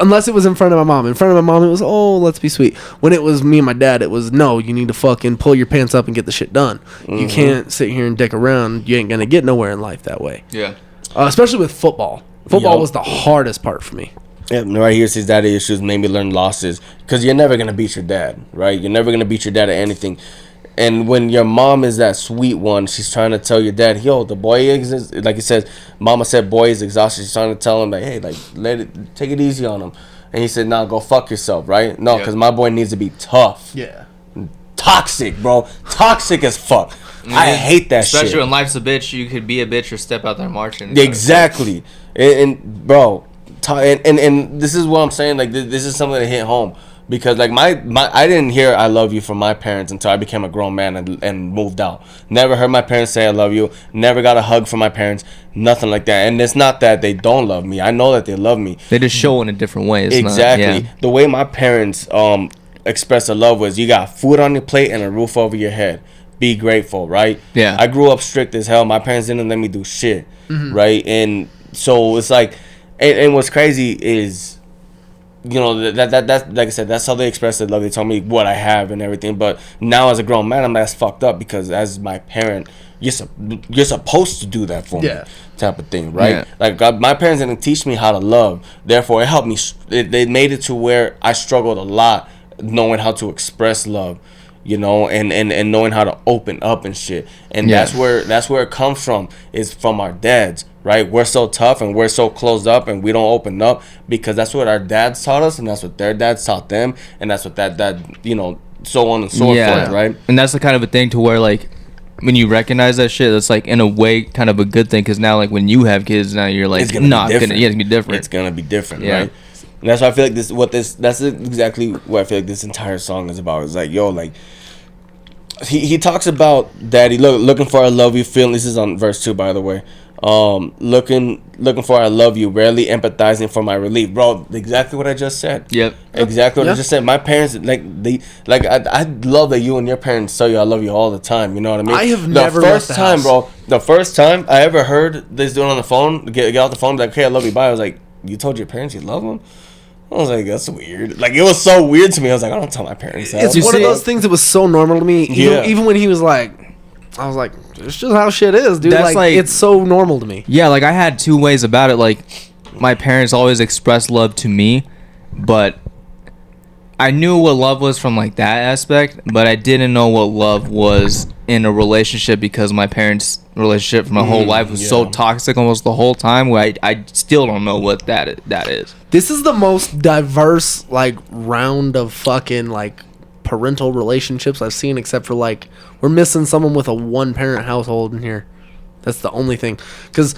Unless it was in front of my mom. In front of my mom, it was, oh, let's be sweet. When it was me and my dad, it was, no, you need to fucking pull your pants up and get the shit done. You can't sit here and dick around. You ain't going to get nowhere in life that way. Yeah. Especially with football. Football was the hardest part for me. Yeah, right here says daddy issues made me learn losses. Because you're never going to beat your dad, right? You're never going to beat your dad at anything. And when your mom is that sweet one, she's trying to tell your dad, yo, the boy is, like it says, mama said boy is exhausted. She's trying to tell him, like, hey, like, take it easy on him. And he said, nah, go fuck yourself, right? No, because my boy needs to be tough. Yeah. Toxic, bro. Toxic as fuck. I hate that Especially shit. when life's a bitch, you could be a bitch or step out there marching. Exactly. And bro, and this is what I'm saying, like, this is something that hit home. Because like my I didn't hear I love you from my parents until I became a grown man and moved out. Never heard my parents say I love you. Never got a hug from my parents. Nothing like that. And it's not that they don't love me. I know that they love me. They just show in a different way. It's exactly. Not, The way my parents expressed their love was you got food on your plate and a roof over your head. Be grateful, right? Yeah. I grew up strict as hell. My parents didn't let me do shit, right? And so it's like, and what's crazy is, you know, that like I said, that's how they express their love. They tell me what I have and everything. But now as a grown man, I'm that's fucked up because as my parent, you're supposed to do that for me, type of thing, right? Yeah. Like my parents didn't teach me how to love. Therefore, it helped me. They made it to where I struggled a lot knowing how to express love, you know, and knowing how to open up and shit. And that's where it comes from, is from our dads. Right, we're so tough and we're so closed up and we don't open up because that's what our dads taught us and that's what their dads taught them and that's what that you know, so on and so forth, right? And that's the kind of a thing to where like when you recognize that shit, that's like in a way kind of a good thing because now like when you have kids now you're like it's gonna be different. It's gonna be different, right? And that's why I feel like that's exactly what I feel like this entire song is about. It's like, yo, like he talks about daddy looking for I love you feeling. This is on verse 2, by the way. Looking for I love you, rarely empathizing for my relief, bro. Exactly what I just said. Yep. Exactly what I just said. My parents, I love that you and your parents tell you I love you all the time. You know what I mean? I have never left the house. Bro. The first time I ever heard this dude on the phone, get off the phone, like, okay, I love you. Bye. I was like, you told your parents you love them? I was like, that's weird. Like, it was so weird to me. I was like, I don't tell my parents that. It's one of those things that was so normal to me. Even when he was like, I was like, it's just how shit is, dude. That's like it's so normal to me. Yeah, like I had two ways about it. Like my parents always expressed love to me, but I knew what love was from like that aspect, but I didn't know what love was in a relationship because my parents' relationship for my whole life was so toxic almost the whole time where I still don't know what that is. This is the most diverse like round of fucking like parental relationships I've seen, except for like we're missing someone with a one parent household in here. That's the only thing, because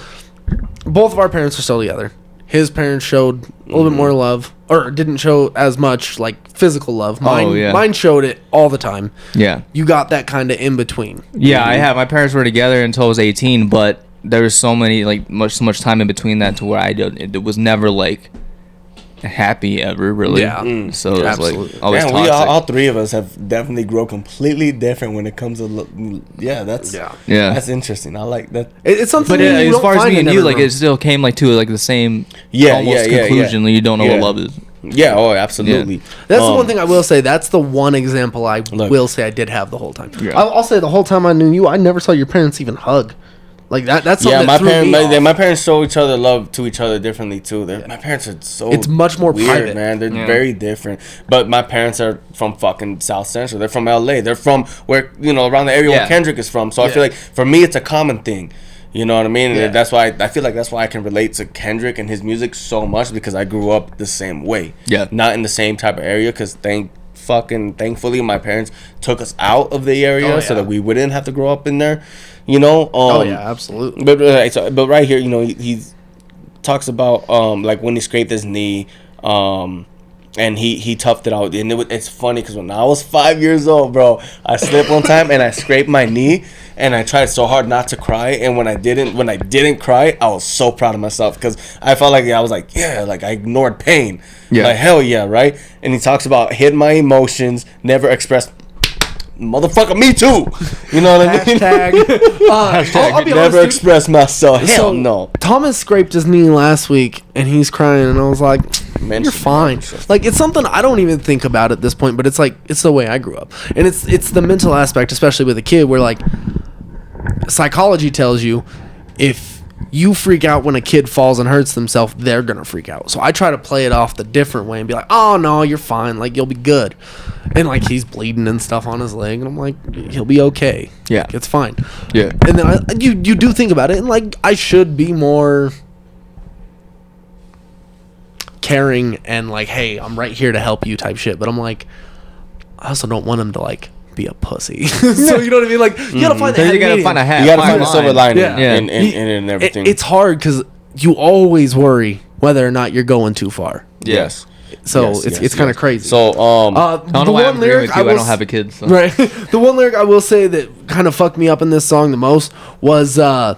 both of our parents are still together. His parents showed a little bit more love, or didn't show as much like physical love. Mine showed it all the time. Yeah, you got that kind of in between. Yeah, I have. My parents were together until I was 18, but there was so much time in between that to where it was never like happy ever, really. Yeah. So it's like always toxic. We all three of us have definitely grown completely different when it comes to that's interesting. I like that. It's something. But as far as me and you, like it still came like to like the same conclusion. You don't know what love is. Yeah, oh, absolutely. Yeah. That's the one thing I will say. That's the one example I will say I did have the whole time. Yeah. I'll say the whole time I knew you, I never saw your parents even hug. Like that's something my that threw me off. my parents show each other love to each other differently too. My parents are so it's much more weird, private, man. They're very different. But my parents are from fucking South Central. They're from LA. They're from where around the area where Kendrick is from. So I feel like for me it's a common thing. You know what I mean? And that's why I feel like that's why I can relate to Kendrick and his music so much, because I grew up the same way. Yeah. Not in the same type of area, because thankfully my parents took us out of the area so that we wouldn't have to grow up in there. Oh yeah, absolutely. But right here, he talks about like when he scraped his knee, and he toughed it out. And it's funny because when I was 5 years old, bro, I slipped one time and I scraped my knee, and I tried so hard not to cry. And when I didn't cry, I was so proud of myself, because I felt like I was like, yeah, like I ignored pain. Yeah, like hell yeah, right. And he talks about hid my emotions, never expressed. Motherfucker, me too. You know what I mean? I'll be never honest, express myself. Hell no. Thomas scraped his knee last week, and he's crying, and I was like, "You're fine." Like, it's something I don't even think about at this point, but it's like it's the way I grew up, and it's the mental aspect, especially with a kid, where like psychology tells you if you freak out when a kid falls and hurts themselves, they're gonna freak out. So I try to play it off the different way and be like, "Oh no, you're fine. Like, you'll be good." And like he's bleeding and stuff on his leg, and I'm like, "He'll be okay. Yeah, it's fine." Yeah. And then you do think about it, and like I should be more caring and like, "Hey, I'm right here to help you" type shit. But I'm like, I also don't want him to like be a pussy. So you know what I mean? Like you gotta find the you gotta find a hat. You gotta find a silver lining Yeah. in everything. It's hard because you always worry whether or not you're going too far. Yes. So it's kind of crazy. So I don't know why I'm agreeing with you. I don't have a kid. So. Right. The one lyric I will say that kind of fucked me up in this song the most was I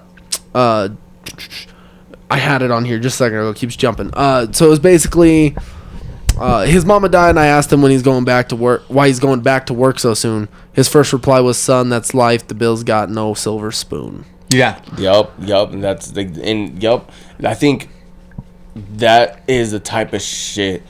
had it on here just a second ago. It keeps jumping. So it was basically his mama died, and I asked him when he's going back to work, why he's going back to work so soon. His first reply was, "Son, that's life. The Bill's got no silver spoon." Yeah. Yup. I think that is the type of shit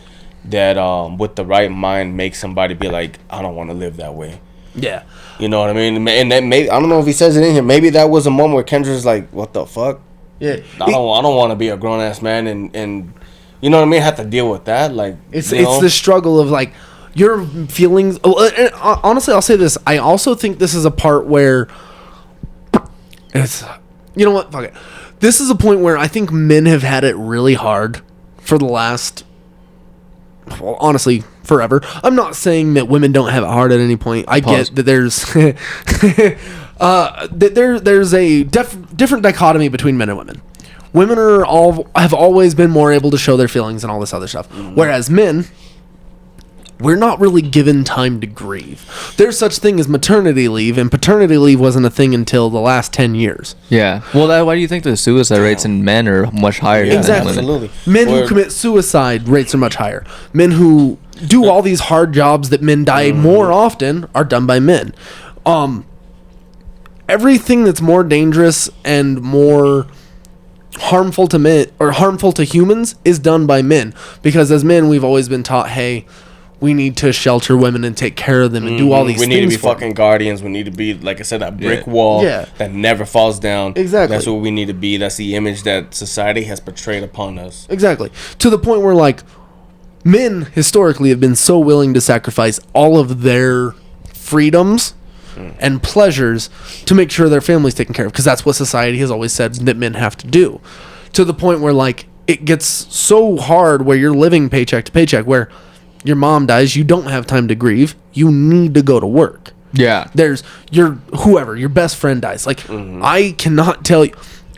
that with the right mind makes somebody be like, I don't want to live that way. Yeah. You know what I mean? And that maybe, I don't know if he says it in here, maybe that was a moment where Kendrick's like, what the fuck? Yeah. I don't want to be a grown ass man and you know what I mean, have to deal with that. Like it's the struggle of like your feelings. And honestly, I'll say this. I also think this is a part where it's, you know what? Fuck it. This is a point where I think men have had it really hard for the last, well, honestly, forever. I'm not saying that women don't have it hard at any point. I get that there's there's a different dichotomy between men and women. Women have always been more able to show their feelings and all this other stuff, whereas men, we're not really given time to grieve. There's such thing as maternity leave, and paternity leave wasn't a thing until the last 10 years. Yeah. Well, why do you think the suicide rates in men are much higher than women? Absolutely. Men who commit suicide rates are much higher. Men who do all these hard jobs that men die more often are done by men. Everything that's more dangerous and more harmful to men or harmful to humans is done by men, because as men we've always been taught, hey, we need to shelter women and take care of them and do all these things. We need to be fucking guardians. We need to be, like I said, that brick wall that never falls down. Exactly. That's what we need to be. That's the image that society has portrayed upon us. Exactly. To the point where, like, men historically have been so willing to sacrifice all of their freedoms and pleasures to make sure their family's taken care of, because that's what society has always said that men have to do. To the point where, like, it gets so hard where you're living paycheck to paycheck, where your mom dies, you don't have time to grieve, you need to go to work. Yeah. There's your best friend dies. Like, I cannot tell you,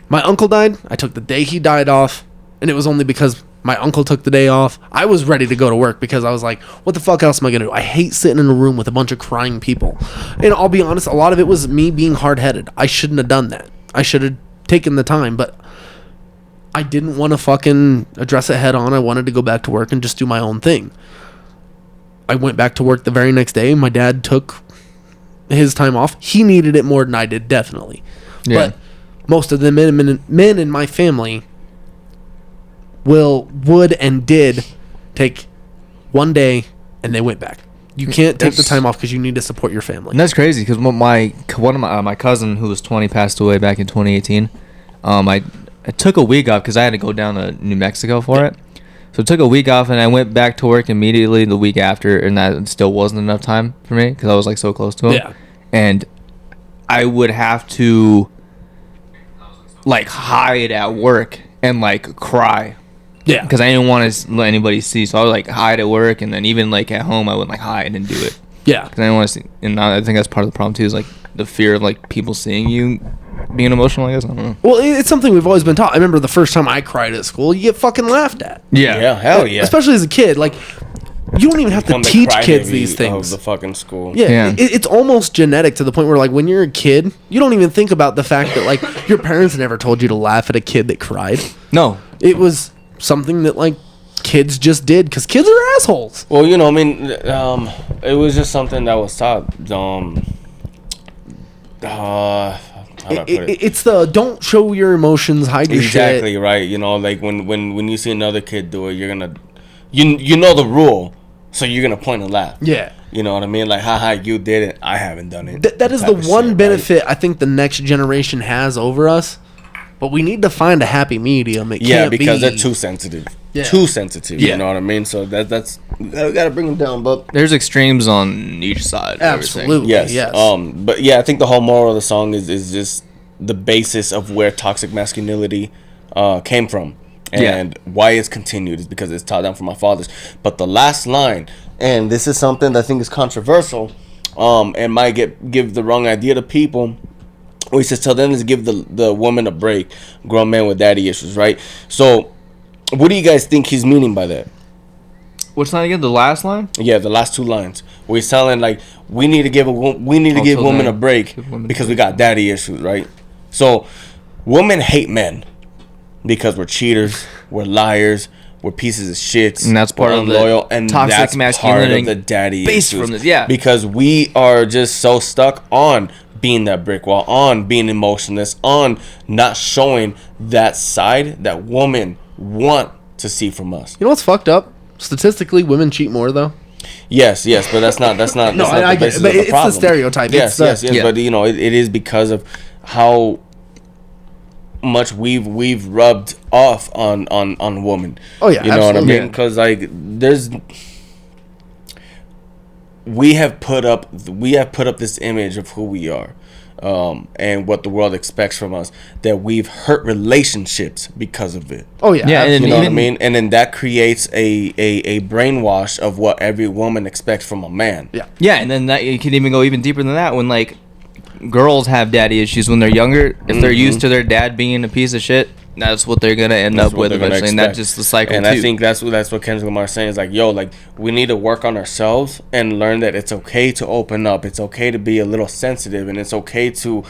my uncle died, I took the day he died off, and it was only because my uncle took the day off. I was ready to go to work because I was like, what the fuck else am I gonna do? I hate sitting in a room with a bunch of crying people. And I'll be honest, a lot of it was me being hard-headed. I shouldn't have done that. I should have taken the time, but I didn't want to fucking address it head on. I wanted to go back to work and just do my own thing. I went back to work the very next day. My dad took his time off. He needed it more than I did, definitely. Yeah. But most of the men in my family would and did take one day, and they went back. You can't take the time off because you need to support your family. And that's crazy because one of my cousin who was 20 passed away back in 2018. I took a week off because I had to go down to New Mexico for it. So I took a week off and I went back to work immediately the week after, and that still wasn't enough time for me because I was like so close to him. Yeah. And I would have to like hide at work and like cry. Yeah. Because I didn't want to let anybody see, so I would like hide at work, and then even like at home I would like hide and do it. Yeah. Because I didn't want to see, and I think that's part of the problem too, is like the fear of like people seeing you being emotional. I guess I don't know. Well, it's something we've always been taught. I remember the first time I cried at school, you get fucking laughed at. Yeah, hell yeah. Especially as a kid, like you don't even have to Become the teach crybaby kids these things. of the fucking school. Yeah. It's almost genetic to the point where, like, when you're a kid, you don't even think about the fact that, like, your parents never told you to laugh at a kid that cried. No. It was something that, like, kids just did because kids are assholes. Well, you know, I mean, it was just something that was taught. How do I put it? It's the don't show your emotions, hide your shit. Exactly right. You know, like when you see another kid do it, you're gonna, you know the rule, so you're gonna point and laugh. Yeah. You know what I mean? Like, haha, you did it. I haven't done it. That is the type of one shit, benefit I think the next generation has over us. But we need to find a happy medium. It can't because be... they're too sensitive. Yeah. Too sensitive. Yeah. You know what I mean? So that's we gotta bring them down, but There's extremes on each side. of everything. Absolutely. yes. But yeah, I think the whole moral of the song is just the basis of where toxic masculinity came from. And why it's continued is because it's taught down from my fathers. But the last line, and this is something that I think is controversial, and might give the wrong idea to people. He says, tell them to give the woman a break, grown man with daddy issues, right? So, what do you guys think he's meaning by that? What's that again? The last line? Yeah, the last two lines. Where he's telling, like, we need to give women a break because we got daddy issues, right? So, women hate men because we're cheaters, we're liars, we're pieces of shit, and that's part we're of the unloyal, and toxic that's masculinity part of the daddy based issues. from this, yeah. Because we are just so stuck on being that brick wall, on being emotionless, on not showing that side that women want to see from us. You know what's fucked up? Statistically, women cheat more, though. Yes, but that's not No, that's I not get the it, basis but of the it's problem. the stereotype. Yes, It's the- yes, but you know, it is because of how much we've rubbed off on women. Oh, yeah, you know absolutely. what I mean? Because like we have put up this image of who we are, and what the world expects from us. That we've hurt relationships because of it. Oh, yeah. Yeah, and You know what I even- mean? And then that creates a brainwash of what every woman expects from a man. Yeah. Yeah, and then that you can even go even deeper than that when like girls have daddy issues when they're younger. If they're used to their dad being a piece of shit, that's what they're gonna end That's up what with they're gonna eventually, and that's expect. just the cycle. And too. I think that's what Kendrick Lamar's saying is like, yo, like we need to work on ourselves and learn that it's okay to open up. It's okay to be a little sensitive, and it's okay to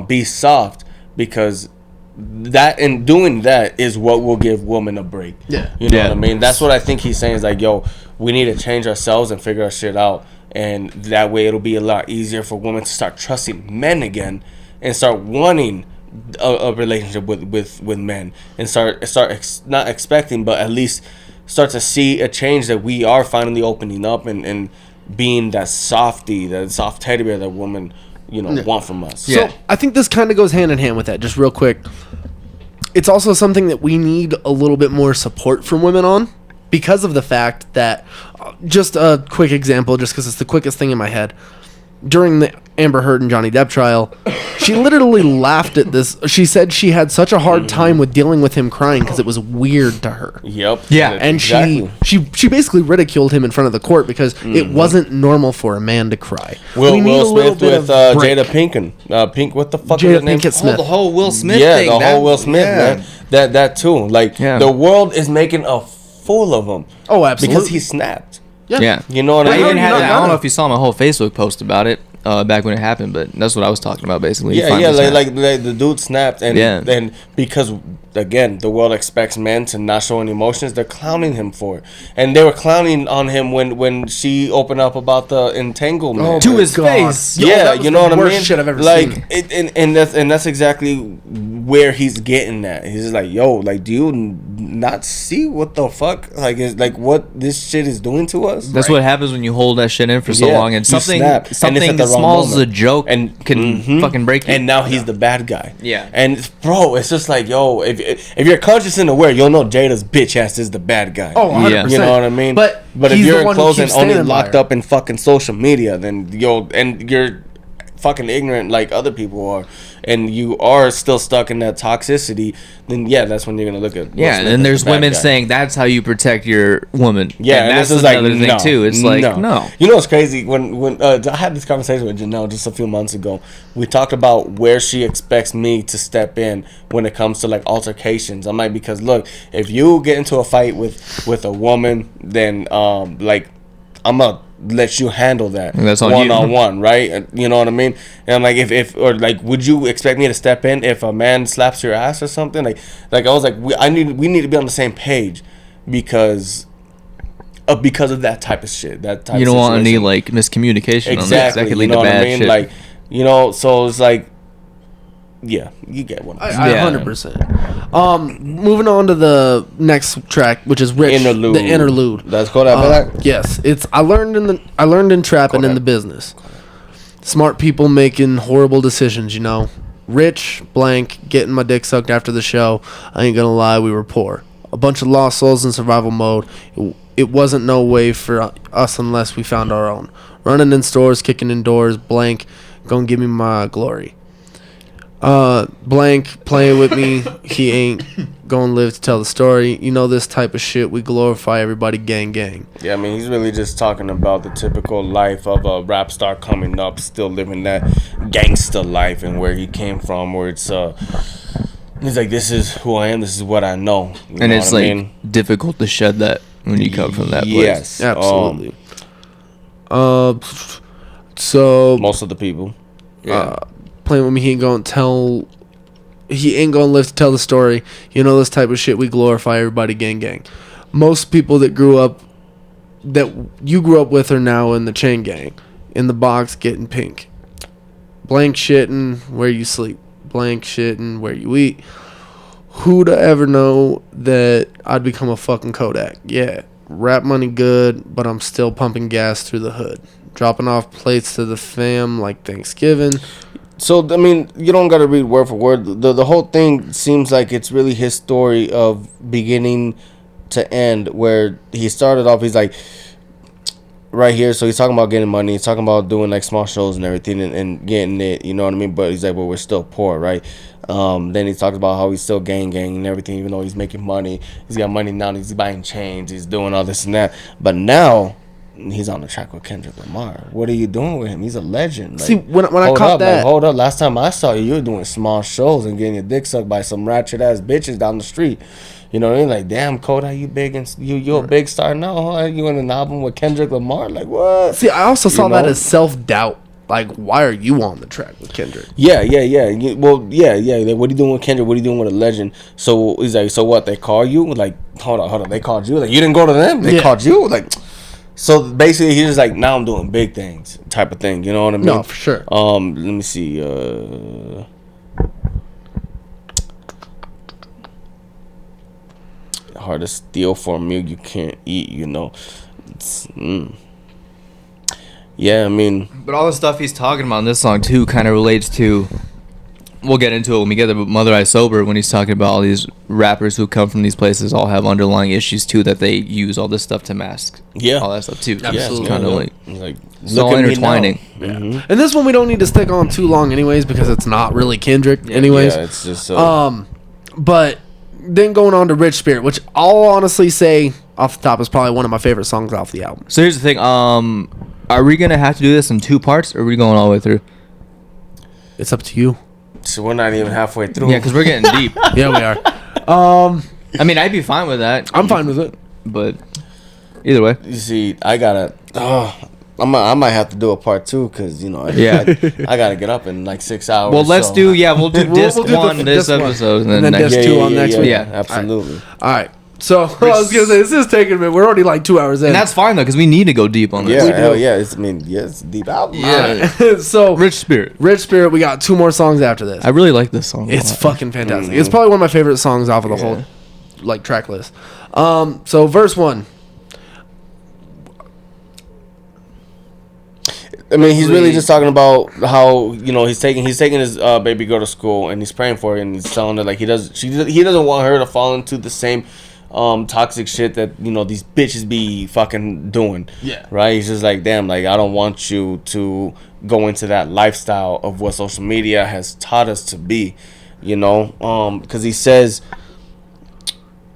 be soft, because that in doing that is what will give women a break. Yeah. You know Yeah. what I mean? That's what I think he's saying is like, yo, we need to change ourselves and figure our shit out, and that way it'll be a lot easier for women to start trusting men again and start wanting a relationship with men, and not expecting, but at least start to see a change that we are finally opening up and being that soft teddy bear that women want from us. So I think this kind of goes hand in hand with that. Just real quick, it's also something that we need a little bit more support from women on, because of the fact that, just a quick example, just because it's the quickest thing in my head. During the Amber Heard and Johnny Depp trial, she literally laughed at this. She said she had such a hard time with dealing with him crying because it was weird to her. Yep. Yeah, And she basically ridiculed him in front of the court because it wasn't normal for a man to cry. Will We need a little Smith bit with of break. Jada Pink, what the fuck Jada is her name? Pinkett Smith. the whole Will Smith Yeah, thing. the whole Will Smith, man. That too. Like, Yeah. the world is making a fool of him. Oh, absolutely. Because he snapped. Yeah. You know what But I how mean? do you not I don't know gonna? if you saw my whole Facebook post about it back when it happened, but that's what I was talking about basically. He Yeah, finally snapped. like the dude snapped, and Yeah. then because again, the world expects men to not show any emotions. They're clowning him for it, and they were clowning on him when she opened up about the entanglement to his face. Yo, yeah, that was you know the what I worst mean. shit I've ever like, seen. And that's exactly where he's getting at. He's just like, yo, like, do you not see what the fuck? Like, is like what this shit is doing to us? That's what happens when you hold that shit in for so Yeah, long, and you something snap, and it's something at the as wrong small as a moment. joke And can fucking break you. And now he's the bad guy. Yeah. And bro, it's just like, yo, if you're conscious and aware, you'll know Jada's bitch ass is the bad guy. Oh, 100%. Yeah. You know what I mean? But if he's you're the in one who close and keeps only standing by locked her. up in fucking social media, then you're fucking ignorant like other people are, and you are still stuck in that toxicity, then yeah, that's when you're gonna look at Yeah, and then there's women saying that's how you protect your woman. yeah, and that's this is another like, thing no, too. It's like no. You know what's crazy? When I had this conversation with Janelle just a few months ago, we talked about where she expects me to step in when it comes to like altercations. I'm like, because look, if you get into a fight with a woman, then like I'm gonna let you handle that That's on one on one, right? You know what I mean? And I'm like, if or like, would you expect me to step in if a man slaps your ass or something? Like I was like, we need to be on the same page because of that type of shit. That type. You don't of want any situation. like miscommunication. Exactly. On that. That could You lead know to what I bad mean? shit. Like, you know, so it's like, yeah, you get what I'm saying. I 100%. Moving on to the next track, which is Rich, Interlude. the Interlude. Let's go that. Yes, it's I learned in trapping in the business. Smart people making horrible decisions, you know. Rich, blank, getting my dick sucked after the show. I ain't gonna lie, we were poor. A bunch of lost souls in survival mode. It wasn't no way for us unless we found our own. Running in stores, kicking in doors, blank, gonna give me my glory. Blank playing with me, he ain't gonna live to tell the story. You know this type of shit, we glorify everybody, gang. Yeah, I mean, he's really just talking about the typical life of a rap star coming up, still living that gangster life and where he came from, where it's he's like, this is who I am, this is what I know. You and know it's what like I mean? difficult to shed that when you come from that place. Yes, Absolutely. So most of the people. Yeah. playing with me, he ain't gonna live to tell the story. You know this type of shit, we glorify everybody, gang. Most people that you grew up with are now in the chain gang, in the box getting pink. Blank shitting where you sleep, blank shitting where you eat. Who'd ever know that I'd become a fucking Kodak? Yeah, rap money good, but I'm still pumping gas through the hood, dropping off plates to the fam like Thanksgiving. So, I mean, you don't got to read word for word. The whole thing seems like it's really his story of beginning to end, where he started off, he's like, right here, so he's talking about getting money, he's talking about doing, like, small shows and everything and getting it, you know what I mean? But he's like, well, we're still poor, right? Then he talks about how he's still gang and everything, even though he's making money. He's got money now, he's buying chains, he's doing all this and that. But now he's on the track with Kendrick Lamar. What are you doing with him? He's a legend. Like, see, when I caught that, like, hold up. Last time I saw you, you were doing small shows and getting your dick sucked by some ratchet ass bitches down the street. You know what I mean? Like, damn, Kodak, you big and you a big star now, huh? You in an album with Kendrick Lamar? Like, what? see, I also saw that know? as self-doubt. Like, why are you on the track with Kendrick? Yeah. Well, yeah. Like, what are you doing with Kendrick? What are you doing with a legend? So he's like, so what? They call you? Like, hold on. They called you? Like, you didn't go to them? They called you? Like, so basically, he's just like, now I'm doing big things, type of thing. You know what I mean? No, for sure. Let me see. Hard to steal for a meal you can't eat. You know. Yeah, I mean, But all the stuff he's talking about in this song too kind of relates to. We'll get into it when we get there. But Mother I Sober, when he's talking about all these rappers who come from these places, all have underlying issues too that they use all this stuff to mask. Yeah. all that stuff too. Absolutely. It's kind of like it's it's all intertwining. And this one we don't need to stick on too long, anyways, because it's not really Kendrick, anyways. Yeah, it's just But then going on to Rich Spirit, which I'll honestly say off the top is probably one of my favorite songs off the album. So here's the thing. Are we gonna have to do this in 2 parts, or are we going all the way through? It's up to you. So we're not even halfway through. Yeah, because we're getting deep. Yeah, we are. I mean, I'd be fine with that. I'm fine with it. But either way, You see, I gotta. I might have to do a part 2 because I gotta get up in like 6 hours. Well, let's do we'll do disc we'll do one this disc one. episode And then next disc 2 on next week. Yeah. Absolutely. All right. So I was gonna say this is taking a minute. We're already like 2 hours in, And that's fine though, because we need to go deep on this. Yeah, hell yeah. It's a deep album. Yeah. So Rich Spirit. Rich Spirit. We got 2 more songs after this. I really like this song. It's a lot. fucking fantastic. It's probably one of my favorite songs off of the whole like track list. So verse 1. I mean, he's really just talking about how he's taking his baby girl to school and he's praying for her and he's telling her like he doesn't want her to fall into the same toxic shit that these bitches be fucking doing. Yeah. Right. He's just like, damn, like I don't want you to go into that lifestyle of what social media has taught us to be, because he says.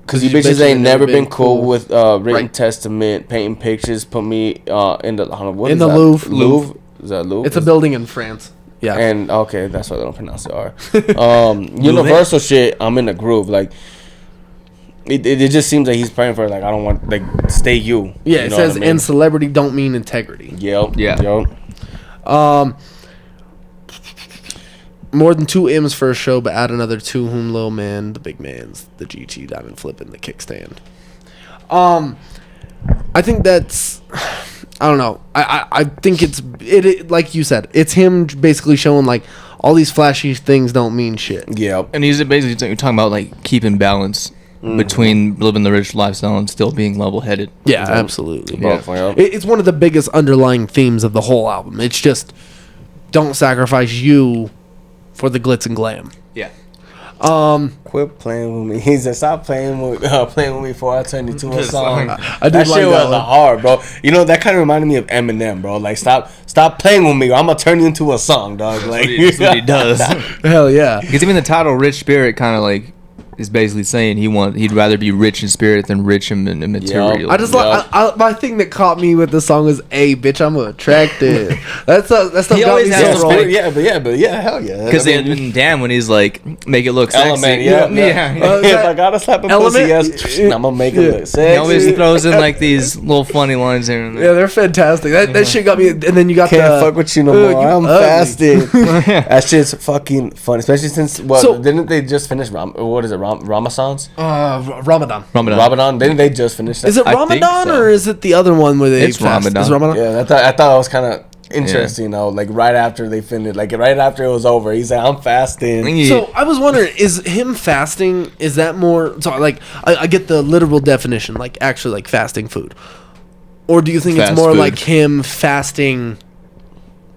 Because you bitches ain't never been cool with written testament, painting pictures, put me in the Louvre. Louvre. Is that Louvre? It's a building in France. Yeah. And okay, that's why they don't pronounce it R. Universal shit. I'm in the groove. Like it just seems like he's praying for like I don't want like stay you. Yeah. You It know says what I mean? and celebrity don't mean integrity. Yep. Yeah. Yep. More than 2 M's for a show, but add another 2 whom Lil Man, the big man's, the GT diamond flipping, the kickstand. I think that's, I don't know. I think it like you said, it's him basically showing like all these flashy things don't mean shit. Yep. And he's basically talking about like keeping balance between living the rich lifestyle and still being level-headed. Yeah, absolutely. Yeah. It's one of the biggest underlying themes of the whole album. It's just don't sacrifice you for the glitz and glam. Yeah. Quit playing with me. He said, "Stop playing with me before I turn you to a song." I did that like shit that was one. hard, bro. That kind of reminded me of Eminem, bro. Like, stop playing with me, or I'm gonna turn you into a song, dog. Like, That's what he does. Hell yeah. Because even the title "Rich Spirit" kind of like is basically saying he'd rather be rich in spirit than rich in material. I just like my thing that caught me with the song is, "Hey, bitch, I'm attractive." That's stuff He got always me has so to wrong. yeah, hell yeah. Because in Damn, when he's like, make it look sexy. Element, yeah. If I gotta slap a pussy, yes, I'm gonna make it look sexy. He always throws in like these little funny lines here and there. Yeah, they're fantastic. That shit got me. And then you got Can't the fuck with you no Ugh, more. you I'm ugly. fasting. That shit's fucking funny, especially since So- didn't they just finish Ramasans? Ramadan. Ramadan. Didn't they just finish that? Is it I think Ramadan so. or is it the other one where they It's fast? Ramadan. Is Ramadan? Yeah, I thought it was kind of interesting though. Like right after they finished, like right after it was over, he said, "I'm fasting." So I was wondering, is him fasting? Is that more? So like, I get the literal definition, like actually like fasting food, or do you think it's Fast more food. like him fasting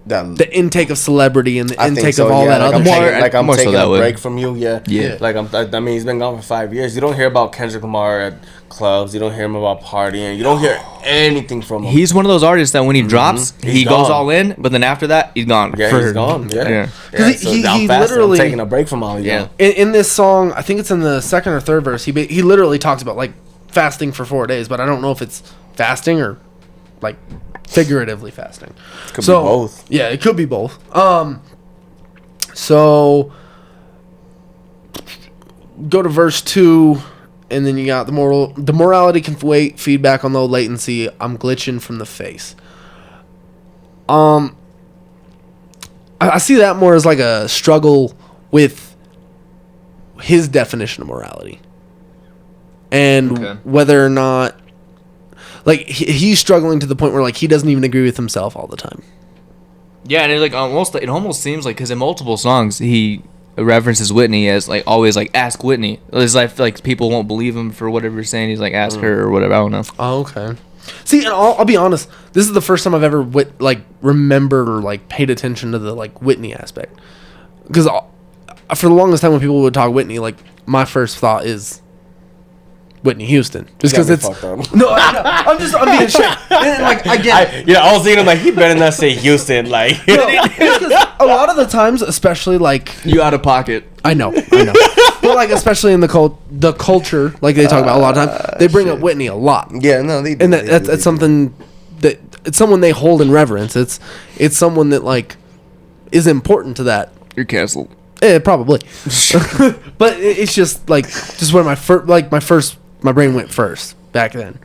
That- the intake of celebrity and the I think intake so, of all yeah. that Like other I'm shit? taking, like I'm More so taking that a way. break from you. Yeah, Yeah. Like I mean, he's been gone for 5 years. You don't hear about Kendrick Lamar at clubs. You don't hear him about partying. You don't hear anything from him. He's one of those artists that when he drops, He's he goes gone. all in, but then after that, he's gone. Yeah, he's gone. Yeah, Yeah. yeah. He- So he I'm fasting. literally- I'm taking a break from all you. Yeah. In this song, I think it's in the second or third verse. He literally talks about like fasting for 4 days, but I don't know if it's fasting or like figuratively fasting. Could be both. Yeah, it could be both. So go to verse 2, and then you got the morality can wait, feedback on low latency. I'm glitching from the face. I see that more as like a struggle with his definition of morality, and Okay. whether or not like he's struggling to the point where like he doesn't even agree with himself all the time. Yeah, and it almost seems like because in multiple songs he references Whitney as like always like ask Whitney. It's like I feel like people won't believe him for whatever he's saying. He's like ask her or whatever. I don't know. Oh, okay. See, and I'll be honest. This is the first time I've ever remembered or like paid attention to the like Whitney aspect. Because for the longest time when people would talk Whitney, like my first thought is Whitney Houston, just You because got me it's fucked up. no. I'm being shit. And, like I get it. I was thinking like he better not say Houston. Like No, it's 'cause a lot of the times, especially like You out of pocket. I know, but like especially in the culture, like they talk about a lot of times, they bring up Whitney a lot. yeah, no, they do, And they do, that's they do. something that it's someone they hold in reverence. It's someone that like is important to that. You're canceled. Probably, but it's just like where my brain went first back then.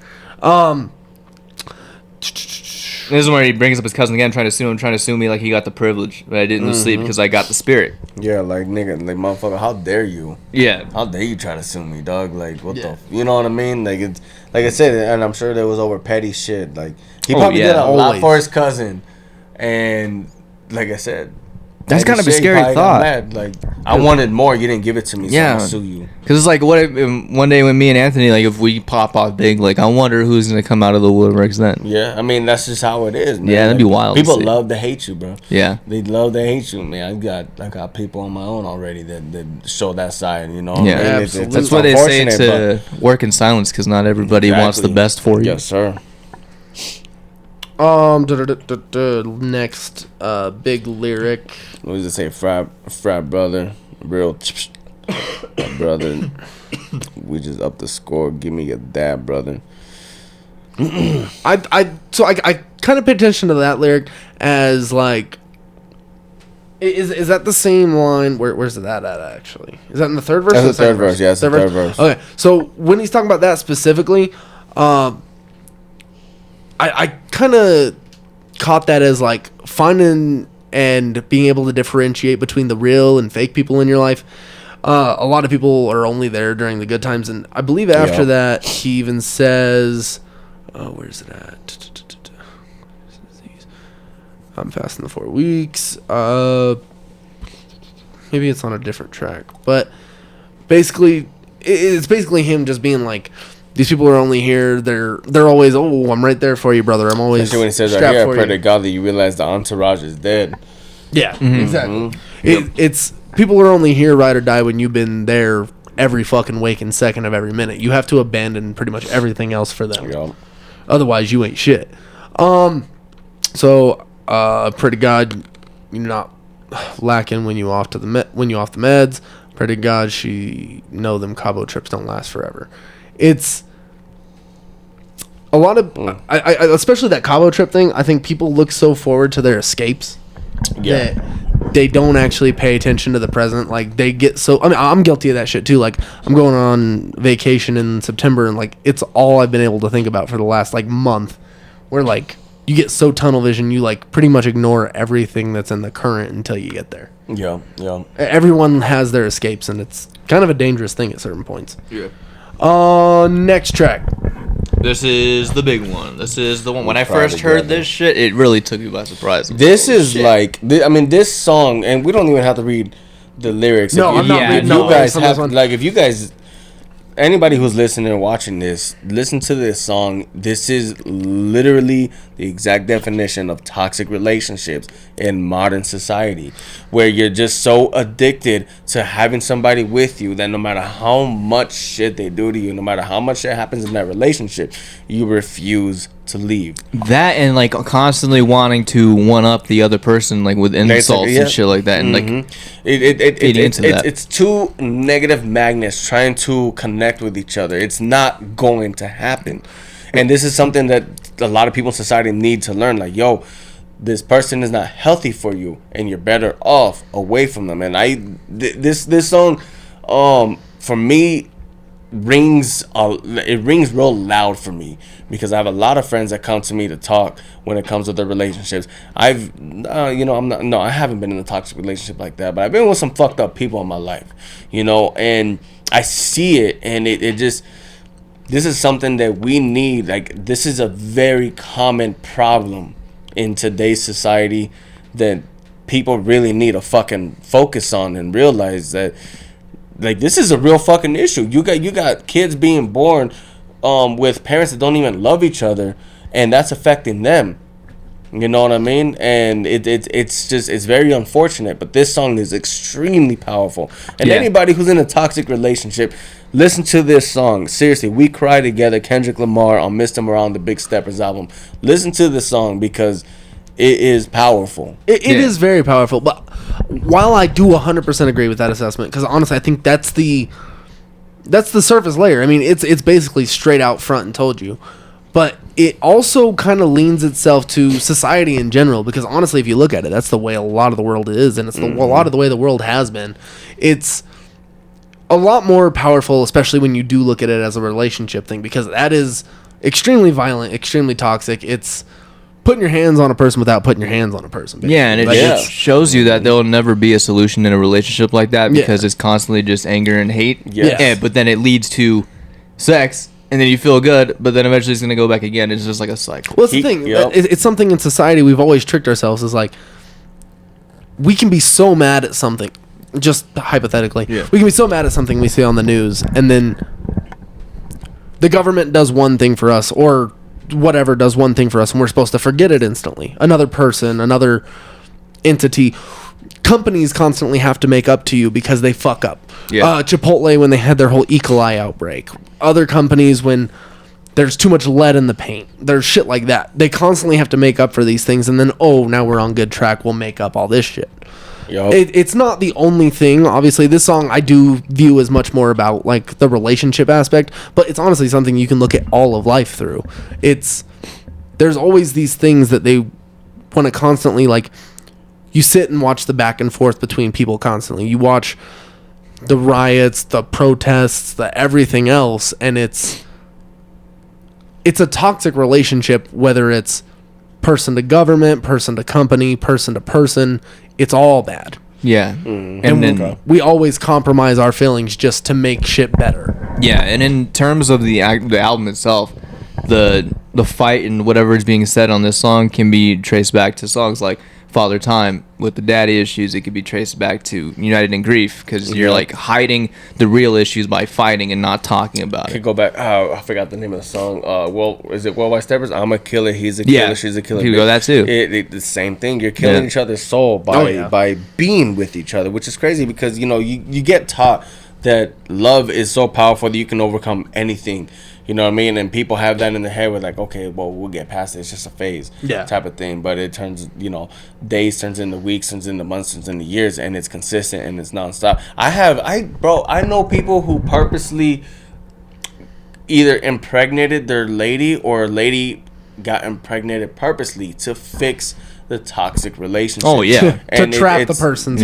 This is where he brings up his cousin again, trying to sue me like he got the privilege, but I didn't sleep because I got the spirit. Yeah, like nigga, like motherfucker, how dare you? Yeah. How dare you try to sue me, dog? Like what the? You know what I mean? Like it's like I said, and I'm sure there was over petty shit. Like he probably did a lot for his cousin, and like I said. That's kind of a scary thought. Mad. Like I wanted more, you didn't give it to me, so I'm gonna sue you. Because it's like, what if one day when me and Anthony, like, if we pop off big, like, I wonder who's gonna come out of the woodworks then. Yeah, I mean that's just how it is, man. Yeah, that'd be wild. People love to hate you, bro. Yeah, they love to hate you, man. I got people on my own already that show that side, you know. Yeah, I mean, absolutely. That's why they say to work in silence because not everybody wants the best for you. Yes, sir. Next big lyric. What does it say? Frat brother, real brother. We just up the score. Give me a dab, brother. I kind of pay attention to that lyric as like, is that the same line? Where's that at actually? Is that in the third verse? That's the third verse. Yeah, it's the third verse. Okay, so when he's talking about that specifically, I kind of caught that as like finding and being able to differentiate between the real and fake people in your life. A lot of people are only there during the good times, and I believe after that he even says, where's it at? I'm fasting the 4 weeks. Maybe it's on a different track, but basically it's basically him just being like, these people are only here. They're always, oh, I'm right there for you, brother. I'm always. Especially when he says right here, I pray to God that you realize the entourage is dead. Yeah, exactly. It's people are only here, ride or die, when you've been there every fucking waking second of every minute. You have to abandon pretty much everything else for them. Yep. Otherwise, you ain't shit. So pray to God you're not lacking when you off the meds. Pray to God she know them Cabo trips don't last forever. It's a lot of I especially that Cabo trip thing. I think people look so forward to their escapes that they don't actually pay attention to the present. Like they get so, I mean, I'm guilty of that shit too. Like I'm going on vacation in September and like it's all I've been able to think about for the last like month, where like you get so tunnel vision, you like pretty much ignore everything that's in the current until you get there. Yeah. Everyone has their escapes and it's kind of a dangerous thing at certain points. Yeah. Next track. This is the big one. This is the one. When I first heard this shit, it really took me by surprise. This is like, I mean, this song, and we don't even have to read the lyrics. No, I'm not reading you guys have, like, if you guys, anybody who's listening or watching this, listen to this song. This is literally the exact definition of toxic relationships in modern society, where you're just so addicted to having somebody with you that no matter how much shit they do to you, no matter how much shit happens in that relationship, you refuse to leave. That and like constantly wanting to one up the other person, like with insults and shit like that, and like it's two negative magnets trying to connect with each other. It's not going to happen, and this is something that a lot of people in society need to learn. Like, yo, this person is not healthy for you, and you're better off away from them. And this song, for me, rings real loud for me, because I have a lot of friends that come to me to talk when it comes to their relationships. I haven't been in a toxic relationship like that, but I've been with some fucked up people in my life, and I see it, and it just, this is something that we need. Like, this is a very common problem in today's society that people really need to fucking focus on and realize that, like, this is a real fucking issue. You got kids being born with parents that don't even love each other, and that's affecting them. You know what I mean? And it's very unfortunate, but this song is extremely powerful. And anybody who's in a toxic relationship, listen to this song. Seriously, We Cry Together, Kendrick Lamar on Mr. Morale, the Big Steppers album. Listen to this song because it is powerful. It is very powerful. But while I do 100% agree with that assessment, because honestly, I think that's the surface layer. I mean, it's basically straight out front and told you. But it also kind of leans itself to society in general, because honestly, if you look at it, that's the way a lot of the world is, and it's a lot of the way the world has been. It's a lot more powerful, especially when you do look at it as a relationship thing, because that is extremely violent, extremely toxic. It's putting your hands on a person without putting your hands on a person. Basically. Yeah, and it Like, just shows you that there'll never be a solution in a relationship like that because it's constantly just anger and hate. Yes. Yeah, but then it leads to sex, and then you feel good, but then eventually it's going to go back again. It's just like a cycle. Well, it's the thing. It's something in society we've always tricked ourselves is like, we can be so mad at something, just hypothetically. Yeah. We can be so mad at something we see on the news, and then the government does one thing for us, or whatever does one thing for us, and we're supposed to forget it instantly. Another person, another entity. Companies constantly have to make up to you because they fuck up. Yeah. Chipotle, when they had their whole E. coli outbreak. Other companies, when there's too much lead in the paint. There's shit like that. They constantly have to make up for these things, and then, now we're on good track. We'll make up all this shit. Yep. It's not the only thing. Obviously, this song I do view as much more about like the relationship aspect, but it's honestly something you can look at all of life through. There's always these things that they want to constantly like. You sit and watch the back and forth between people constantly. You watch the riots, the protests, the everything else, and it's a toxic relationship, whether it's person to government, person to company, person to person. It's all bad. Yeah. And then we always compromise our feelings just to make shit better. Yeah, and in terms of the album itself, the fight and whatever is being said on this song can be traced back to songs like Father Time with the daddy issues. It could be traced back to United in Grief because you're like hiding the real issues by fighting and not talking about it. Could go back. I forgot the name of the song. Is it Worldwide Steppers? I'm a killer. He's a killer. She's a killer. You go that too. The same thing. You're killing each other's soul by being with each other, which is crazy because you get taught that love is so powerful that you can overcome anything. You know what I mean? And people have that in their head with like, okay, well, we'll get past it. It's just a phase type of thing. But it turns, days turns into weeks, turns into months, turns into years, and it's consistent and it's nonstop. I know people who purposely either impregnated their lady or a lady got impregnated purposely to fix the toxic relationship. Oh yeah, to trap the person.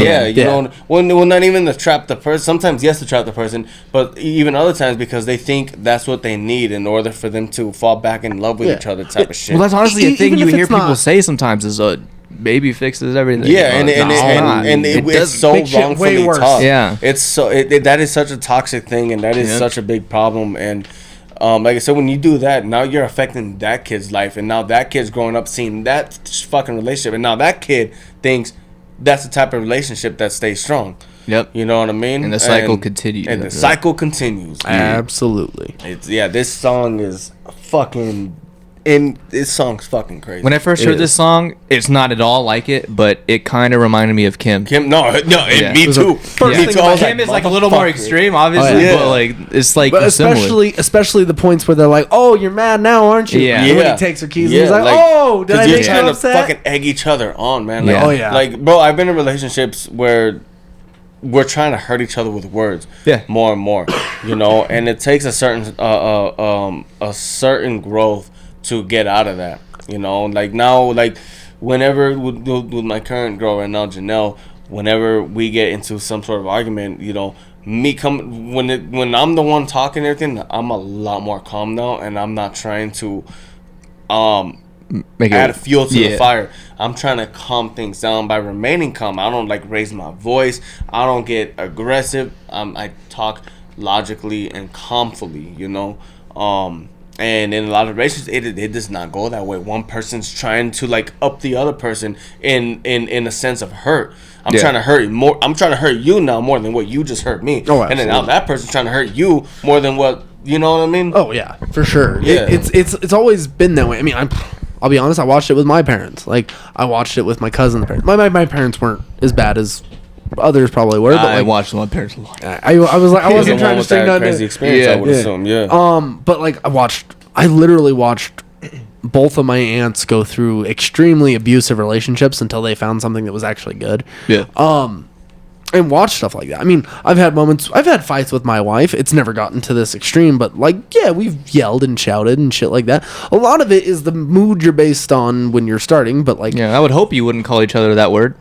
Well, not even to trap the person. Sometimes yes, to trap the person, but even other times because they think that's what they need in order for them to fall back in love with each other. Type of shit. Well, that's honestly a thing you hear people say sometimes is baby fixes everything. Yeah, and it's so wrongfully taught. Yeah, it's so that is such a toxic thing, and that is such a big problem. And like I said, when you do that, now you're affecting that kid's life, and now that kid's growing up seeing that fucking relationship, and now that kid thinks that's the type of relationship that stays strong. Yep. You know what I mean? And the cycle continues. And the cycle continues. Dude. Absolutely. This song is fucking... And this song's fucking crazy. When I first heard this song, it's not at all like it, but it kind of reminded me of Kim. Me too. Me too. Kim is like a little more extreme, obviously, but like it's like especially the points where they're like, "Oh, you're mad now, aren't you?" Yeah. When he takes her keys, and he's like, "Oh, did I make you upset?" You're trying to fucking egg each other on, man. Like, Like, bro, I've been in relationships where we're trying to hurt each other with words, more and more, and it takes a certain growth to get out of that, like now, like whenever with my current girl right now, Janelle, whenever we get into some sort of argument, when I'm the one talking everything, I'm a lot more calm now, and I'm not trying to add fuel to the fire. I'm trying to calm things down by remaining calm. I don't like raise my voice. I don't get aggressive. I talk logically and calmly, and in a lot of relationships, it does not go that way. One person's trying to like up the other person in a sense of hurt. I'm trying to hurt you more. I'm trying to hurt you now more than what you just hurt me. Oh, and then now that person's trying to hurt you more than what you know what I mean. Oh yeah, for sure. Yeah. It's always been that way. I mean, I'll be honest. I watched it with my parents. Like I watched it with my cousin's parents. My parents weren't as bad as others probably were. But I watched my parents a lot. I wasn't trying to string that crazy experience. I would assume. But like I literally watched both of my aunts go through extremely abusive relationships until they found something that was actually good. Yeah. And watch stuff like that. I mean, I've had fights with my wife. It's never gotten to this extreme, but like, yeah, we've yelled and shouted and shit like that. A lot of it is the mood you're based on when you're starting, but like, yeah, I would hope you wouldn't call each other that word.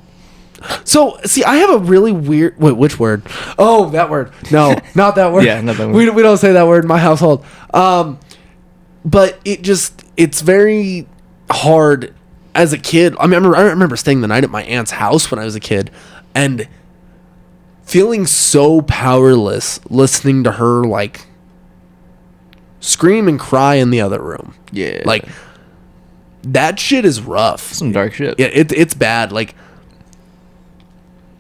So, see, I have a really weird... Wait, which word? Oh, that word. No, not that word. Yeah, not that word. We don't say that word in my household. But it's very hard as a kid, I remember staying the night at my aunt's house when I was a kid, and feeling so powerless, listening to her like scream and cry in the other room. Yeah. Like, that shit is rough. Some dark shit. Yeah, it's bad. Like,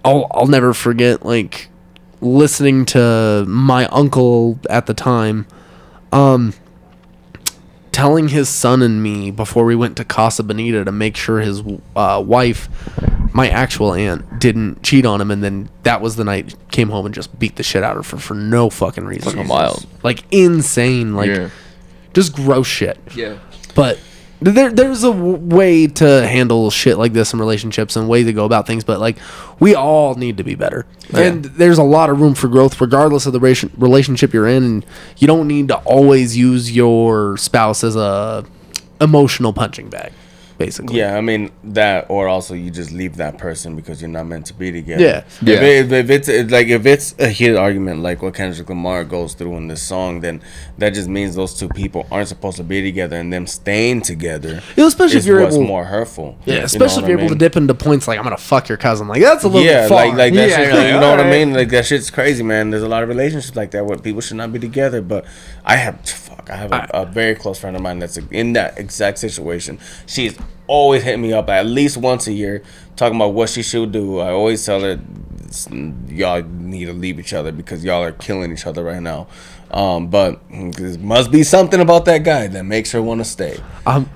I'll never forget, like, listening to my uncle at the time, telling his son and me before we went to Casa Bonita to make sure his wife, my actual aunt, didn't cheat on him, and then that was the night he came home and just beat the shit out of her for no fucking reason. Fucking wild. Like, insane. Like, just gross shit. Yeah. But there's a way to handle shit like this in relationships and way to go about things, but like, we all need to be better. Yeah. And there's a lot of room for growth regardless of the relationship you're in, and you don't need to always use your spouse as a emotional punching bag, basically. Yeah, I mean that, or also you just leave that person because you're not meant to be together. Yeah. If it's a heated argument like what Kendrick Lamar goes through in this song, then that just means those two people aren't supposed to be together, and them staying together, especially if you're what's able, more hurtful. Yeah, especially if you're able to dip into points like, I'm gonna fuck your cousin. Like, that's a little yeah, bit far. like that shit, like, you know what I alright. mean? Like, that shit's crazy, man. There's a lot of relationships like that where people should not be together. But I have a very close friend of mine that's in that exact situation. She's always hitting me up at least once a year talking about what she should do. I always tell her, y'all need to leave each other because y'all are killing each other right now. But there must be something about that guy that makes her want to stay.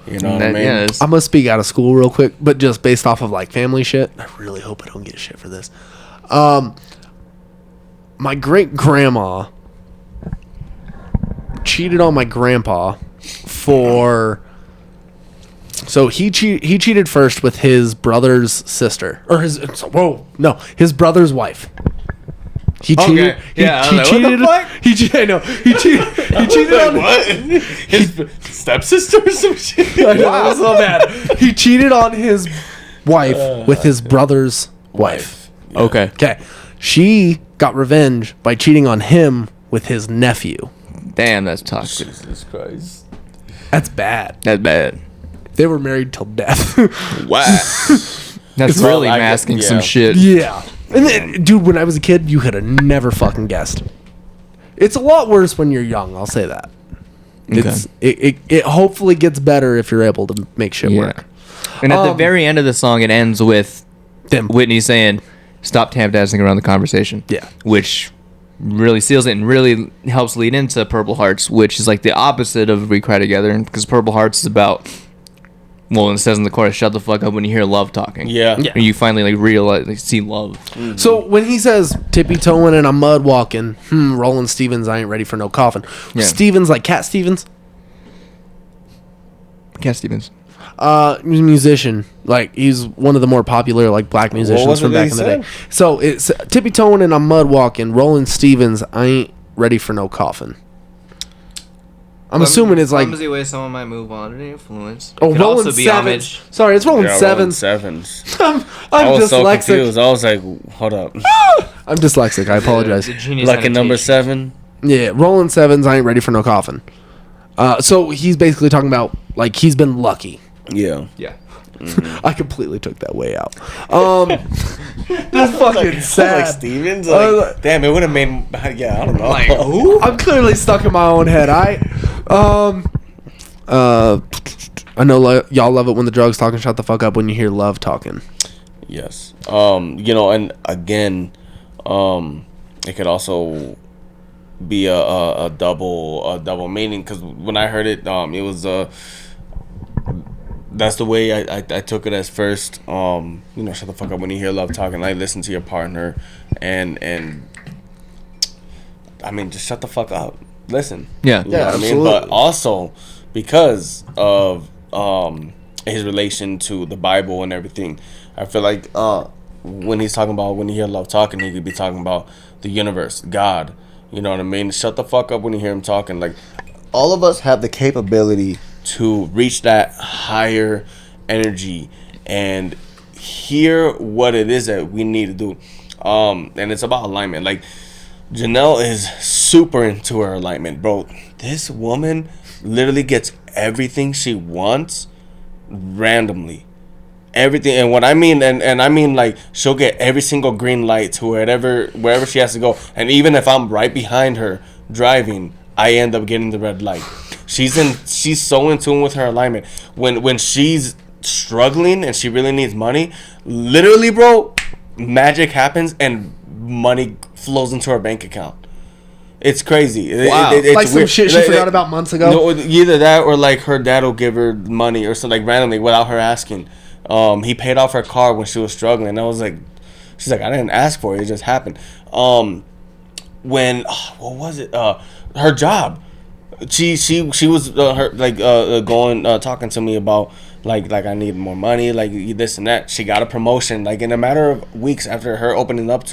You know what I mean? Yeah, I'm gonna speak out of school real quick, but just based off of like family shit. I really hope I don't get shit for this. My great grandma cheated on my grandpa for. So he cheated first with his brother's sister, or his brother's wife. He cheated. Yeah, He I was like, what the cheated. fuck? He cheated. I know. He cheated on What? His stepsister or some shit? I know, that was so bad. He cheated on his wife with his brother's wife. Okay. Okay. She got revenge by cheating on him with his nephew. Damn, that's toxic. Jesus Christ. That's bad. That's bad. They were married till death. Wow. That's Well, really I get- masking yeah. some shit. Yeah. And then, dude, when I was a kid, you could have never fucking guessed. It's a lot worse when you're young, I'll say that. It hopefully gets better if you're able to make shit work. And at the very end of the song, it ends with Them. Whitney saying, "Stop tap dancing around the conversation." Yeah. Which really seals it and really helps lead into Purple Hearts, which is like the opposite of We Cry Together, because Purple Hearts is about, well, it says in the chorus, "Shut the fuck up when you hear love talking." Yeah. Yeah. And you finally like realize, like, see love. So when he says tippy toeing and I'm mud walking, Roland Stevens, I ain't ready for no coffin. Yeah. Stevens, like Cat Stevens, Cat Stevens. he's a musician. Like, he's one of the more popular like black musicians was it from that back he in the said? day. So it's tippy toeing and I'm mud walking. Roland Stevens, I ain't ready for no coffin. I'm assuming it's like way someone might move on to influence. oh, Roland Sevens. Sorry, it's Roland Yeah, Sevens. Sevens. I'm I was so dyslexic. confused. I was like, hold up. I'm dyslexic. I apologize. Lucky number 7. Yeah, Roland Sevens, I ain't ready for no coffin. So he's basically talking about like he's been lucky. Yeah. Yeah. I completely took that way out. That's fucking sad. Like Stevens? Like, damn, it would have made. Yeah, I don't know. Like who? I'm clearly stuck in my own head. I know y'all love it when the drugs talking. Shut the fuck up when you hear love talking. Yes. And again, it could also be a double meaning, because when I heard it, it was that's the way I took it as first. Shut the fuck up when you hear love talking. Like, listen to your partner, and I mean, just shut the fuck up. Listen. Yeah. You know what I mean? But also because of his relation to the Bible and everything, I feel like when he's talking about when you hear love talking, he could be talking about the universe, God. You know what I mean? Shut the fuck up when you hear him talking. Like, all of us have the capability to reach that higher energy and hear what it is that we need to do. And it's about alignment. Like, Janelle is super into her alignment. Bro, this woman literally gets everything she wants randomly. everything. And what I mean, and I mean, like, she'll get every single green light to wherever she has to go. And even if I'm right behind her driving, I end up getting the red light. She's so in tune with her alignment. When she's struggling and she really needs money, literally, bro, magic happens and money flows into her bank account. It's crazy. Wow. It's like some weird. shit she forgot about months ago? No, either that or like her dad will give her money or something, like randomly without her asking. He paid off her car when she was struggling. I was like, she's like, I didn't ask for it. It just happened. What was it? Her job. She was going talking to me about like I need more money, like this and that. She got a promotion like in a matter of weeks after her opening up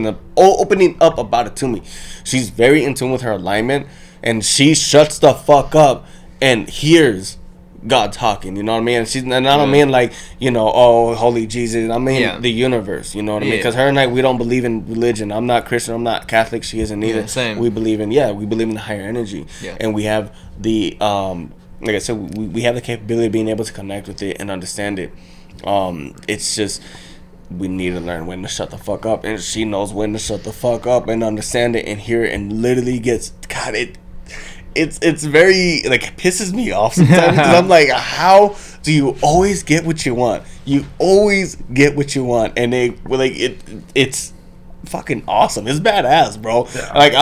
opening up about it to me. She's very in tune with her alignment, and she shuts the fuck up and hears God talking, you know what I mean? And I don't mean like, you know, oh, holy Jesus. I mean the universe, you know what I mean? Because her and I, we don't believe in religion. I'm not Christian. I'm not Catholic. She isn't either. Same. We believe in the higher energy, and we have the like I said, we have the capability of being able to connect with it and understand it. It's just we need to learn when to shut the fuck up, and she knows when to shut the fuck up and understand it and hear it, and literally gets It's very, like, it pisses me off sometimes because I'm like, how do you always get what you want? You always get what you want, and it's fucking awesome. It's badass, bro. Yeah. Like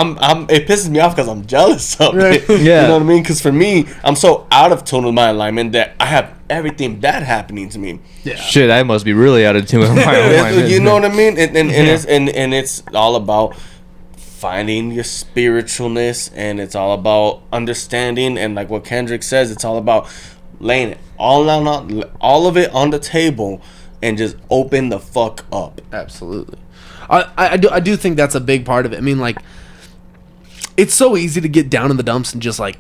it pisses me off because I'm jealous of it. Yeah, you know what I mean? Because for me, I'm so out of tune with my alignment that I have everything bad happening to me. Yeah, shit, I must be really out of tune with my alignment. You know what I mean? And it's all about finding your spiritualness, and it's all about understanding, and like what Kendrick says, it's all about laying it all of it on the table and just open the fuck up. Absolutely. I do think that's a big part of it. I mean, like, it's so easy to get down in the dumps and just like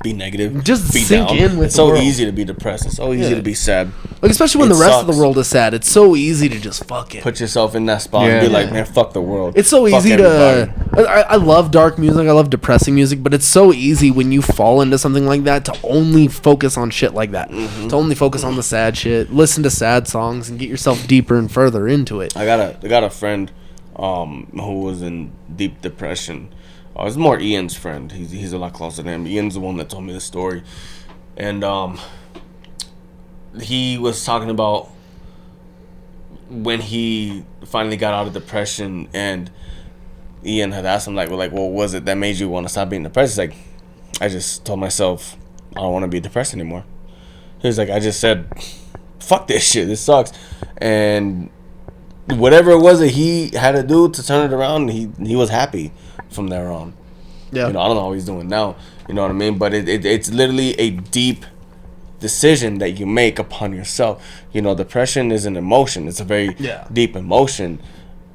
be negative, just be sink down. in with it's the so world. easy to be depressed. It's so easy to be sad. Like, especially when the rest of the world is sad, it's so easy to just fuck it. Put yourself in that spot and be like, man, fuck the world. It's so easy to. I love dark music. I love depressing music, but it's so easy when you fall into something like that to only focus on shit like that. Mm-hmm. To only focus on the sad shit, listen to sad songs, and get yourself deeper and further into it. I got a friend who was in deep depression. It was more Ian's friend. He's a lot closer to him. Ian's the one that told me the story. And he was talking about when he finally got out of depression, and Ian had asked him, like, what was it that made you want to stop being depressed? He's like, I just told myself I don't want to be depressed anymore. He was like, I just said, fuck this shit. This sucks. And whatever it was that he had to do to turn it around, he was happy from there on. Yeah. You know, I don't know how he's doing now. You know what I mean? But it's literally a deep decision that you make upon yourself. You know, depression is an emotion. It's a very deep emotion.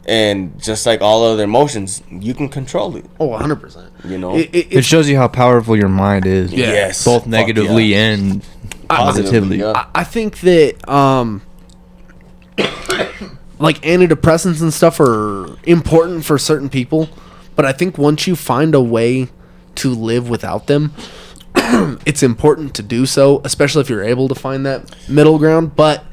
And just like all other emotions, you can control it. Oh, 100%. You know? It shows you how powerful your mind is. Yeah. Yes. Both negatively and positively. Yeah. I think that like antidepressants and stuff are important for certain people, but I think once you find a way to live without them, it's important to do so, especially if you're able to find that middle ground. But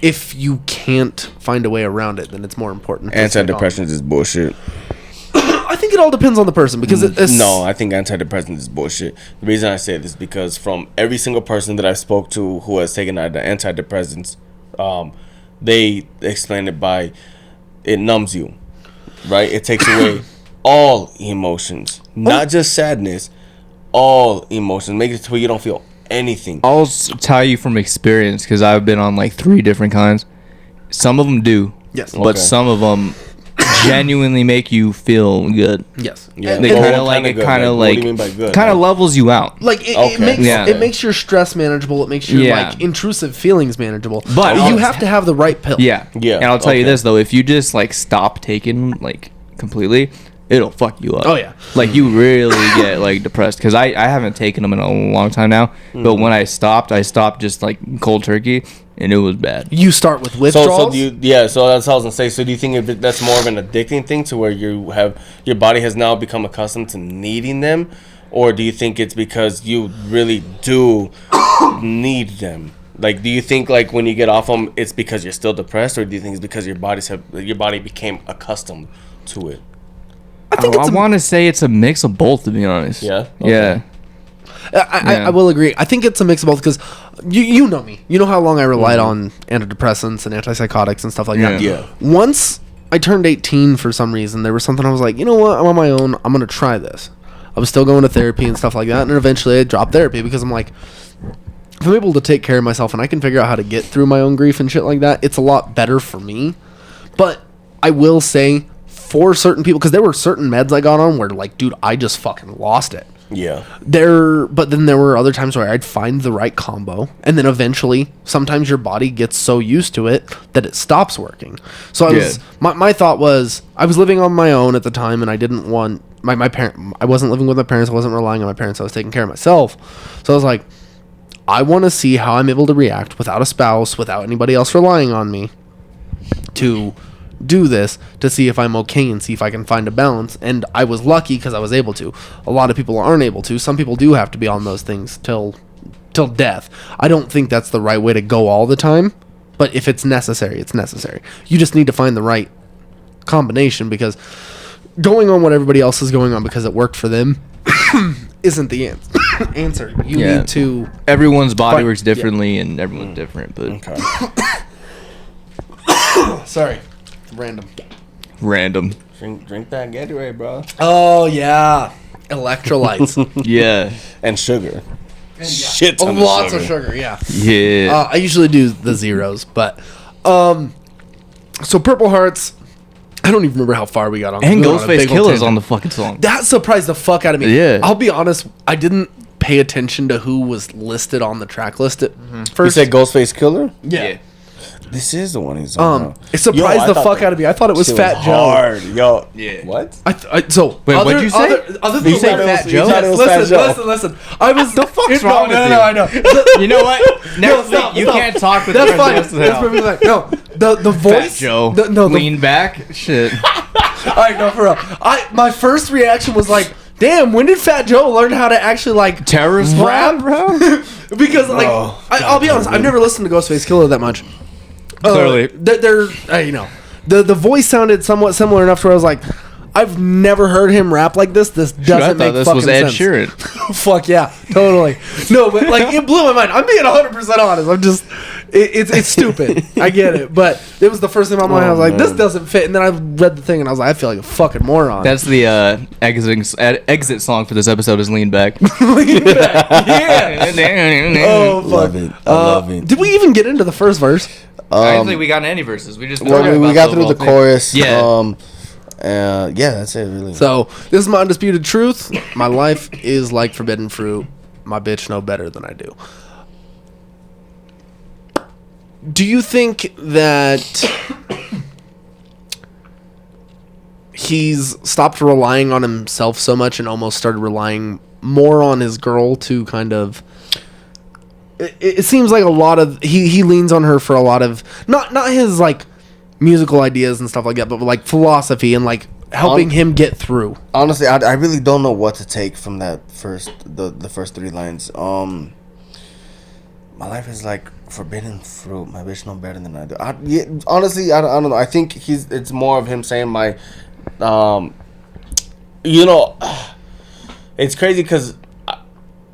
if you can't find a way around it, then it's more important. Antidepressants is bullshit. I think it all depends on the person, because no, I think antidepressants is bullshit. The reason I say this is because from every single person that I spoke to who has taken the antidepressants, they explain it by it numbs you, right? It takes away all emotions, not just sadness, all emotions. Make it to where you don't feel anything. I'll tell you from experience, because I've been on like 3 different kinds. Some of them do, yes, but some of them genuinely make you feel good. Yes, they kind of levels you out. Like it makes your stress manageable. It makes your like intrusive feelings manageable. But you have to have the right pill. Yeah. And I'll tell you this though: if you just like stop taking like completely, it'll fuck you up. Oh yeah, like you really get like depressed. Because I haven't taken them in a long time now. But when I stopped just like cold turkey. And it was bad. You start with withdrawals? So that's what I was going to say. So do you think that's more of an addicting thing to where your body has now become accustomed to needing them? Or do you think it's because you really do need them? Like, do you think like when you get off them, it's because you're still depressed, or do you think it's because your body became accustomed to it? I want to say it's a mix of both, to be honest. Yeah? Yeah. I will agree. I think it's a mix of both because you know me. You know how long I relied on antidepressants and antipsychotics and stuff like that. Yeah. Once I turned 18 for some reason, there was something I was like, you know what? I'm on my own. I'm going to try this. I was still going to therapy and stuff like that. And then eventually I dropped therapy because I'm like, if I'm able to take care of myself and I can figure out how to get through my own grief and shit like that, it's a lot better for me. But I will say for certain people, because there were certain meds I got on where like, dude, I just fucking lost it. Yeah. But then there were other times where I'd find the right combo, and then eventually, sometimes your body gets so used to it that it stops working. So my thought was, I was living on my own at the time, and I didn't want my parent. I wasn't living with my parents. I wasn't relying on my parents. I was taking care of myself. So I was like, I want to see how I'm able to react without a spouse, without anybody else relying on me, to do this, to see if I'm okay and see if I can find a balance. And I was lucky because I was able to. A lot of people aren't able to. Some people do have to be on those things till death. I don't think that's the right way to go all the time, but if it's necessary, it's necessary. You just need to find the right combination, because going on what everybody else is going on because it worked for them isn't the answer. You need to... Everyone's body works differently, and everyone's different, but... Okay. Sorry. Random. Drink that Gatorade, bro. Oh, yeah. Electrolytes. Yeah. And sugar. Shit ton Lots of of sugar, yeah. Yeah. I usually do the zeros, but... So Purple Hearts... I don't even remember how far we got on. And we went on a Ghostface big old Killah's tangent. on the fucking song. That surprised the fuck out of me. Yeah. I'll be honest, I didn't pay attention to who was listed on the track list at You first. said Ghostface Killah? Yeah. This is the one he's on. It surprised the fuck out of me. I thought it was Shit Fat Joe. hard. Yo. Yeah. What? So Wait, what'd you say? Other You said Fat Joe? Listen. I was The fuck's wrong with you? No, I know. You know what? Next stop, week, you stop. can't talk with That's the fine. rest of the That's house. perfectly fine. No, the voice. Fat Joe. The Lean back. Shit. All right, no, for real. My first reaction was like, damn, when did Fat Joe learn how to actually like Terrorist rap, bro? Because like, I'll be honest, I've never listened to Ghostface Killah that much. Clearly. The voice sounded somewhat similar enough to where I was like, I've never heard him rap like this. This doesn't make this fucking was Ed sense. Sheeran. Fuck yeah, totally. No, but like it blew my mind. I'm being 100% honest. I'm just, it's stupid. I get it, but it was the first thing in my mind. I was like, this doesn't fit. And then I read the thing and I was like, I feel like a fucking moron. That's the exit song for this episode is Lean Back. Lean back. Yeah. Oh fuck. Love it. I love it. Did we even get into the first verse? I don't think we got any verses. We just Well, we got through the thing. chorus. Yeah. Yeah, that's it, really. So, this is my undisputed truth. My life is like forbidden fruit. My bitch know better than I do. Do you think that he's stopped relying on himself so much and almost started relying more on his girl to kind of... It seems like a lot of... He leans on her for a lot of... Not his, like... musical ideas and stuff like that, but like philosophy and like helping him get through. Honestly, I really don't know what to take from that the first three lines. My life is like forbidden fruit. My bitch know better than I do. Honestly, I don't know. I think it's more of him saying my, it's crazy because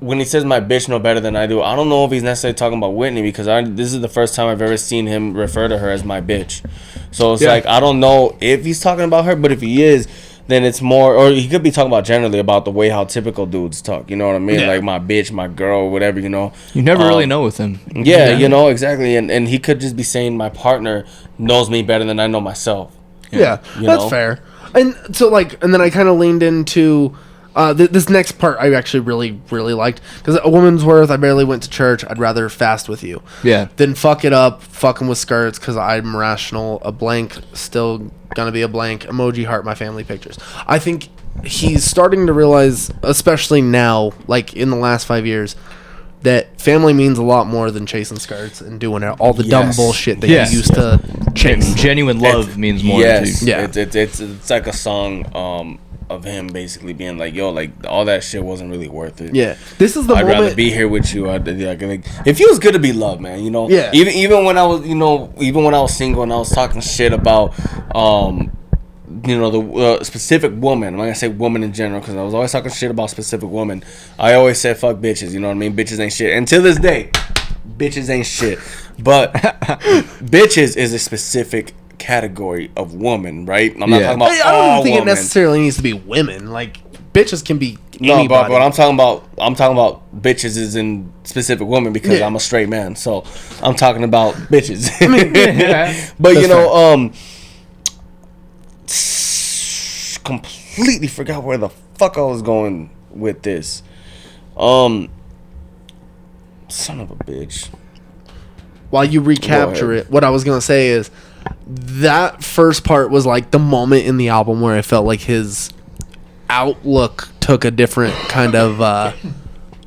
when he says my bitch know better than I do, I don't know if he's necessarily talking about Whitney, because this is the first time I've ever seen him refer to her as my bitch. So it's like, I don't know if he's talking about her, but if he is, then it's more, or he could be talking about generally about the way how typical dudes talk. You know what I mean? Yeah. Like my bitch, my girl, whatever, you know. You never really know with him. Yeah, you know, exactly. And he could just be saying my partner knows me better than I know myself. Yeah, You that's know? fair. And so like, and then I kind of leaned into this next part I actually really, really liked, because a woman's worth, I barely went to church, I'd rather fast with you. Yeah. Then fuck it up, fucking with skirts, because I'm rational, a blank, still gonna be a blank, emoji heart, my family pictures. I think he's starting to realize, especially now, like in the last 5 years, that family means a lot more than chasing skirts and doing all the dumb bullshit that Yes. he used to chase. Genuine love means more Yes, too. Yeah. It's like a song. of him basically being like, yo, like all that shit wasn't really worth it. Yeah, this is the I'd moment. rather be here with you. Like, it feels good to be loved, man. You know. Yeah. Even when I was, even when I was single and I was talking shit about, the specific woman. I'm not gonna say woman in general because I was always talking shit about specific women. I always said fuck bitches. You know what I mean? Bitches ain't shit. And to this day, bitches ain't shit. But bitches is a specific category of woman, right? I'm not talking about I don't all think women. it necessarily needs to be women. Like bitches can be No, anybody. but I'm talking about bitches is in specific women because I'm a straight man, so I'm talking about bitches. But completely forgot where the fuck I was going with this. Son of a bitch. While you recapture it, what I was gonna say is that first part was like the moment in the album where I felt like his outlook took a different kind of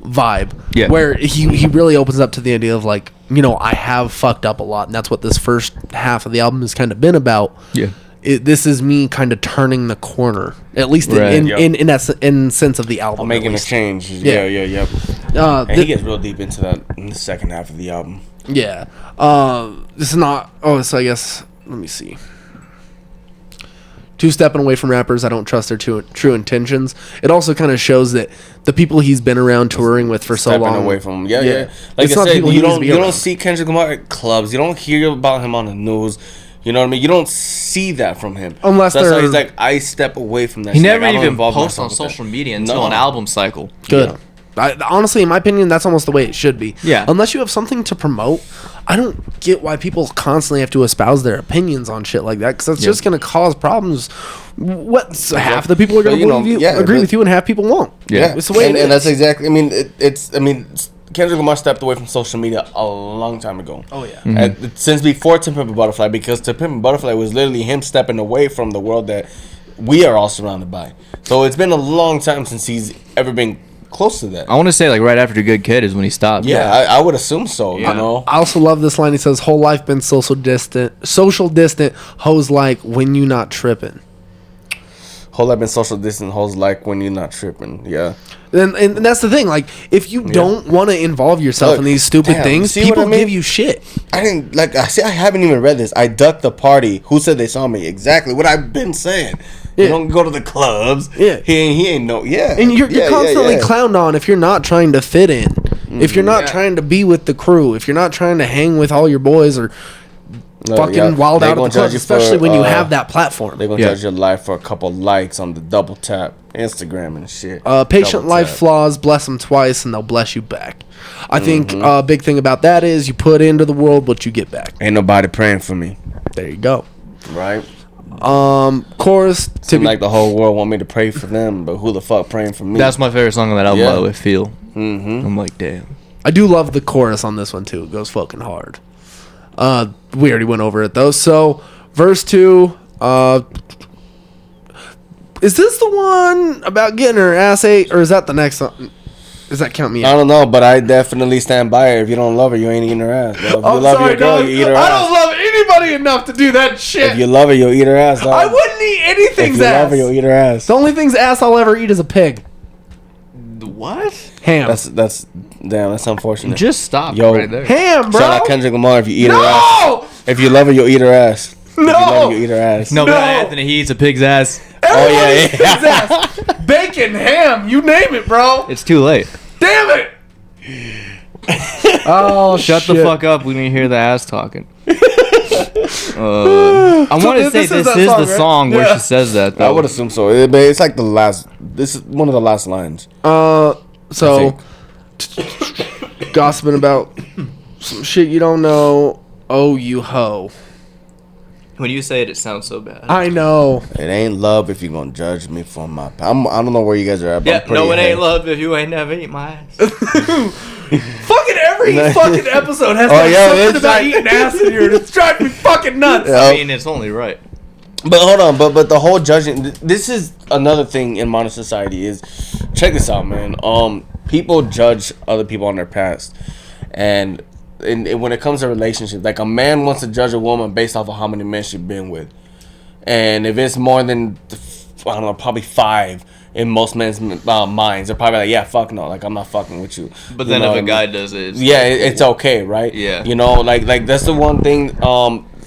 vibe. Yeah. Where he really opens up to the idea of like, I have fucked up a lot, and that's what this first half of the album has kind of been about. Yeah. This is me kind of turning the corner, at least Right. in sense of the album. I'm making a change. Yeah. And he gets real deep into that in the second half of the album. Yeah. This is not. So I guess let me see. Two stepping away from rappers, I don't trust their true intentions. It also kind of shows that the people he's been around touring with for so Stepping long. away from him. Yeah. Like It's I not said, people he you needs to don't be around. see Kendrick Lamar at clubs. You don't hear about him on the news. You know what I mean? You don't see that from him. Unless that's why they're- he's like, I step away from that. He shit. never Like, I don't even involve posts myself on with social that. media until No. an album cycle. Good. Yeah. Honestly, in my opinion, that's almost the way it should be. Yeah. Unless you have something to promote, I don't get why people constantly have to espouse their opinions on shit like that, because that's just going to cause problems. Half the people are going to But, agree with you, and half people won't. Yeah. It's the way it is. And that's exactly. I mean, Kendrick Lamar stepped away from social media a long time ago. Oh yeah. Since before To Pimp a Butterfly, because To Pimp a Butterfly was literally him stepping away from the world that we are all surrounded by. So it's been a long time since he's ever been close to that. I want to say like right after Good Kid is when he stopped. Yeah, I would assume so. Yeah. You know. I also love this line. He says, "Whole life been social distant, hoes like when you not tripping." Whole life been social distant, hoes like when you're not tripping. Yeah. And that's the thing. Like, if you don't want to involve yourself Look, in these stupid damn, things, see what people I mean? give you shit. I didn't like. I see. I haven't even read this. I ducked the party. Who said they saw me? Exactly what I've been saying. Yeah. You don't go to the clubs. Yeah. He ain't no. Yeah. And you're constantly yeah. clowned on if you're not trying to fit in, if you're not trying to be with the crew, if you're not trying to hang with all your boys or fucking wild out of the clubs, especially when you have that platform. They're gonna judge your life for a couple likes on the double tap Instagram and shit. Patient Double life tap. flaws, bless them twice, and they'll bless you back. I think a big thing about that is you put into the world what you get back. Ain't nobody praying for me, There you go. right? Chorus to Seem be like the whole world want me to pray for them, but who the fuck praying for me? That's my favorite song on that album, Yeah. by the way, Feel. I'm like, damn. I do love the chorus on this one too. It goes fucking hard. We already went over it though. So verse 2, is this the one about getting her ass ate, or is that the next one? Does that count me I out? don't know, but I definitely stand by her. If you don't love her, you ain't eating her ass. Bro. If you I'm love sorry, your girl, dog. you eat her I ass. don't love anybody enough to do that shit. If you love her, you'll eat her ass. Dog. I wouldn't eat If anything's you love ass. her, you'll eat her ass. The only thing's ass I'll ever eat is a pig. What? Ham. That's damn. That's unfortunate. Just stop Yo. right there. Ham, bro. Shout out Kendrick Lamar. If you eat her ass, No! if you love her, you'll eat her ass. If you love No! her, you'll eat her ass. No, No. but Anthony, he eats a pig's ass. Everybody Oh, yeah, eats pig's ass. Bacon, ham, you name it, bro. It's too late. Damn it. Oh, Shut the fuck up when you hear the ass talking. I want to say this is this that is song, the right? song where Yeah. she says that, I though. would assume so. But it's like the last. This is one of the last lines. So, gossiping about some shit you don't know. Oh, you hoe. When you say it, it sounds so bad. I know. It ain't love if you gonna judge me for my. I don't know where you guys are at. But Yeah, I'm pretty no, it ain't ahead. love if you ain't never eat my ass. Fucking every fucking episode has to have yeah, something it's about like- eating ass in here. It's driving me fucking nuts. Yeah. I mean, it's only right. But hold on, but the whole judging. This is another thing in modern society. Is check this out, man. People judge other people on their past, and when it comes to relationships, like a man wants to judge a woman based off of how many men she's been with, and if it's more than I don't know, probably 5 in most men's minds. They're probably like, yeah, fuck no, like I'm not fucking with you. But You then know if what a I guy mean? does it, it's Yeah, it's okay, right? Yeah. You know, like that's the one thing.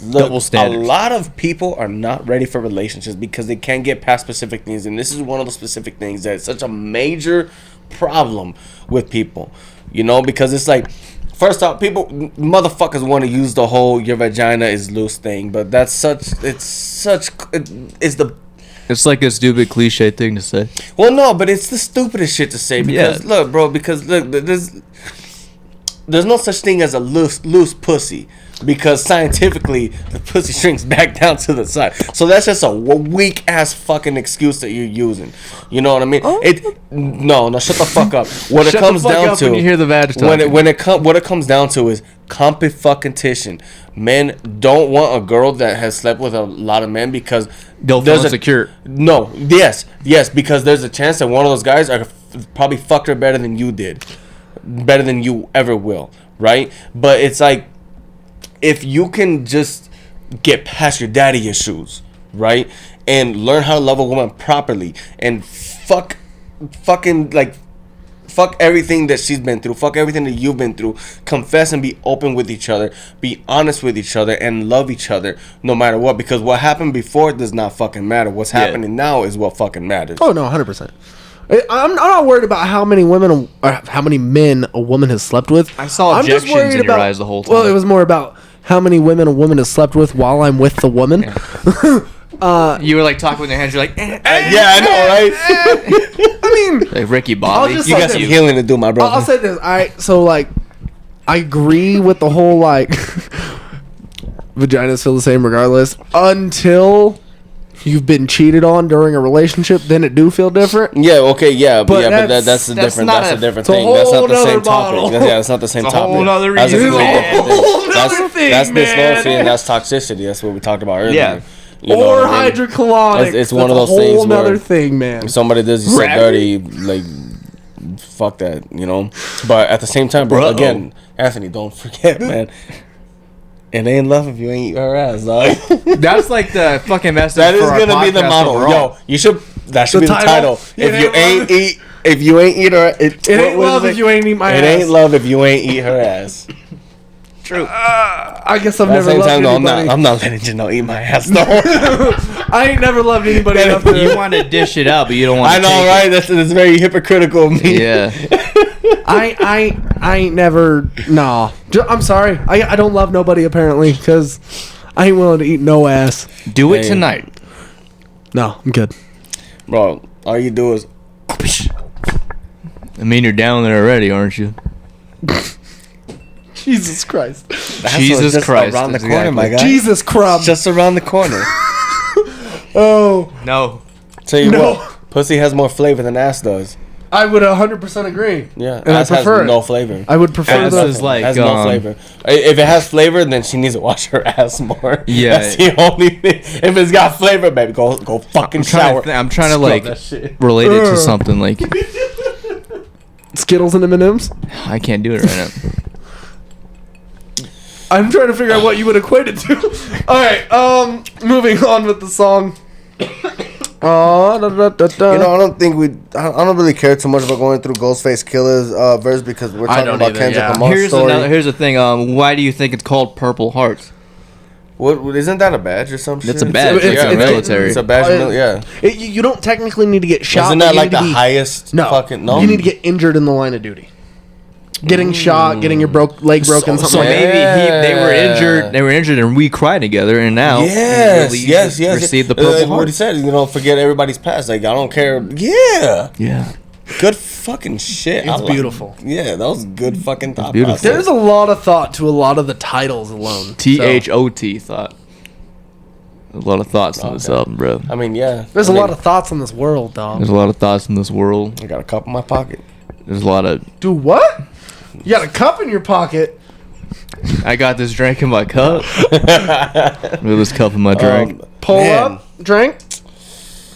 Look, Double standards. a lot of people are not ready for relationships because they can't get past specific things, and this is one of the specific things that's such a major problem with people. You know, because it's like, first off, motherfuckers want to use the whole "your vagina is loose" thing, but it's like a stupid cliche thing to say. well, no, but it's the stupidest shit to say because look, bro, because look, there's no such thing as a loose pussy. Because scientifically, the pussy shrinks back down to the side. So that's just a weak ass fucking excuse that you're using. You know what I mean? No, shut the fuck up. What it comes down to, when you hear the vag what it comes down to is competition. Men don't want a girl that has slept with a lot of men because they'll feel insecure. No, yes, because there's a chance that one of those guys are probably fucked her better than you did, better than you ever will, right? But it's like, if you can just get past your daddy issues, right, and learn how to love a woman properly, and fuck everything that she's been through, fuck everything that you've been through, confess and be open with each other, be honest with each other, and love each other no matter what. Because what happened before does not fucking matter. What's happening now is what fucking matters. Oh no, 100%. I'm not worried about how many women or how many men a woman has slept with. I saw I'm just objections worried in your about, eyes the whole time. Well, it was more about how many women a woman has slept with while I'm with the woman. Yeah. You were like talking with your hands. You're like, Yeah, I know, right? I mean, like Ricky Bobby. just You like got some this. healing to do, my brother. I'll say this. So like, I agree with the whole like vaginas feel the same regardless until you've been cheated on during a relationship. Then it do feel different. Yeah, okay, yeah, But but that's that's a different not that's a different it's a thing. That's whole not the same nother bottle. topic. That's not the same It's a topic. whole nother That's a reason. completely It's a different whole thing. nother thing, That's man. dysfunctionality and that's toxicity. That's what we talked about earlier. Yeah. You know Or what I mean? hydrocolonic. It's one of That's those a things whole where nother thing, man. If somebody does you so Rabbit. dirty, like, fuck that, you know? But at the same time, bro, again, Anthony, don't forget, man. It ain't love if you ain't eat her ass, dog. That's like the fucking message. That is for our gonna be the podcast motto. overall. Yo, that should The be the title? title. It If you ain't eat her, It ain't love if you ain't eat my ass. It ain't love if you ain't eat her ass. True. I guess I've At the never same loved time, no, anybody. I'm not letting you know eat my ass. No. I ain't never loved anybody enough to. You want to dish it out, but you don't want to. I know, right? That's very hypocritical of me. Yeah. I ain't never. Nah. I'm sorry. I don't love nobody apparently because I ain't willing to eat no ass. Do it Hey. tonight. No, I'm good. Bro, all you do is. I mean, you're down there already, aren't you? Jesus Christ. That's Jesus just Christ, around the that's corner, my exactly. guy. Jesus Christ. Just around the corner. Oh, No. Tell you No. what, pussy has more flavor than ass does. I would 100% agree. Yeah, And I ass has prefer it. no flavor. I would prefer Ass the. is like, has no flavor. If it has flavor, then she needs to wash her ass more. Yeah. That's the only thing. If it's got flavor, baby, go fucking shower. I'm trying to Scrub like that shit. relate it to something like Skittles and M&M's. I can't do it right now. I'm trying to figure out what you would equate it to. All right, moving on with the song. You know, I don't think I don't really care too much about going through Ghostface Killah's verse because we're talking don't about either, Kendrick yeah. Lamar's story. Here's the thing. Why do you think it's called Purple Hearts? What isn't that a badge or some shit? That's a badge. It's It's military. It's a badge. Yeah. You don't technically need to get shot. Isn't but that you like need to the be- highest? No, Fucking no. You need to get injured in the line of duty. Getting shot, getting your leg broken, So something like Maybe that. they were injured. They were injured, and we cried together. And now, Yes, he yes. received the Purple Like Heart. what he said, you know, forget everybody's past. Like I don't care. Yeah, Yeah, good fucking shit. It's beautiful. Yeah, that was good fucking thought beautiful. process. There's a lot of thought to a lot of the titles alone. THOT thought. A lot of thoughts in this album, bro. I mean, yeah. There's a lot of thoughts on this world, dog. There's a lot of thoughts in this world. I got a cup in my pocket. There's a lot of. Do what? You got a cup in your pocket. I got this drink in my cup. Look at this cup in my drink. Pull Man. up, drink,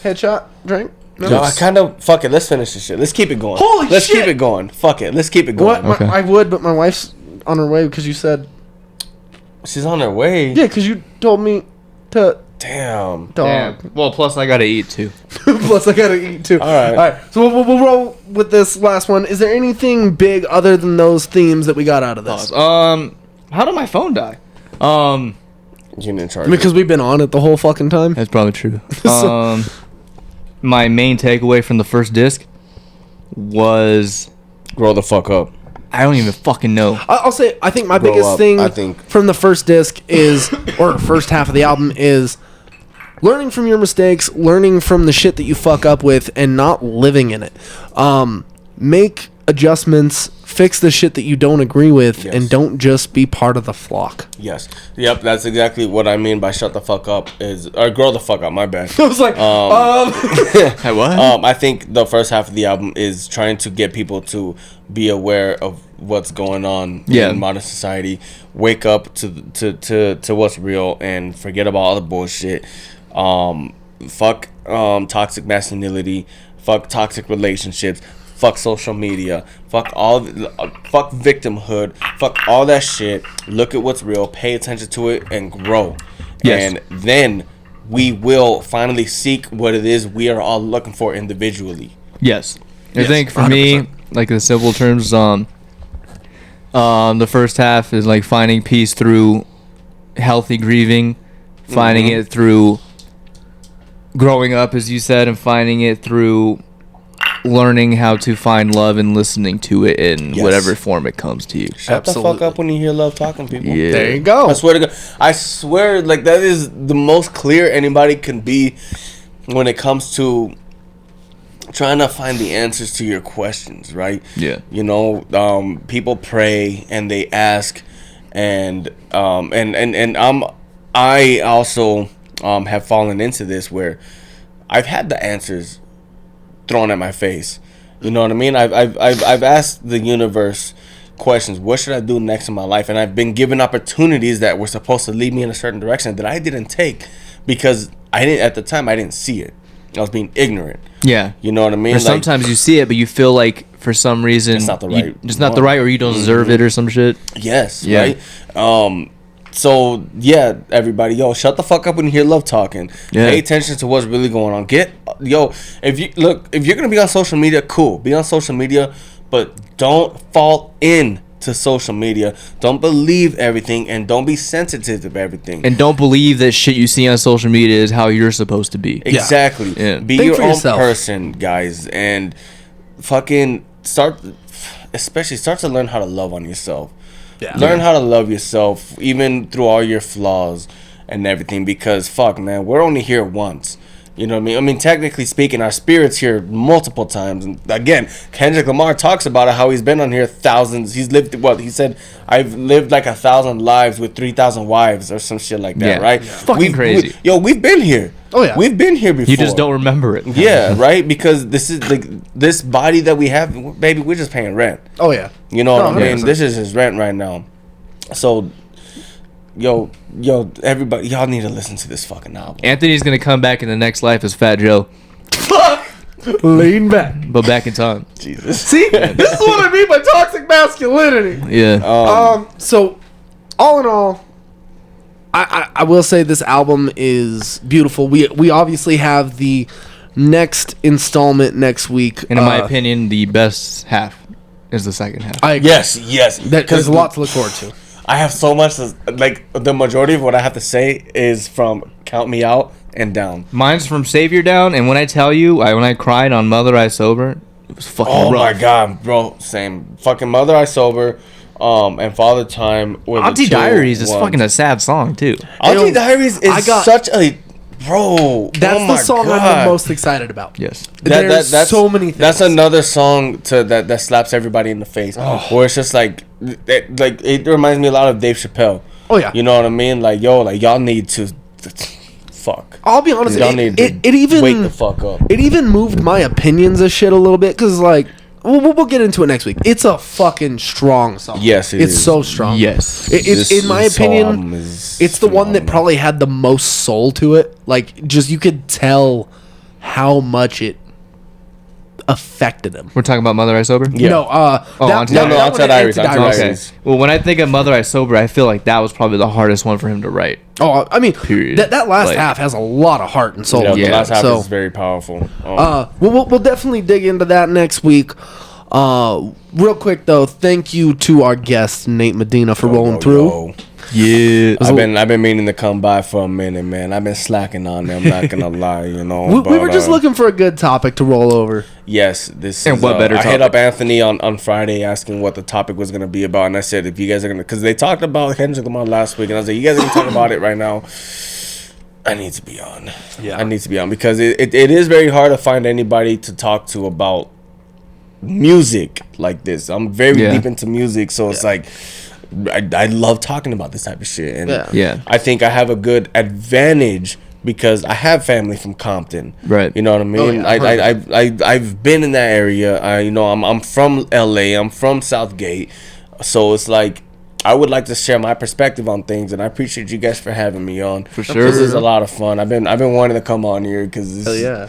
headshot, drink. No. No, I kind of fuck it. Let's finish this shit. Let's keep it going. Holy Let's shit. keep it going. Fuck it. Let's keep it What? going. Okay. I would, but my wife's on her way because you said She's on her way. yeah. Because you told me to Damn. dog. Well, plus I gotta eat too. Plus, I gotta eat too. All right. So we'll roll with this last one. Is there anything big other than those themes that we got out of this? How did my phone die? You didn't charge Because we've been on it the whole fucking time. That's probably true. My main takeaway from the first disc was grow the fuck up. I don't even fucking know. I'll say I think my Grow biggest up, thing I think. from the first disc is, or first half of the album is, learning from your mistakes, learning from the shit that you fuck up with, and not living in it. Make adjustments, fix the shit that you don't agree with, Yes. and don't just be part of the flock. Yes. Yep, that's exactly what I mean by shut the fuck up or grow the fuck up, my bad. I was like, Hey, what? I think the first half of the album is trying to get people to be aware of what's going on in modern society. Wake up to what's real and forget about all the bullshit. Fuck toxic masculinity. Fuck toxic relationships. Fuck social media. Fuck fuck victimhood. Fuck all that shit. Look at what's real. Pay attention to it and grow. Yes. And then we will finally seek what it is we are all looking for individually. Yes. I Yes, think for me, 100%. like in simple terms, the first half is like finding peace through healthy grieving, finding it through growing up, as you said, and finding it through learning how to find love and listening to it in Yes. whatever form it comes to you. Shut the fuck up when you hear love talking, people. Yeah. there you go. I swear to God. I swear, like, that is the most clear anybody can be when it comes to trying to find the answers to your questions, right? Yeah. You know, people pray and they ask, and I also have fallen into this where I've had the answers thrown at my face. You know what I mean? I've asked the universe questions. What should I do next in my life? And I've been given opportunities that were supposed to lead me in a certain direction that I didn't take because I didn't see it. I was being ignorant. Yeah. You know what I mean? Or sometimes you see it, but you feel like for some reason It's not the right it's not the one. right, or you don't deserve it, or some shit. Yes, Yeah. right? So yeah, everybody, yo, shut the fuck up when you hear love talking. Yeah. Pay attention to what's really going on. If you're gonna be on social media, cool. Be on social media, but don't fall in to social media. Don't believe everything, and don't be sensitive to everything. And don't believe that shit you see on social media is how you're supposed to be. Exactly. Yeah. Be Think your for own yourself. person, guys, and fucking start to learn how to love on yourself. Yeah. Learn how to love yourself, even through all your flaws and everything. Because fuck, man, we're only here once. You know what I mean? I mean, technically speaking, our spirit's here multiple times. And again, Kendrick Lamar talks about it, how he's been on here thousands. He's lived what he said. I've lived like 1,000 lives with 3,000 wives or some shit like that, Yeah. right? Yeah. Fucking crazy. We've been here. Oh, yeah. We've been here before. You just don't remember it. Yeah, right. Because this is like this body that we have, baby. We're just paying rent. Oh yeah. You know No, what I mean? 100%. This is his rent right now. So, yo, everybody, y'all need to listen to this fucking album. Anthony's gonna come back in the next life as Fat Joe, Lean back. but back in time. Jesus. See, this is what I mean by toxic masculinity. Yeah. So, all in all, I will say this album is beautiful. We obviously have the next installment next week. And in my opinion, the best half is the second half. I agree. Yes. There's a lot to look forward to. I have so much. Like the majority of what I have to say is from Count Me Out and down. Mine's from Savior Down, and when I tell you, when I cried on Mother I Sober, it was fucking Oh rough. my god, bro. Same. Fucking Mother I Sober, and Father Time. Were the Auntie two Diaries is ones. fucking a sad song too. Auntie Yo, Diaries is I got- such a bro. That's oh the my song god. I'm the most excited about. Yes. There's so many things. That's another song that slaps everybody in the face. Where it's just like it reminds me a lot of Dave Chappelle. Oh, yeah. You know what I mean? Like y'all need to fuck. I'll be honest. Y'all need to It even wake the fuck up. It even moved my opinions of shit a little bit because like we'll get into it next week. It's a fucking strong song. Yes, it it's is. so strong. Yes. It's in my This whole opinion, album is it's the one that phenomenal. probably had the most soul to it. Like just you could tell how much it affected him. We're talking about Mother I Sober? Yeah. No, Auntie No, Iris. Outside Iris. Auntie Outside Iris. Iris. Well, when I think of Mother I Sober, I feel like that was probably the hardest one for him to write. Oh, I mean, Period. that last Like- half has a lot of heart and soul. Yeah, in the it. last half So, is very powerful. we'll definitely dig into that next week. Real quick though, thank you to our guest Nate Medina for rolling through. Yeah. I've been meaning to come by for a minute, man. I've been slacking on them. I'm not gonna lie, you know. We were just looking for a good topic to roll over. Yes, this And is, what better I hit topic? up Anthony on Friday asking what the topic was gonna be about, and I said if you guys are gonna, because they talked about Kendrick Lamar last week, and I was like, you guys are gonna talk about it right now. I need to be on. Yeah. I need to be on because it is very hard to find anybody to talk to about music like this. I'm very Yeah. deep into music, so it's like I love talking about this type of shit, and Yeah. I think I have a good advantage because I have family from Compton. Right. You know what I mean? yeah, I've been in that area. I'm from LA. I'm from Southgate, so it's like I would like to share my perspective on things, and I appreciate you guys for having me on. For sure. This is a lot of fun. I've been wanting to come on here because yeah.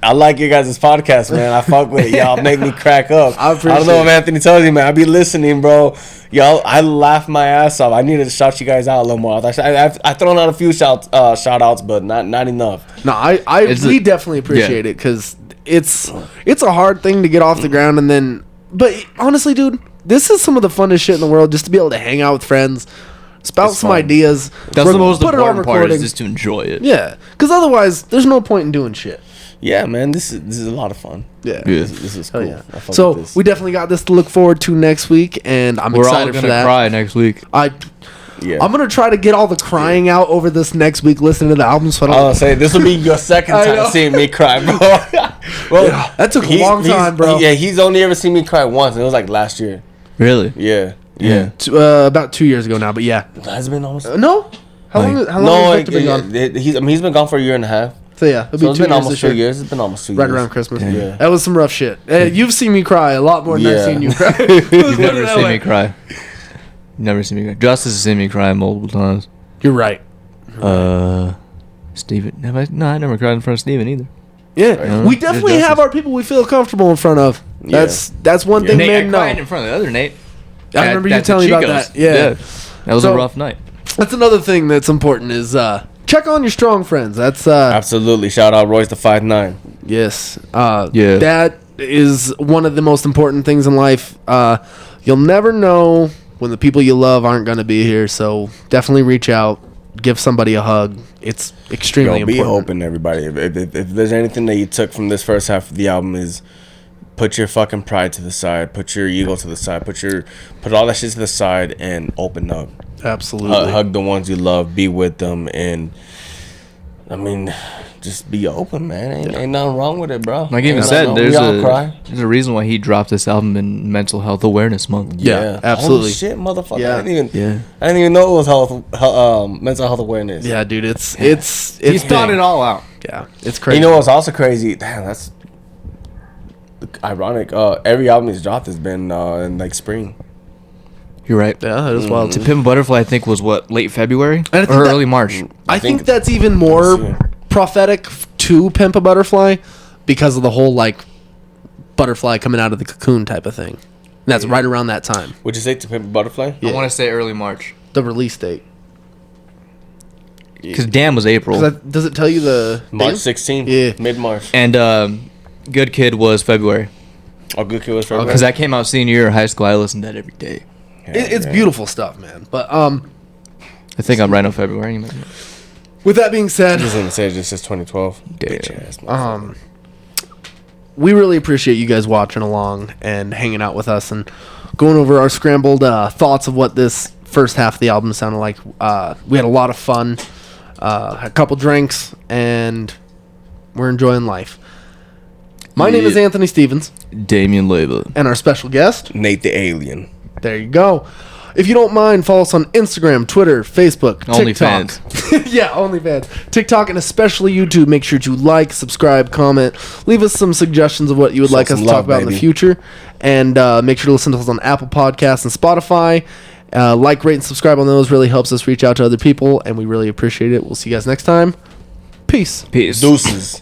I like your guys' podcast, man. I fuck with it. Y'all make me crack up. I appreciate don't know if it. Anthony tells you, man. I be listening, bro. Y'all, I laugh my ass off. I needed to shout you guys out a little more. I've thrown out a few shout outs, but not enough. No, we definitely appreciate it because it's a hard thing to get off the ground, and then, but honestly, dude, this is some of the funnest shit in the world. Just to be able to hang out with friends, spout It's some fun. ideas. That's the most put it on important part recording. is just to enjoy it. Yeah, because otherwise, there's no point in doing shit. Yeah, man. This is a lot of fun. Yeah. This is Hell cool. yeah. I fuck So with this. we definitely got this to look forward to next week, and I'm We're all excited for gonna that. cry next week. Yeah. I'm gonna try to get all the crying out over this next week, listening to the album. So I I don't. was gonna say this will be your second I know. time seeing me cry, bro. Well, That took a long time, bro. Yeah, he's only ever seen me cry once, and it was like last year. Really? Yeah. Yeah. About 2 years ago now, but yeah. Has it been almost? No. How long? How long has Victor been gone? He's been gone for a year and a half. So yeah, it'll So be it's 2 been years almost this 2 year. years. It's been almost 2 years. Right around Christmas. Yeah. That was some rough shit. You've seen me cry a lot more than I've Yeah. seen you cry. You've never seen me cry. Never seen me cry. Justice has seen me cry multiple times. You're right. Steven. No, I never cried in front of Steven either. Yeah, we definitely have our people we feel comfortable in front of. That's one thing Nate, men know. I cried in front of the other Nate. I remember you At the telling me about Chico's. that. Yeah. That was So- a rough night. That's another thing that's important is check on your strong friends. That's Absolutely. Shout out Royce the 5'9". yes. Yeah. That is one of the most important things in life. You'll never know when the people you love aren't going to be here, so definitely reach out, give somebody a hug. It's extremely Yo, be important. open, everybody. If there's anything that you took from this first half of the album is put your fucking pride to the side, put your ego to the side, put all that shit to the side and open up. Absolutely. Hug the ones you love, be with them, and I mean, just be open, man. Ain't nothing wrong with it, bro. Like even Ain't said, nothing there's wrong. We all cry. a reason why he dropped this album in Mental Health Awareness Month. Yeah, absolutely. Holy shit, motherfucker! Yeah. I didn't Yeah. even know it was mental health awareness. Yeah, dude, it's He's thought big. it all out. Yeah, it's crazy. You know what's also crazy? Damn, that's ironic. Every album he's dropped has been in like spring. You're right. Yeah, that is wild. To Pimp a Butterfly, I think was what, late February And I think or that- early March. I think think- that's even Let's more see. prophetic to Pimp a Butterfly because of the whole like butterfly coming out of the cocoon type of thing. And that's right around that time, Would you say To Pimp a Butterfly? Yeah. I want to say early March the release date. because Damn was April, Does it tell you the March date? 16th. Yeah. Mid-March. and Good Kid was February Oh, Good Kid was February. because that came out senior year of high school. I listened to that every day. It's beautiful stuff, man. But I think I'm right on February. with that being said, I was gonna say this is 2012. Damn. Bitch ass motherfucker. we really appreciate you guys watching along and hanging out with us and going over our scrambled thoughts of what this first half of the album sounded like. We had a lot of fun, had a couple drinks, and we're enjoying life. My name is Yeah. Anthony Stevens, Damian Leyva. and our special guest, Nate the Alien. there you go. If you don't mind, follow us on Instagram, Twitter, Facebook, TikTok. OnlyFans. Yeah, OnlyFans. TikTok and especially YouTube. Make sure to like, subscribe, comment. Leave us some suggestions of what you would Show like us some to talk love, about in the baby. future. And make sure to listen to us on Apple Podcasts and Spotify. Like, rate, and subscribe on those. Really helps us reach out to other people, and we really appreciate it. We'll see you guys next time. Peace. Peace. Deuces.